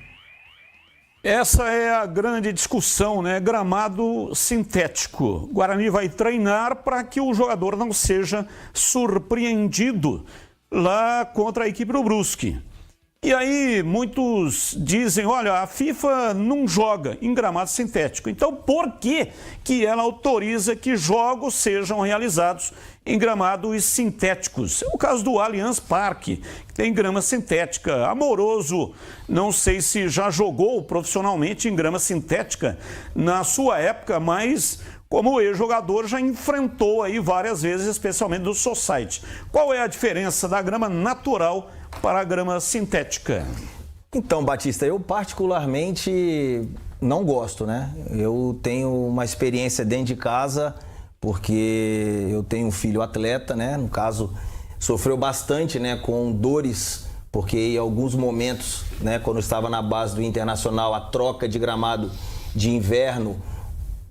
Essa é a grande discussão, né? Gramado sintético. O Guarani vai treinar para que o jogador não seja surpreendido lá contra a equipe do Brusque. E aí muitos dizem, olha, a FIFA não joga em gramado sintético. Então por que ela autoriza que jogos sejam realizados em gramados sintéticos? É o caso do Allianz Parque, que tem grama sintética. Amoroso, não sei se já jogou profissionalmente em grama sintética na sua época, mas como ex-jogador já enfrentou aí várias vezes, especialmente do society. Qual é a diferença da grama natural para a grama sintética?
Então, Batista, eu particularmente não gosto, né? Eu tenho uma experiência dentro de casa, porque eu tenho um filho atleta, né? No caso, sofreu bastante, né, com dores, porque em alguns momentos, né, quando eu estava na base do Internacional, a troca de gramado de inverno,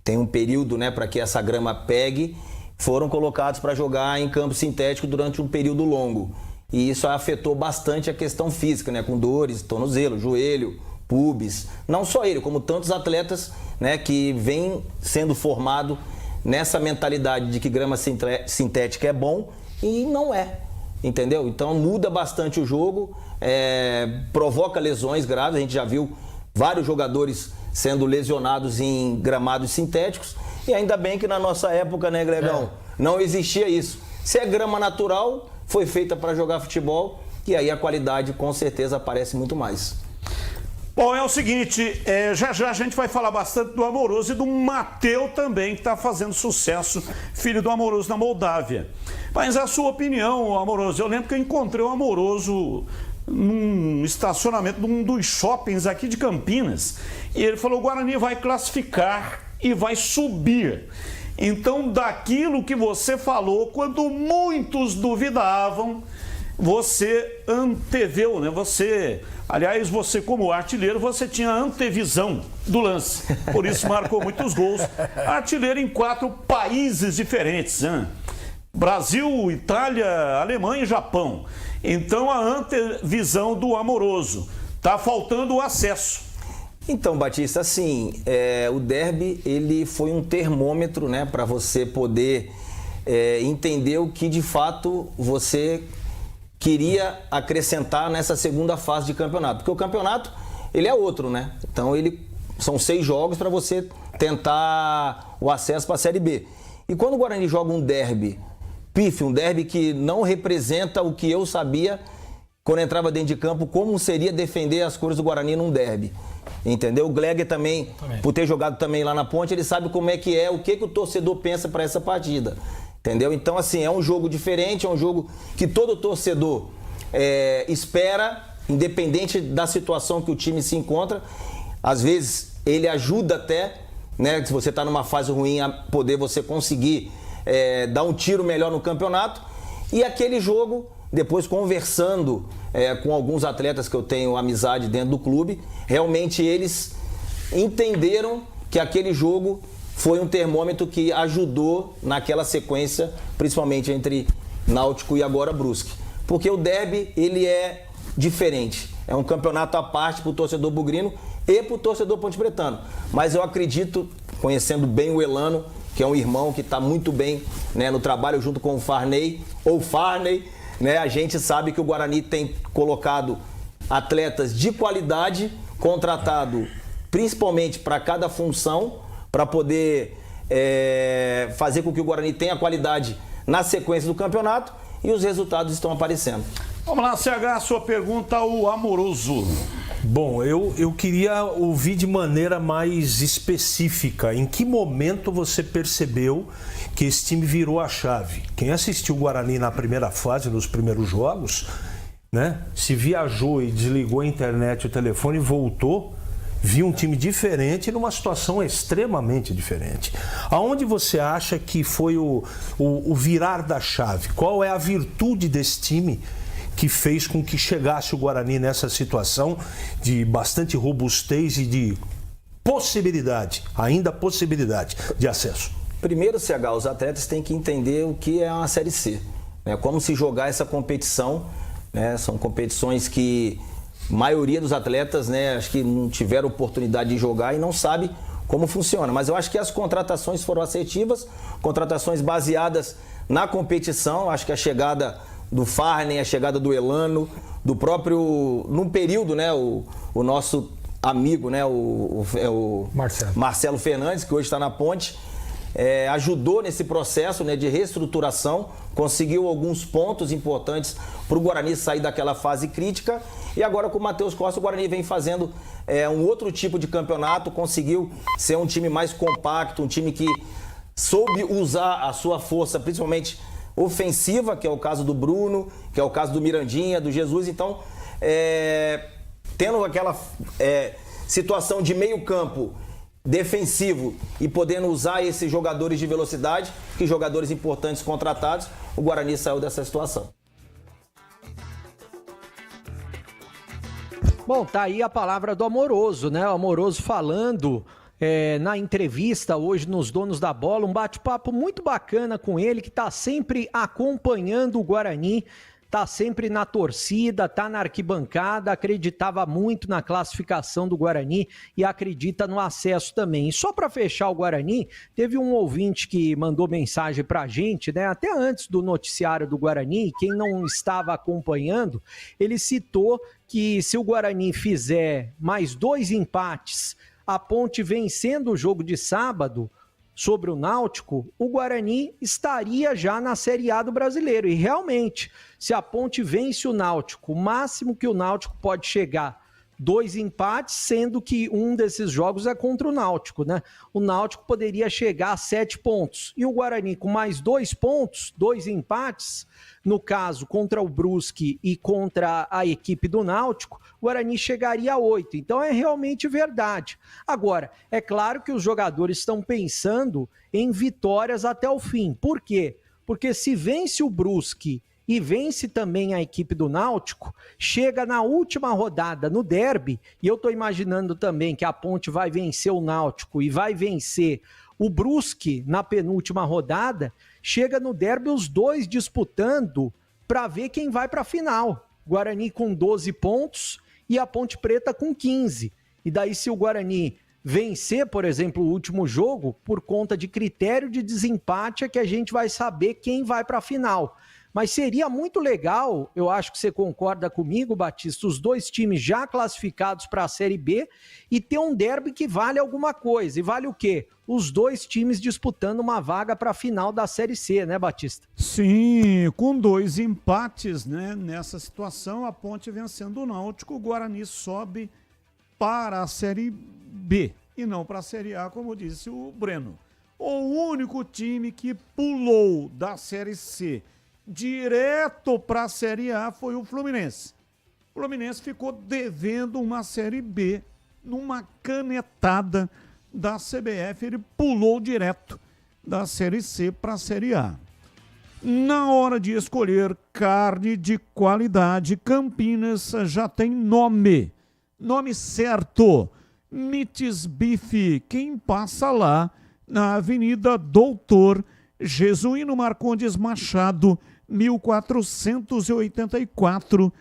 tem um período, né, para que essa grama pegue, foram colocados para jogar em campo sintético durante um período longo. E isso afetou bastante a questão física, né? Com dores, tornozelo, joelho, pubis. Não só ele, como tantos atletas, né, que vêm sendo formados nessa mentalidade de que grama sintética é bom e não é, entendeu? Então muda bastante o jogo, provoca lesões graves. A gente já viu vários jogadores sendo lesionados em gramados sintéticos. E ainda bem que na nossa época, né, Gregão, não existia isso. Se é grama natural, foi feita para jogar futebol, e aí a qualidade com certeza aparece muito mais.
Bom, é o seguinte, já a gente vai falar bastante do Amoroso e do Mateu também, que está fazendo sucesso, filho do Amoroso na Moldávia. Mas a sua opinião, Amoroso, eu lembro que eu encontrei o Amoroso num estacionamento de um dos shoppings aqui de Campinas, e ele falou, o Guarani vai classificar e vai subir. Então, daquilo que você falou, quando muitos duvidavam, você anteveu, né? Aliás, você como artilheiro, você tinha antevisão do lance. Por isso marcou muitos gols. Artilheiro em 4 países diferentes, né? Brasil, Itália, Alemanha e Japão. Então, a antevisão do Amoroso. Tá faltando o acesso.
Então, Batista, assim, o derby, ele foi um termômetro, né, para você poder entender o que de fato você queria acrescentar nessa segunda fase de campeonato. Porque o campeonato, ele é outro, né? Então, são 6 jogos para você tentar o acesso para a Série B. E quando o Guarani joga um derby pífio, um derby que não representa o que eu sabia quando entrava dentro de campo, como seria defender as cores do Guarani num derby. Entendeu? O Gleger também, por ter jogado também lá na Ponte, ele sabe como é que é, o que o torcedor pensa para essa partida. Entendeu? Então, assim, é um jogo diferente, é um jogo que todo torcedor espera, independente da situação que o time se encontra. Às vezes, ele ajuda até, né, se você está numa fase ruim, a poder você conseguir dar um tiro melhor no campeonato. E aquele jogo, depois conversando com alguns atletas que eu tenho amizade dentro do clube, realmente eles entenderam que aquele jogo foi um termômetro que ajudou naquela sequência, principalmente entre Náutico e agora Brusque. porque o derby ele é diferente. É um campeonato à parte para o torcedor bugrino e para o torcedor pontepretano. Mas eu acredito, conhecendo bem o Elano, que é um irmão que está muito bem, né, no trabalho junto com o Farney, né, a gente sabe que o Guarani tem colocado atletas de qualidade, contratado principalmente para cada função, para poder fazer com que o Guarani tenha qualidade na sequência do campeonato, e os resultados estão aparecendo.
Vamos lá, CH, sua pergunta ao Amoroso.
Bom, eu queria ouvir de maneira mais específica em que momento você percebeu que esse time virou a chave. Quem assistiu o Guarani na primeira fase, nos primeiros jogos, né, se viajou e desligou a internet, o telefone e voltou, viu um time diferente numa situação extremamente diferente. Aonde você acha que foi o virar da chave? Qual é a virtude desse time que fez com que chegasse o Guarani nessa situação de bastante robustez e de possibilidade de acesso?
Primeiro, CH, os atletas têm que entender o que é uma Série C, né? Como se jogar essa competição, né? São competições que a maioria dos atletas, né, acho que não tiveram oportunidade de jogar e não sabe como funciona. Mas eu acho que as contratações foram assertivas, contratações baseadas na competição. Acho que a chegada do Farney, a chegada do Elano, do próprio, num período, né, o nosso amigo, né, o Marcelo Fernandes, que hoje está na Ponte, ajudou nesse processo, né, de reestruturação, conseguiu alguns pontos importantes para o Guarani sair daquela fase crítica, e agora com o Matheus Costa o Guarani vem fazendo um outro tipo de campeonato, conseguiu ser um time mais compacto, um time que soube usar a sua força, principalmente ofensiva, que é o caso do Bruno, que é o caso do Mirandinha, do Jesus. Então, tendo aquela situação de meio campo defensivo e podendo usar esses jogadores de velocidade, que jogadores importantes contratados, o Guarani saiu dessa situação.
Bom, tá aí a palavra do Amoroso, né? O Amoroso falando na entrevista hoje nos Donos da Bola, um bate-papo muito bacana com ele, que tá sempre acompanhando o Guarani, tá sempre na torcida, tá na arquibancada, acreditava muito na classificação do Guarani e acredita no acesso também. E só para fechar o Guarani, teve um ouvinte que mandou mensagem pra gente, né, até antes do noticiário do Guarani, quem não estava acompanhando, ele citou que se o Guarani fizer mais 2 empates, a Ponte vencendo o jogo de sábado sobre o Náutico, o Guarani estaria já na Série A do Brasileiro. E realmente, se a Ponte vence o Náutico, o máximo que o Náutico pode chegar, 2 empates, sendo que um desses jogos é contra o Náutico, né? O Náutico poderia chegar a 7 pontos. E o Guarani com mais 2 pontos, 2 empates, no caso contra o Brusque e contra a equipe do Náutico, o Guarani chegaria a 8. Então é realmente verdade. Agora, é claro que os jogadores estão pensando em vitórias até o fim. Por quê? Porque se vence o Brusque e vence também a equipe do Náutico, chega na última rodada no derby, e eu estou imaginando também que a Ponte vai vencer o Náutico e vai vencer o Brusque na penúltima rodada, chega no derby os dois disputando para ver quem vai para a final. Guarani com 12 pontos e a Ponte Preta com 15. E daí se o Guarani vencer, por exemplo, o último jogo, por conta de critério de desempate, é que a gente vai saber quem vai para a final. Mas seria muito legal, eu acho que você concorda comigo, Batista, os 2 times já classificados para a Série B e ter um derby que vale alguma coisa. E vale o quê? Os 2 times disputando uma vaga para a final da Série C, né, Batista?
Sim, com 2 empates, né? Nessa situação, a Ponte vencendo o Náutico, o Guarani sobe para a Série B e não para a Série A, como disse o Breno. O único time que pulou da Série C direto para a Série A foi o Fluminense. O Fluminense ficou devendo uma Série B numa canetada da CBF. Ele pulou direto da Série C para a Série A. Na hora de escolher carne de qualidade, Campinas já tem nome. Nome certo. Mites Bife. Quem passa lá na Avenida Doutor Jesuíno Marcondes Machado, 1484,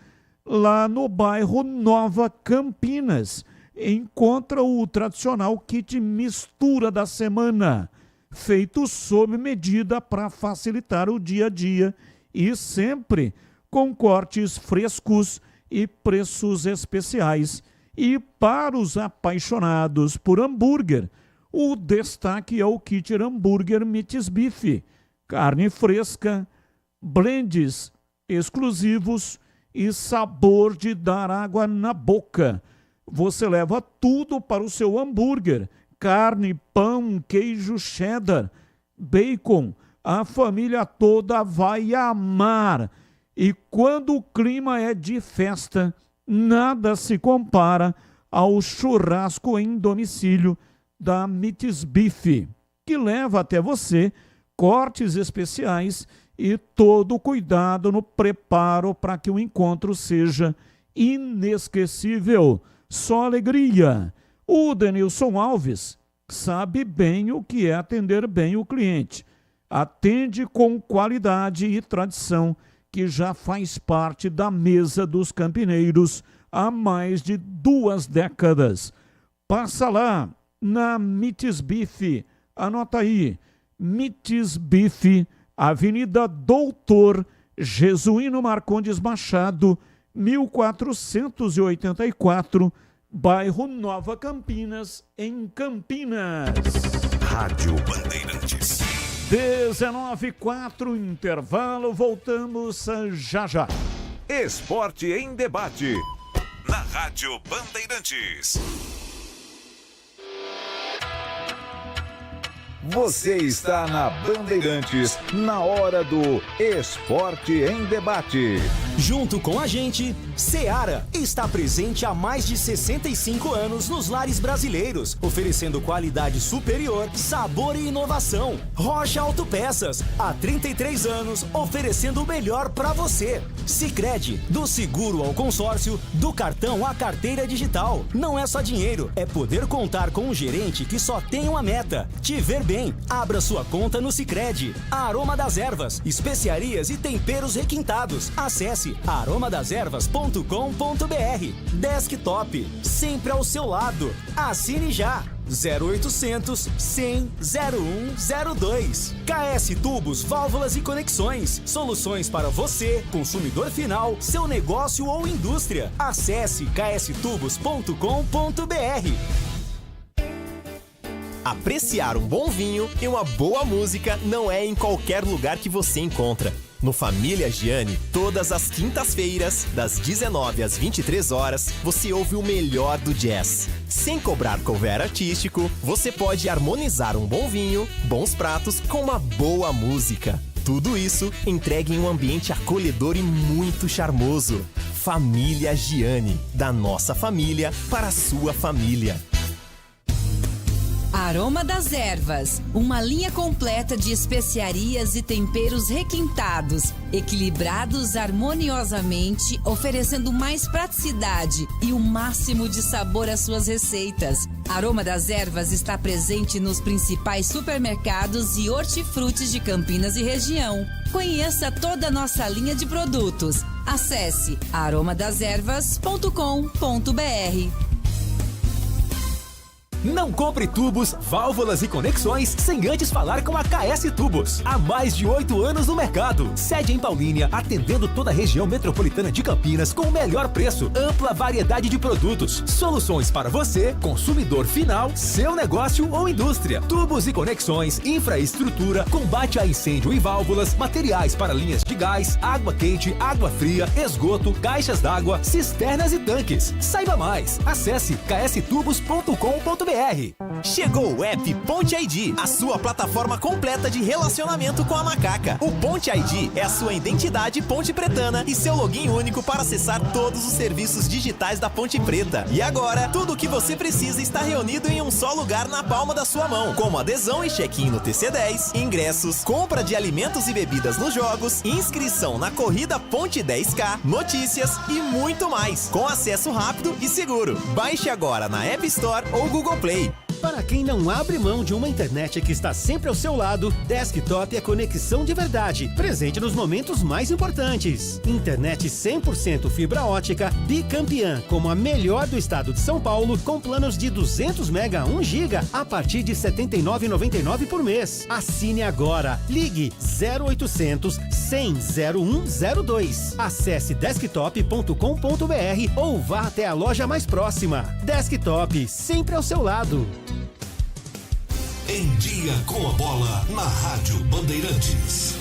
lá no bairro Nova Campinas. Encontra o tradicional kit mistura da semana, feito sob medida para facilitar o dia a dia e sempre com cortes frescos e preços especiais. E para os apaixonados por hambúrguer, o destaque é o kit hambúrguer Meats Beef, carne fresca, blends exclusivos e sabor de dar água na boca. Você leva tudo para o seu hambúrguer: carne, pão, queijo cheddar, bacon. A família toda vai amar. E quando o clima é de festa, nada se compara ao churrasco em domicílio da Meats Beef, que leva até você cortes especiais e todo o cuidado no preparo para que o encontro seja inesquecível. Só alegria. O Denilson Alves sabe bem o que é atender bem o cliente. Atende com qualidade e tradição que já faz parte da mesa dos campineiros há mais de 2 décadas. Passa lá na Meats Beef, anota aí, Meats Beef, Avenida Doutor Jesuíno Marcondes Machado, 1484, bairro Nova Campinas, em Campinas.
Rádio Bandeirantes.
19h04, intervalo, voltamos já já.
Esporte em debate, na Rádio Bandeirantes. Você está na Bandeirantes, na hora do Esporte em Debate.
Junto com a gente, Seara está presente há mais de 65 anos nos lares brasileiros, oferecendo qualidade superior, sabor e inovação. Rocha Autopeças, há 33 anos, oferecendo o melhor para você. Sicredi, do seguro ao consórcio, do cartão à carteira digital. Não é só dinheiro, é poder contar com um gerente que só tem uma meta: te ver bem. Abra sua conta no Sicredi. Aroma das Ervas, especiarias e temperos requintados. Acesse aromadaservas.com.br. Desktop, sempre ao seu lado. Assine já. 0800 100 0102. KS Tubos, Válvulas e Conexões. Soluções para você, consumidor final, seu negócio ou indústria. Acesse kstubos.com.br.
Apreciar um bom vinho e uma boa música não é em qualquer lugar que você encontra. No Família Gianni, todas as quintas-feiras, das 19 às 23 horas, você ouve o melhor do jazz. Sem cobrar cover artístico, você pode harmonizar um bom vinho, bons pratos com uma boa música. Tudo isso entregue em um ambiente acolhedor e muito charmoso. Família Gianni, da nossa família para a sua família.
Aroma das Ervas, uma linha completa de especiarias e temperos requintados, equilibrados harmoniosamente, oferecendo mais praticidade e o máximo de sabor às suas receitas. Aroma das Ervas está presente nos principais supermercados e hortifrutis de Campinas e região. Conheça toda a nossa linha de produtos. Acesse aromadaservas.com.br.
Não compre tubos, válvulas e conexões sem antes falar com a KS Tubos. Há mais de 8 anos no mercado. Sede em Paulínia, atendendo toda a região metropolitana de Campinas com o melhor preço, ampla variedade de produtos, soluções para você, consumidor final, seu negócio ou indústria. Tubos e conexões, infraestrutura, combate a incêndio e válvulas, materiais para linhas de gás, água quente, água fria, esgoto, caixas d'água, cisternas e tanques. Saiba mais. Acesse kstubos.com.br.
Chegou o app Ponte ID, a sua plataforma completa de relacionamento com a macaca. O Ponte ID é a sua identidade ponte pretana e seu login único para acessar todos os serviços digitais da Ponte Preta. E agora, tudo o que você precisa está reunido em um só lugar na palma da sua mão, como adesão e check-in no TC10, ingressos, compra de alimentos e bebidas nos jogos, inscrição na corrida Ponte 10K, notícias e muito mais, com acesso rápido e seguro. Baixe agora na App Store ou Google Play.
Para quem não abre mão de uma internet que está sempre ao seu lado, Desktop é conexão de verdade, presente nos momentos mais importantes. Internet 100% fibra ótica, bicampeã, como a melhor do estado de São Paulo, com planos de 200 mega 1 giga a partir de R$ 79,99 por mês. Assine agora. Ligue 0800 100 0102. Acesse desktop.com.br ou vá até a loja mais próxima. Desktop, sempre ao seu lado.
Em Dia com a Bola, na Rádio Bandeirantes.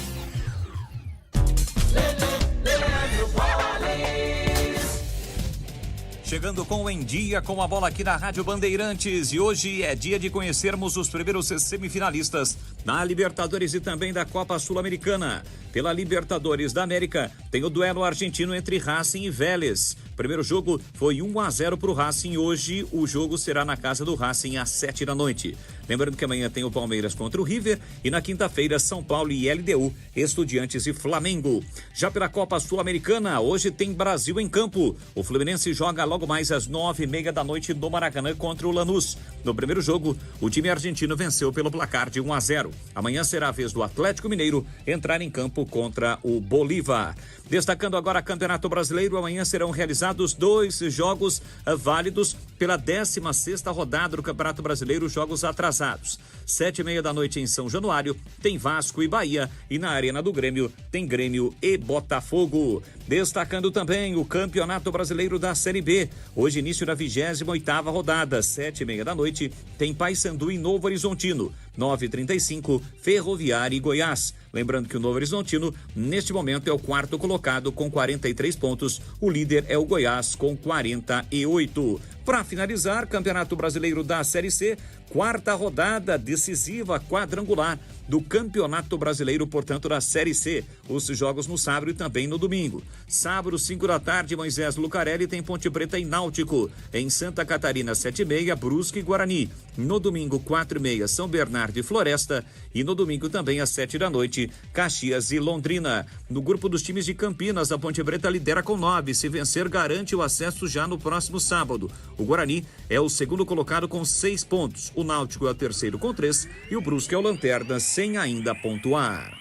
Chegando com o Em Dia com a Bola aqui na Rádio Bandeirantes, e hoje é dia de conhecermos os primeiros semifinalistas na Libertadores e também da Copa Sul-Americana. Pela Libertadores da América, tem o duelo argentino entre Racing e Vélez. Primeiro jogo foi 1-0 para o Racing. Hoje o jogo será na casa do Racing às 7 da noite. Lembrando que amanhã tem o Palmeiras contra o River e na quinta-feira São Paulo e LDU, Estudiantes e Flamengo. Já pela Copa Sul-Americana, hoje tem Brasil em campo. O Fluminense joga logo mais às 9h30 da noite no Maracanã contra o Lanús. No primeiro jogo, o time argentino venceu pelo placar de 1-0. Amanhã será a vez do Atlético Mineiro entrar em campo contra o Bolívar. Destacando agora Campeonato Brasileiro, amanhã serão realizados 2 jogos válidos pela 16ª rodada do Campeonato Brasileiro, jogos atrasados. 7h30 da noite em São Januário tem Vasco e Bahia, e na Arena do Grêmio tem Grêmio e Botafogo. Destacando também o Campeonato Brasileiro da Série B. Hoje início da 28ª rodada, 7h30 da noite tem Paysandu e Novo Horizontino. 9h35, Ferroviária e Goiás. Lembrando que o Novo Horizontino, neste momento, é o 4º colocado com 43 pontos. O líder é o Goiás com 48. Para finalizar, Campeonato Brasileiro da Série C, 4ª rodada decisiva quadrangular do Campeonato Brasileiro, portanto, da Série C. Os jogos no sábado e também no domingo. Sábado, 5 da tarde, Moisés Lucarelli tem Ponte Preta e Náutico. Em Santa Catarina, 7h30, Brusque e Guarani. No domingo, 4h30, São Bernardo e Floresta. E no domingo também, às 7 da noite, Caxias e Londrina. No grupo dos times de Campinas, a Ponte Preta lidera com 9. Se vencer, garante o acesso já no próximo sábado. O Guarani é o segundo colocado com 6 pontos. O Náutico é o terceiro com 3. E o Brusque é o lanterna sem ainda pontuar.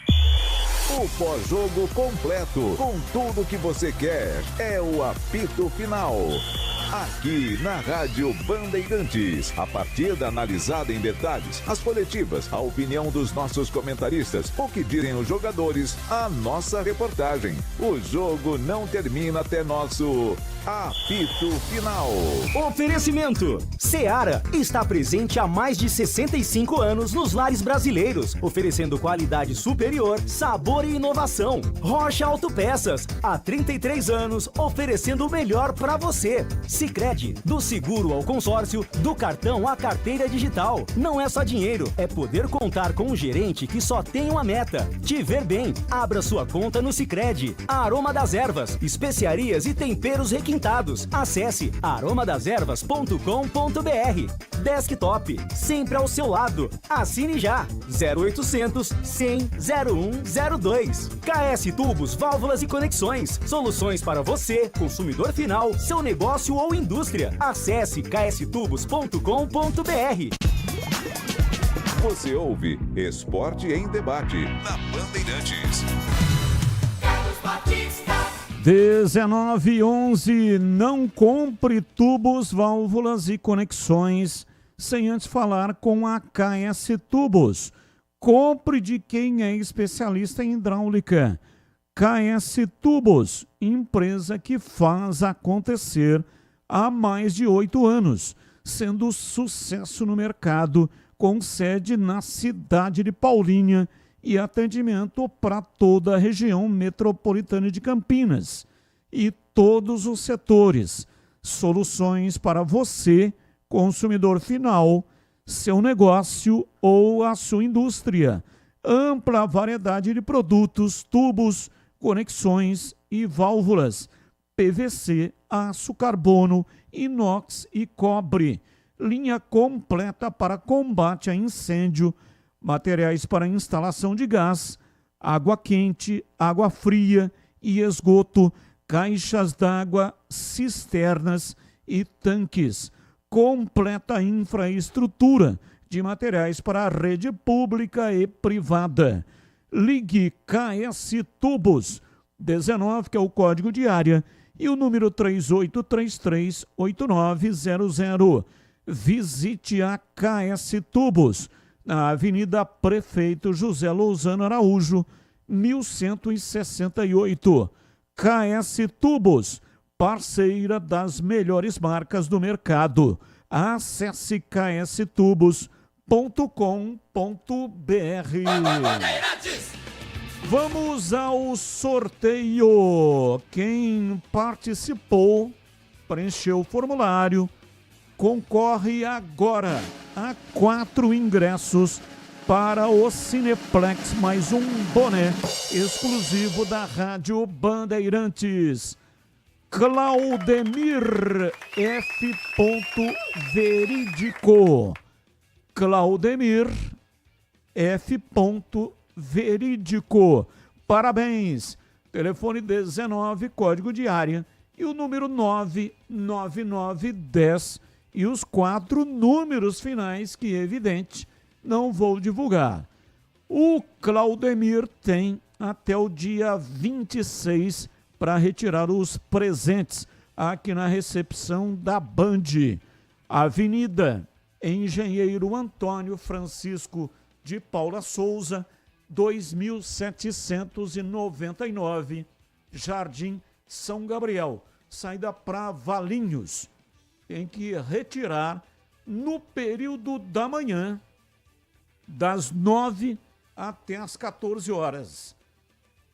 O pós-jogo completo, com tudo que você quer, é o apito final. Aqui na Rádio Bandeirantes, a partida analisada em detalhes, as coletivas, a opinião dos nossos comentaristas, o que dizem os jogadores, a nossa reportagem. O jogo não termina até nosso apito final.
Oferecimento: Seara está presente há mais de 65 anos nos lares brasileiros, oferecendo qualidade superior, sabor e inovação. Rocha Autopeças, há 33 anos, oferecendo o melhor para você. Sicredi, do seguro ao consórcio, do cartão à carteira digital. Não é só dinheiro, é poder contar com um gerente que só tem uma meta: te ver bem. Abra sua conta no Sicredi. Aroma das Ervas, especiarias e temperos requintados. Acesse aromadeservas.com.br. Desktop, sempre ao seu lado. Assine já. 0800 100 0102. KS Tubos, Válvulas e Conexões. Soluções para você, consumidor final, seu negócio ou indústria. Acesse kstubos.com.br.
Você ouve Esporte em Debate na Bandeirantes.
19h11, não compre tubos, válvulas e conexões sem antes falar com a KS Tubos. Compre de quem é especialista em hidráulica. KS Tubos, empresa que faz acontecer há mais de 8 anos, sendo sucesso no mercado, com sede na cidade de Paulínia e atendimento para toda a região metropolitana de Campinas e todos os setores. Soluções para você, consumidor final, seu negócio ou a sua indústria. Ampla variedade de produtos, tubos, conexões e válvulas, PVC, aço, carbono, inox e cobre. Linha completa para combate a incêndio, materiais para instalação de gás, água quente, água fria e esgoto, caixas d'água, cisternas e tanques. completa infraestrutura de materiais para a rede pública e privada. Ligue KS Tubos 19, que é o código de área, e o número 3833-8900. Visite a KS Tubos, na Avenida Prefeito José Lousano Araújo, 1168. KS Tubos, parceira das melhores marcas do mercado. Acesse kstubos.com.br. Vamos ao sorteio. Quem participou, preencheu o formulário, concorre agora a 4 ingressos para o Cineplex, mais um boné exclusivo da Rádio Bandeirantes. Claudemir F. Verídico. Claudemir F. Verídico. Parabéns. Telefone 19, código de área, e o número 99910 e os 4 números finais que, evidente, não vou divulgar. O Claudemir tem até o dia 26 para retirar os presentes aqui na recepção da Band. Avenida Engenheiro Antônio Francisco de Paula Souza, 2799, Jardim São Gabriel, saída para Valinhos. Tem que retirar no período da manhã, das 9 até as 14 horas.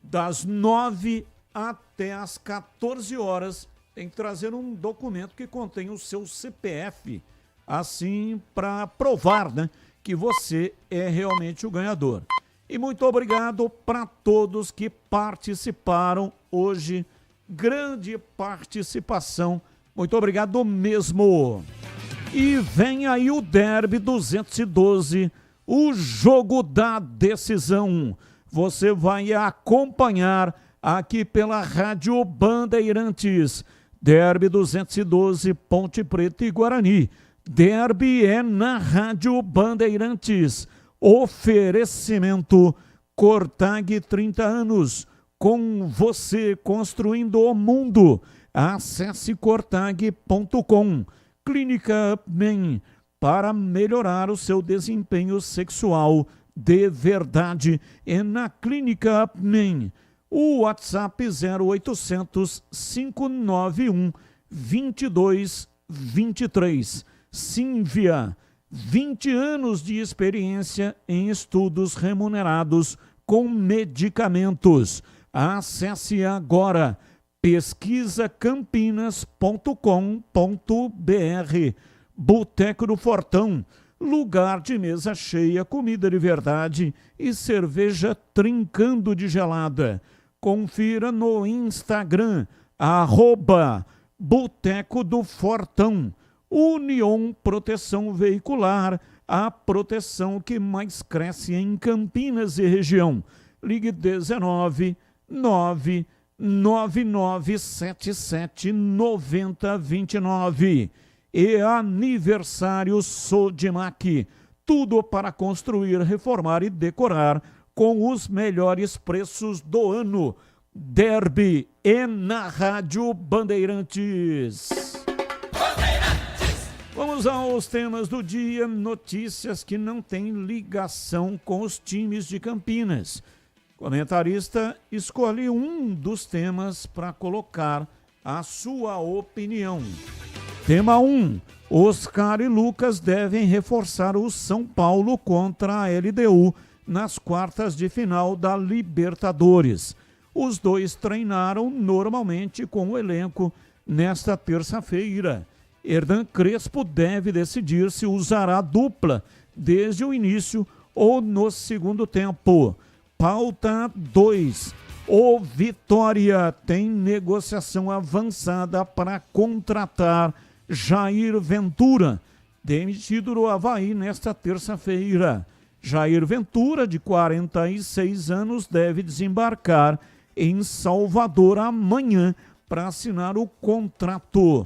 Das 9 até as 14 horas, tem que trazer um documento que contém o seu CPF, assim para provar, né, que você é realmente o ganhador. E muito obrigado para todos que participaram hoje. Grande participação. Muito obrigado mesmo. E vem aí o Derby 212, o jogo da decisão. Você vai acompanhar aqui pela Rádio Bandeirantes. Derby 212, Ponte Preta e Guarani. Derby é na Rádio Bandeirantes. Oferecimento Cortag 30 anos. Com você construindo o mundo. Acesse cortag.com. Clínica Men, para melhorar o seu desempenho sexual de verdade. É na Clínica Men. O WhatsApp 0800 591 2223. Sínvia, 20 anos de experiência em estudos remunerados com medicamentos. Acesse agora pesquisacampinas.com.br. Boteco do Fortão, lugar de mesa cheia, comida de verdade e cerveja trincando de gelada. Confira no Instagram, @Boteco do Fortão. Union Proteção Veicular, a proteção que mais cresce em Campinas e região. Ligue 19 99977 9029. E aniversário Sodimac. Tudo para construir, reformar e decorar com os melhores preços do ano. Derby é na Rádio Bandeirantes. Vamos aos temas do dia, notícias que não têm ligação com os times de Campinas. O comentarista escolhe um dos temas para colocar a sua opinião. Tema 1. Oscar e Lucas devem reforçar o São Paulo contra a LDU nas quartas de final da Libertadores. Os dois treinaram normalmente com o elenco nesta terça-feira. Hernan Crespo deve decidir se usará dupla desde o início ou no segundo tempo. Pauta 2. O Vitória tem negociação avançada para contratar Jair Ventura, demitido do Avaí nesta terça-feira. Jair Ventura, de 46 anos, deve desembarcar em Salvador amanhã para assinar o contrato.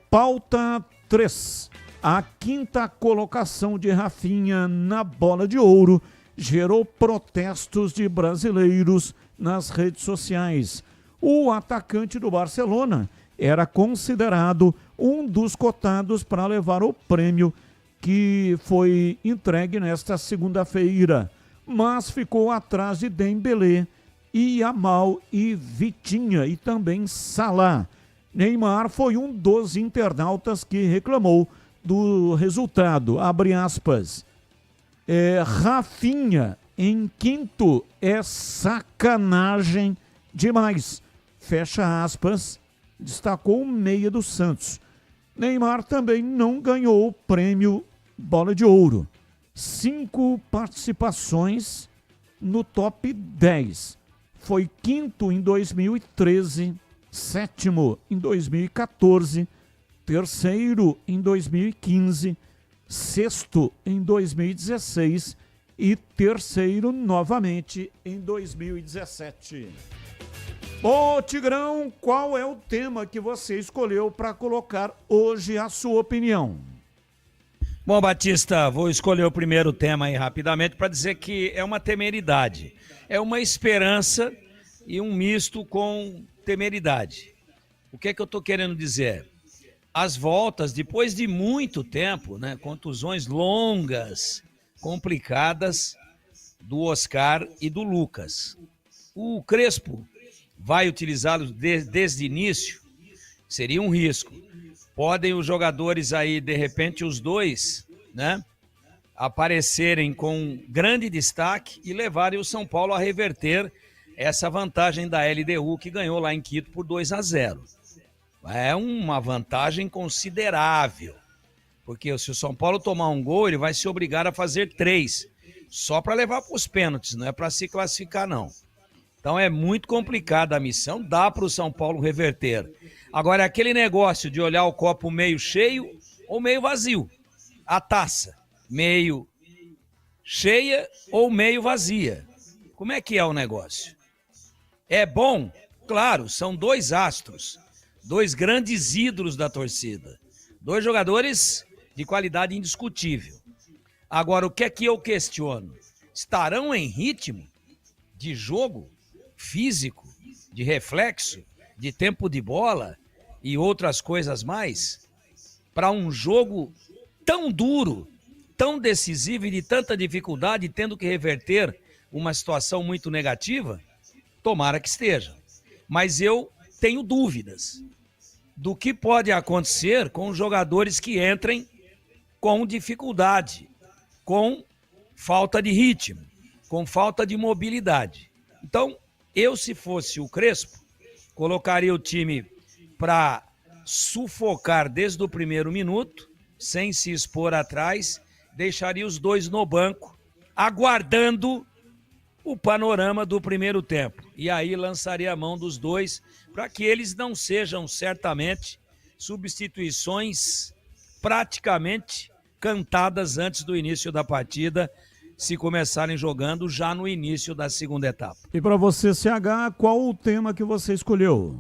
Pauta 2023. A quinta colocação de Rafinha na Bola de Ouro gerou protestos de brasileiros nas redes sociais. O atacante do Barcelona era considerado um dos cotados para levar o prêmio que foi entregue nesta segunda-feira, mas ficou atrás de Dembélé, Yamal e Vitinha e também Salah. Neymar foi um dos internautas que reclamou do resultado, abre aspas. Rafinha em quinto é sacanagem demais, fecha aspas, destacou o meia do Santos. Neymar também não ganhou o prêmio Bola de Ouro. 5 participações no top 10. Foi quinto em 2013, sétimo em 2014, terceiro em 2015, sexto em 2016 e terceiro novamente em 2017. Ô Tigrão, qual é o tema que você escolheu para colocar hoje a sua opinião?
Bom, Batista, vou escolher o primeiro tema aí rapidamente para dizer que é uma temeridade. É uma esperança e um misto com temeridade. O que é que eu estou querendo dizer? As voltas, depois de muito tempo, né, contusões longas, complicadas, do Oscar e do Lucas. O Crespo vai utilizá-los desde o início? Seria um risco. Podem os jogadores aí, de repente, os dois, né, aparecerem com grande destaque e levarem o São Paulo a reverter essa vantagem da LDU que ganhou lá em Quito por 2-0. É uma vantagem considerável, porque se o São Paulo tomar um gol, ele vai se obrigar a fazer 3, só para levar para os pênaltis, não é para se classificar, não. Então é muito complicada a missão, dá para o São Paulo reverter. Agora, aquele negócio de olhar o copo meio cheio ou meio vazio, a taça meio cheia ou meio vazia. Como é que é o negócio? É bom? Claro, são 2 astros, 2 grandes ídolos da torcida, 2 jogadores de qualidade indiscutível. Agora, o que é que eu questiono? Estarão em ritmo de jogo físico, de reflexo, de tempo de bola e outras coisas mais, para um jogo tão duro, tão decisivo e de tanta dificuldade, tendo que reverter uma situação muito negativa? Tomara que esteja. Mas eu tenho dúvidas do que pode acontecer com os jogadores que entrem com dificuldade, com falta de ritmo, com falta de mobilidade. Então, eu, se fosse o Crespo, colocaria o time para sufocar desde o primeiro minuto, sem se expor atrás, deixaria os 2 no banco, aguardando o panorama do primeiro tempo. E aí lançaria a mão dos 2 para que eles não sejam, certamente, substituições praticamente cantadas antes do início da partida, se começarem jogando já no início da segunda etapa.
E para você, CH, qual o tema que você escolheu?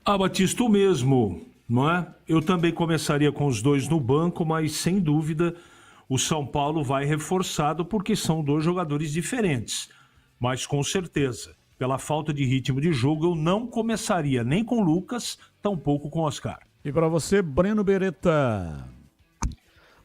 Batista, o mesmo, não é? Eu também começaria com os 2 no banco, mas sem dúvida o São Paulo vai reforçado porque são 2 jogadores diferentes. Mas com certeza, pela falta de ritmo de jogo, eu não começaria nem com o Lucas, tampouco com o Oscar.
E para você, Breno Beretta?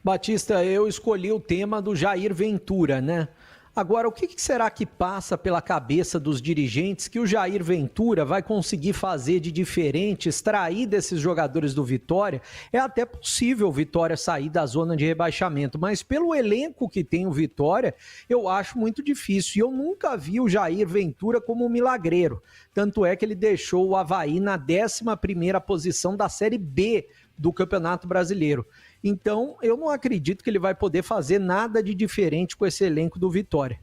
Batista, eu escolhi o tema do Jair Ventura, né? Agora, o que será que passa pela cabeça dos dirigentes que o Jair Ventura vai conseguir fazer de diferente, extrair desses jogadores do Vitória? É até possível o Vitória sair da zona de rebaixamento, mas pelo elenco que tem o Vitória, eu acho muito difícil. E eu nunca vi o Jair Ventura como um milagreiro. Tanto é que ele deixou o Avaí na 11ª posição da Série B do Campeonato Brasileiro. Então, eu não acredito que ele vai poder fazer nada de diferente com esse elenco do Vitória.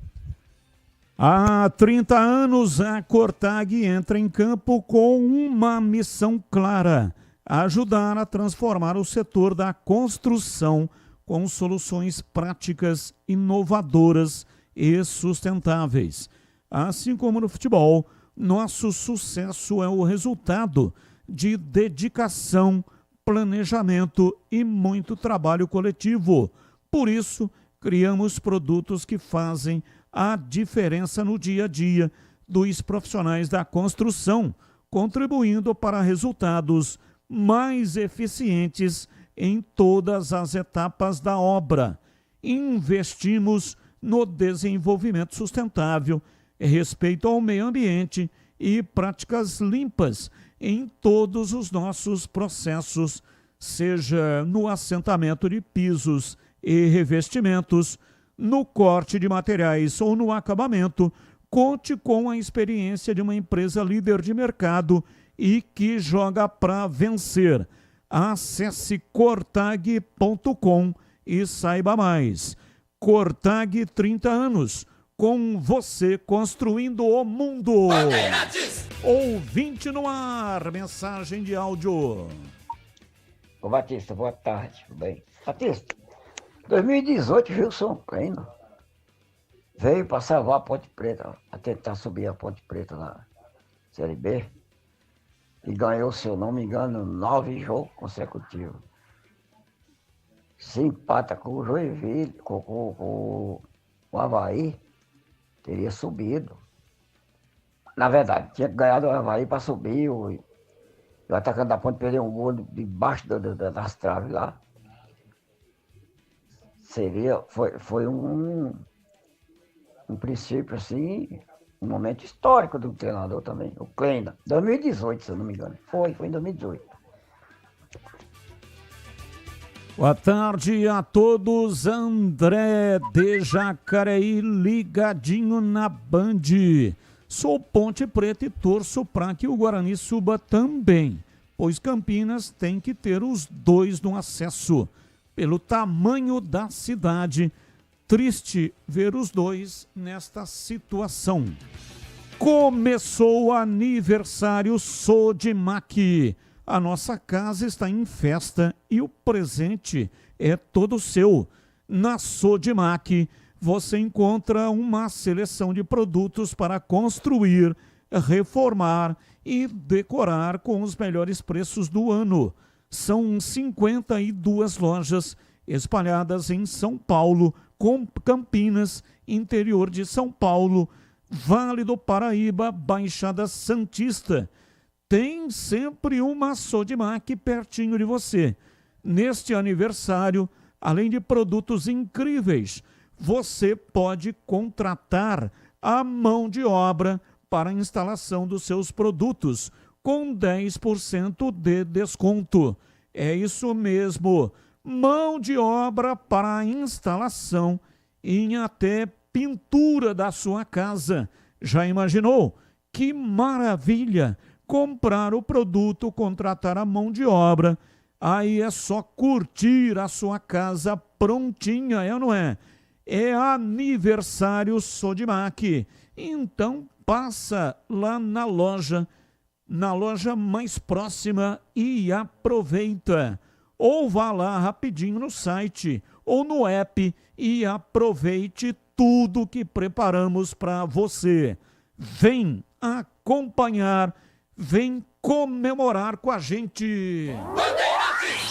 Há 30 anos, a Cortag entra em campo com uma missão clara: ajudar a transformar o setor da construção com soluções práticas, inovadoras e sustentáveis. Assim como no futebol, nosso sucesso é o resultado de dedicação, planejamento e muito trabalho coletivo. Por isso, criamos produtos que fazem a diferença no dia a dia dos profissionais da construção, contribuindo para resultados mais eficientes em todas as etapas da obra. Investimos no desenvolvimento sustentável, respeito ao meio ambiente e práticas limpas em todos os nossos processos, seja no assentamento de pisos e revestimentos, no corte de materiais ou no acabamento. Conte com a experiência de uma empresa líder de mercado e que joga para vencer. Acesse cortag.com e saiba mais. Cortag, 30 anos, com você construindo o mundo. Ouvinte no ar, mensagem de áudio.
Ô Batista, boa tarde, tudo bem? Batista, 2018 Gilson Kleina veio para salvar a Ponte Preta, a tentar subir a Ponte Preta na Série B e ganhou, se eu não me engano, 9 jogos consecutivos. Se empata com o Joinville, com o Avaí, teria subido. Na verdade, tinha ganhado o Avaí para subir, o atacante da Ponte perdeu um gol debaixo das traves lá. Foi um princípio, assim, um momento histórico do treinador também, o Kleina. 2018, se eu não me engano. Foi em 2018.
Boa tarde a todos, André de Jacareí, ligadinho na Band. Sou Ponte Preta e torço para que o Guarani suba também, pois Campinas tem que ter os dois no acesso. Pelo tamanho da cidade, triste ver os dois nesta situação. Começou o aniversário Sodimac. A nossa casa está em festa e o presente é todo seu. Na Sodimac, você encontra uma seleção de produtos para construir, reformar e decorar com os melhores preços do ano. São 52 lojas espalhadas em São Paulo, com Campinas, interior de São Paulo, Vale do Paraíba, Baixada Santista. Tem sempre uma Sodimac pertinho de você. Neste aniversário, além de produtos incríveis, você pode contratar a mão de obra para a instalação dos seus produtos com 10% de desconto. É isso mesmo, mão de obra para a instalação em até pintura da sua casa. Já imaginou? Que maravilha! Comprar o produto, contratar a mão de obra, aí é só curtir a sua casa prontinha, é ou não é? É aniversário Sodimac. Então passa lá na loja mais próxima e aproveita. Ou vá lá rapidinho no site ou no app e aproveite tudo que preparamos para você. Vem acompanhar, vem comemorar com a gente.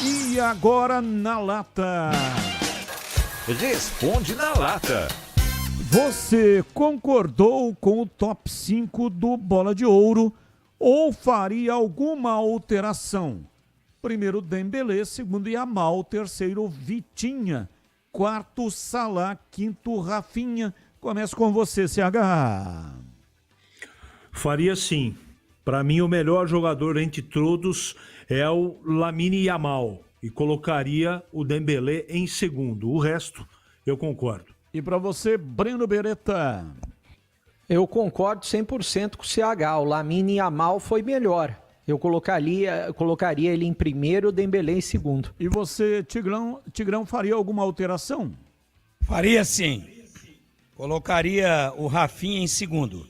E agora na lata.
Responde na lata.
Você concordou com o top 5 do Bola de Ouro ou faria alguma alteração? Primeiro Dembélé, segundo Yamal, terceiro Vitinha, quarto Salah, quinto Rafinha. Começo com você, CH.
Faria sim. Para mim, o melhor jogador entre todos é o Lamine Yamal. E colocaria o Dembélé em segundo. O resto, eu concordo.
E para você, Breno Beretta?
Eu concordo 100% com o CH. O Lamine Yamal foi melhor. Eu colocaria ele em primeiro, o Dembélé em segundo.
E você, Tigrão, faria alguma alteração?
Faria sim. Colocaria o Rafinha em segundo.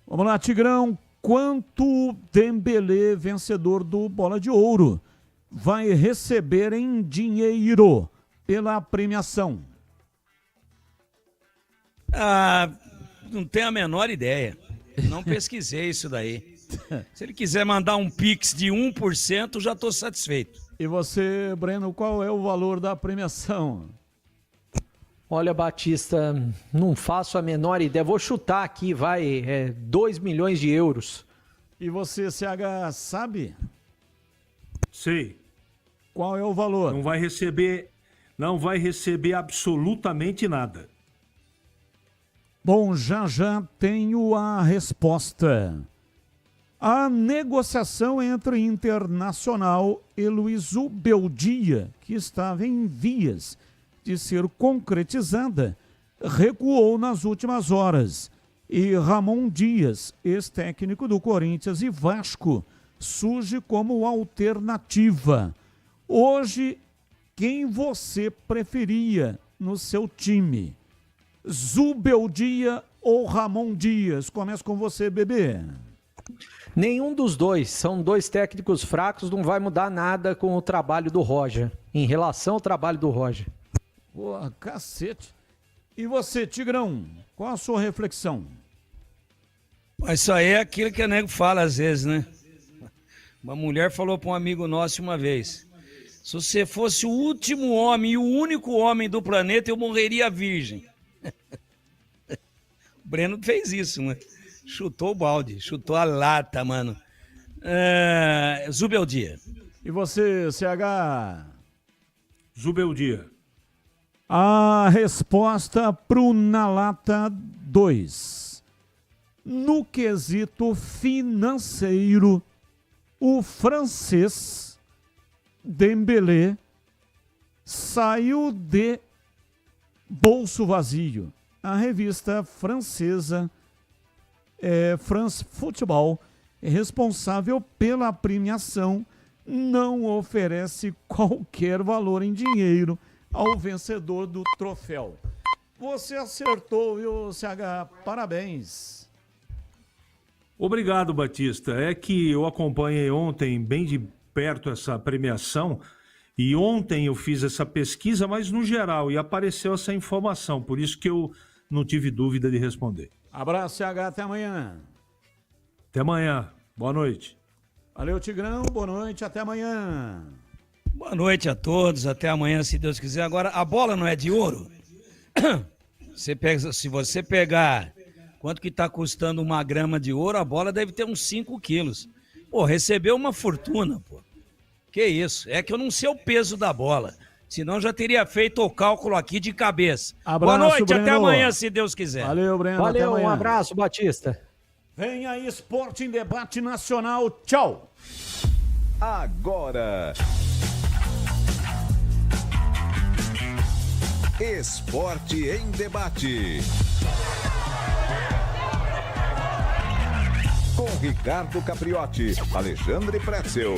Vamos lá, Tigrão. Quanto Dembélé, vencedor do Bola de Ouro, vai receber em dinheiro pela premiação?
Não tenho a menor ideia. Não pesquisei isso daí. Se ele quiser mandar um Pix de 1%, já estou satisfeito.
E você, Breno, qual é o valor da premiação?
Olha, Batista, não faço a menor ideia. Vou chutar aqui, 2 milhões de euros.
E você, CH, sabe?
Sei.
Qual é o valor?
Não vai receber absolutamente nada.
Bom, já tenho a resposta. A negociação entre Internacional e Luiz Ubeldia, que estava em vias de ser concretizada, recuou nas últimas horas. E Ramon Dias, ex-técnico do Corinthians e Vasco, surge como alternativa. Hoje, quem você preferia no seu time? Zubeldia ou Ramon Dias? Começa com você, bebê.
Nenhum dos dois. São dois técnicos fracos, não vai mudar nada com o trabalho do Roger. Em relação ao trabalho do Roger.
Porra, cacete. E você, Tigrão, qual a sua reflexão?
Mas isso aí é aquilo que o nego fala às vezes, né? Uma mulher falou para um amigo nosso uma vez: se você fosse o último homem e o único homem do planeta, eu morreria virgem. O Breno fez isso, né? Chutou o balde, chutou a lata, mano. Zubeldia.
E você, CH?
Zubeldia.
A resposta pro Na Lata 2. No quesito financeiro, o francês Dembélé saiu de bolso vazio. A revista francesa France Football, responsável pela premiação, não oferece qualquer valor em dinheiro ao vencedor do troféu. Você acertou, viu, CH? Parabéns.
Obrigado, Batista. É que eu acompanhei ontem bem de perto essa premiação e ontem eu fiz essa pesquisa, mas no geral, e apareceu essa informação, por isso que eu não tive dúvida de responder.
Abraço, CH, até amanhã.
Até amanhã. Boa noite.
Valeu, Tigrão. Boa noite, até amanhã.
Boa noite a todos, até amanhã, se Deus quiser. Agora, a bola não é de ouro? Se você pegar quanto que tá custando 1 grama de ouro, a bola deve ter uns 5 quilos. Pô, recebeu uma fortuna, pô. Que isso? É que eu não sei o peso da bola. Senão já teria feito o cálculo aqui de cabeça.
Abraço,
boa noite,
Breno.
Até amanhã, se Deus quiser.
Valeu, Breno.
Valeu,
até amanhã.
Um abraço, Batista.
Vem aí, Esporte em Debate Nacional. Tchau.
Agora, Esporte em Debate. Com Ricardo Capriotti, Alexandre Pretzel